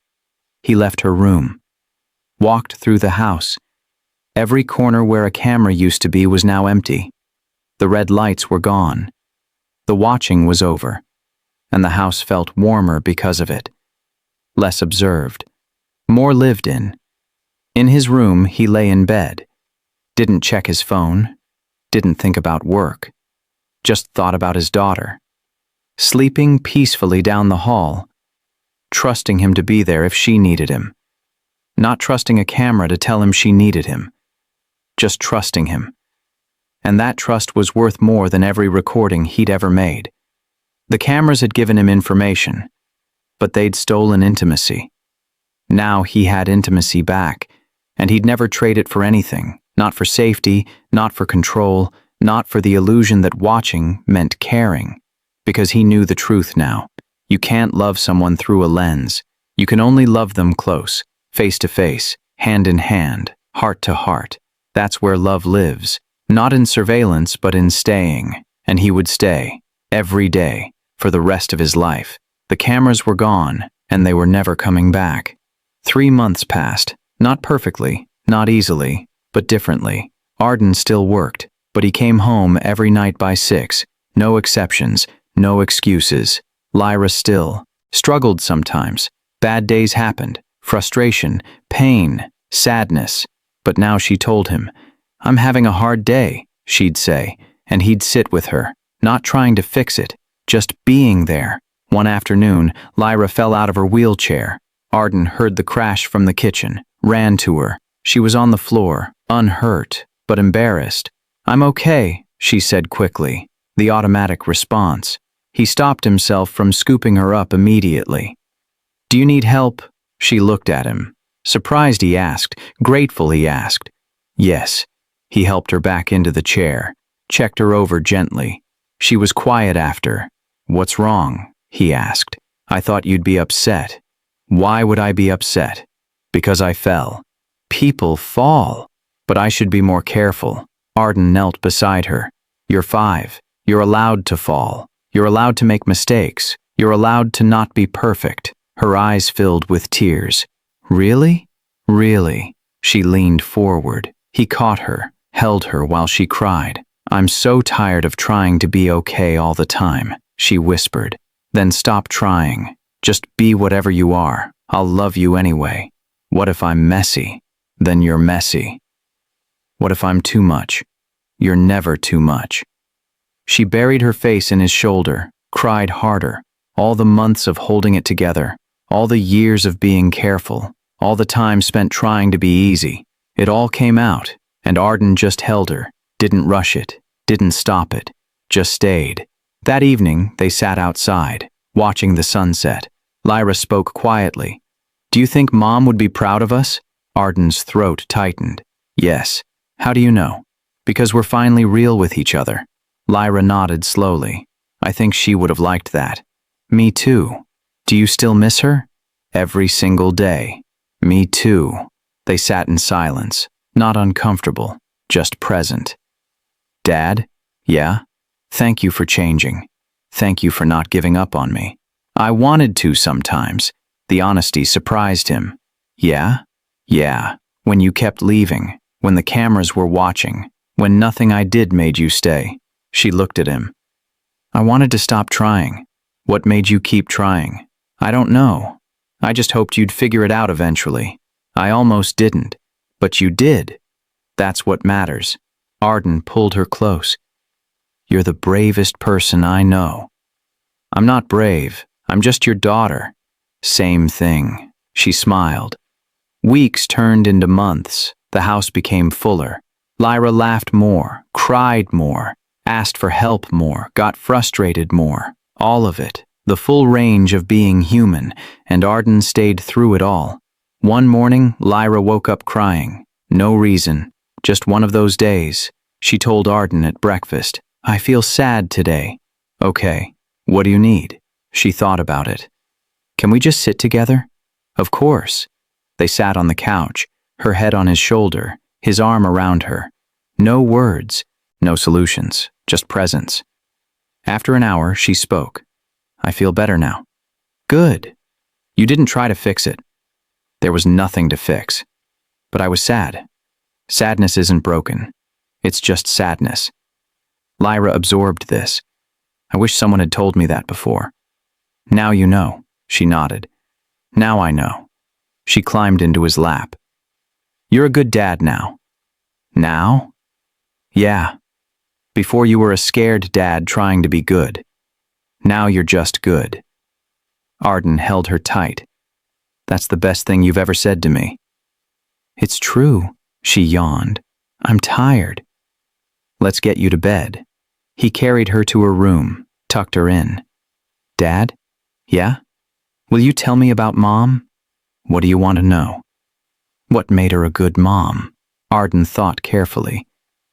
He left her room. Walked through the house. Every corner where a camera used to be was now empty. The red lights were gone. The watching was over, and the house felt warmer because of it. Less observed. More lived in. In his room, he lay in bed. Didn't check his phone. Didn't think about work. Just thought about his daughter. Sleeping peacefully down the hall. Trusting him to be there if she needed him. Not trusting a camera to tell him she needed him. Just trusting him. And that trust was worth more than every recording he'd ever made. The cameras had given him information, but they'd stolen intimacy. Now he had intimacy back, and he'd never trade it for anything, not for safety, not for control, not for the illusion that watching meant caring, because he knew the truth now. You can't love someone through a lens. You can only love them close, face to face, hand in hand, heart to heart. That's where love lives, not in surveillance but in staying, and he would stay, every day, for the rest of his life. The cameras were gone, and they were never coming back. 3 months passed, not perfectly, not easily, but differently. Arden still worked, but he came home every night by 6, no exceptions, no excuses. Lyra still struggled sometimes. Bad days happened, frustration, pain, sadness. But now she told him, "I'm having a hard day," she'd say, and he'd sit with her, not trying to fix it, just being there. One afternoon, Lyra fell out of her wheelchair. Arden heard the crash from the kitchen, ran to her. She was on the floor, unhurt, but embarrassed. "I'm okay," she said quickly, the automatic response. He stopped himself from scooping her up immediately. "Do you need help?" She looked at him. Surprised he asked, grateful he asked. Yes. He helped her back into the chair, checked her over gently. She was quiet after. "What's wrong?" he asked. "I thought you'd be upset." "Why would I be upset?" "Because I fell." "People fall." "But I should be more careful." Arden knelt beside her. "You're 5. You're allowed to fall. You're allowed to make mistakes. You're allowed to not be perfect." Her eyes filled with tears. "Really? Really?" She leaned forward. He caught her, held her while she cried. "I'm so tired of trying to be okay all the time," she whispered. "Then stop trying. Just be whatever you are. I'll love you anyway. What if I'm messy? Then you're messy. What if I'm too much? You're never too much." She buried her face in his shoulder, cried harder. All the months of holding it together, all the years of being careful, all the time spent trying to be easy. It all came out, and Arden just held her, didn't rush it, didn't stop it, just stayed. That evening, they sat outside, watching the sunset. Lyra spoke quietly. "Do you think Mom would be proud of us?" Arden's throat tightened. "Yes." "How do you know?" "Because we're finally real with each other." Lyra nodded slowly. "I think she would have liked that." "Me too." "Do you still miss her?" "Every single day." "Me too." They sat in silence, not uncomfortable, just present. "Dad?" "Yeah?" "Thank you for changing. Thank you for not giving up on me." "I wanted to sometimes." The honesty surprised him. "Yeah?" "Yeah. When you kept leaving, when the cameras were watching, when nothing I did made you stay. She looked at him. I wanted to stop trying. What made you keep trying? I don't know. I just hoped you'd figure it out eventually. I almost didn't. But you did. That's what matters. Arden pulled her close. You're the bravest person I know. I'm not brave. I'm just your daughter. Same thing. She smiled. Weeks turned into months. The house became fuller. Lyra laughed more, cried more, asked for help more, got frustrated more. All of it. The full range of being human, and Arden stayed through it all. One morning, Lyra woke up crying. No reason. Just one of those days. She told Arden at breakfast, I feel sad today. Okay, what do you need? She thought about it. Can we just sit together? Of course. They sat on the couch, her head on his shoulder, his arm around her. No words, no solutions, just presence. After an hour, she spoke. I feel better now. Good. You didn't try to fix it. There was nothing to fix. But I was sad. Sadness isn't broken. It's just sadness. Lyra absorbed this. I wish someone had told me that before. Now you know, she nodded. Now I know. She climbed into his lap. You're a good dad now. Now? Yeah. Before you were a scared dad trying to be good. Now you're just good. Arden held her tight. That's the best thing you've ever said to me. It's true, she yawned. I'm tired. Let's get you to bed. He carried her to her room, tucked her in. Dad? Yeah? Will you tell me about Mom? What do you want to know? What made her a good mom? Arden thought carefully.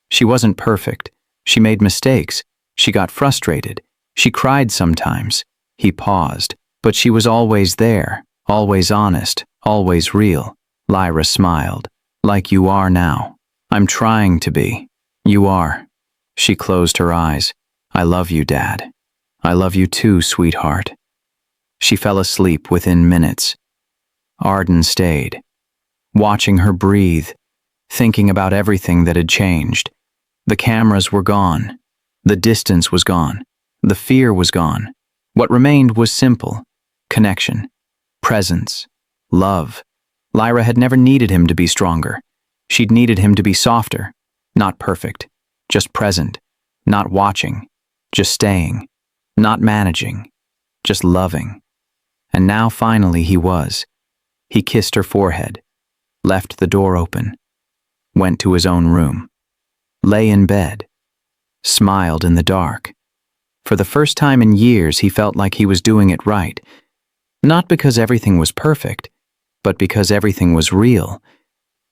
She wasn't perfect. She made mistakes. She got frustrated. She cried sometimes. He paused, but she was always there, always honest, always real. Lyra smiled. Like you are now. I'm trying to be. You are. She closed her eyes. I love you, Dad. I love you too, sweetheart. She fell asleep within minutes. Arden stayed, watching her breathe, thinking about everything that had changed. The cameras were gone. The distance was gone. The fear was gone. What remained was simple. Connection. Presence. Love. Lyra had never needed him to be stronger. She'd needed him to be softer. Not perfect. Just present. Not watching. Just staying. Not managing. Just loving. And now finally he was. He kissed her forehead. Left the door open. Went to his own room. Lay in bed. Smiled in the dark. For the first time in years, he felt like he was doing it right. Not because everything was perfect, but because everything was real.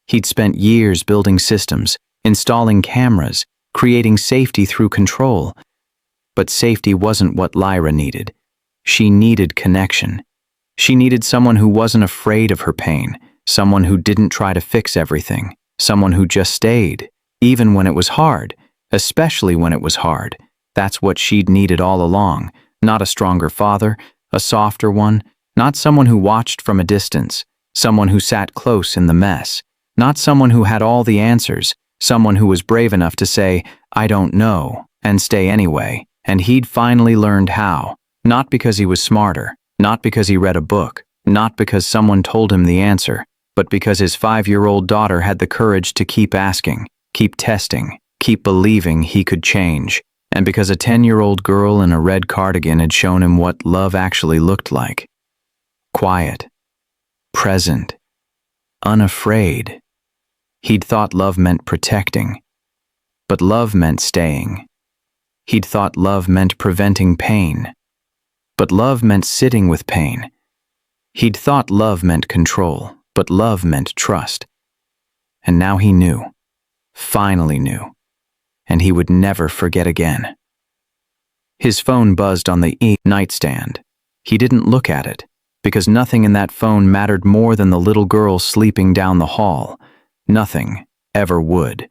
He'd spent years building systems, installing cameras, creating safety through control. But safety wasn't what Lyra needed. She needed connection. She needed someone who wasn't afraid of her pain, someone who didn't try to fix everything, someone who just stayed, even when it was hard, especially when it was hard. That's what she'd needed all along. Not a stronger father, a softer one, not someone who watched from a distance, someone who sat close in the mess, not someone who had all the answers, someone who was brave enough to say, I don't know, and stay anyway. And he'd finally learned how, not because he was smarter, not because he read a book, not because someone told him the answer, but because his 5-year-old daughter had the courage to keep asking, keep testing, keep believing he could change. And because a 10-year-old girl in a red cardigan had shown him what love actually looked like. Quiet. Present. Unafraid. He'd thought love meant protecting. But love meant staying. He'd thought love meant preventing pain. But love meant sitting with pain. He'd thought love meant control, but love meant trust. And now he knew. Finally knew. And he would never forget again. His phone buzzed on the nightstand. He didn't look at it, because nothing in that phone mattered more than the little girl sleeping down the hall. Nothing ever would.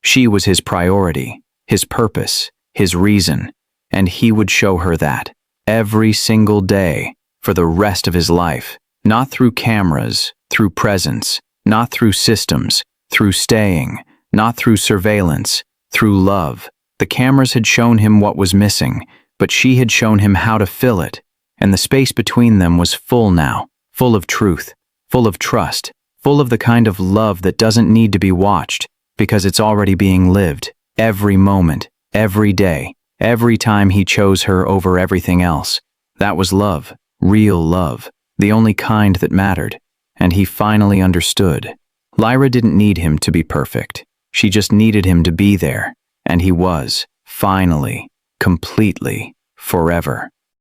She was his priority, his purpose, his reason, and he would show her that every single day for the rest of his life, not through cameras, through presence, Not through systems, through staying, not through surveillance, through love. The cameras had shown him what was missing, but she had shown him how to fill it, and the space between them was full now, full of truth, full of trust, full of the kind of love that doesn't need to be watched, because it's already being lived, every moment, every day, every time he chose her over everything else. That was love, real love, the only kind that mattered, and he finally understood. Lyra didn't need him to be perfect. She just needed him to be there, and he was, finally, completely, forever.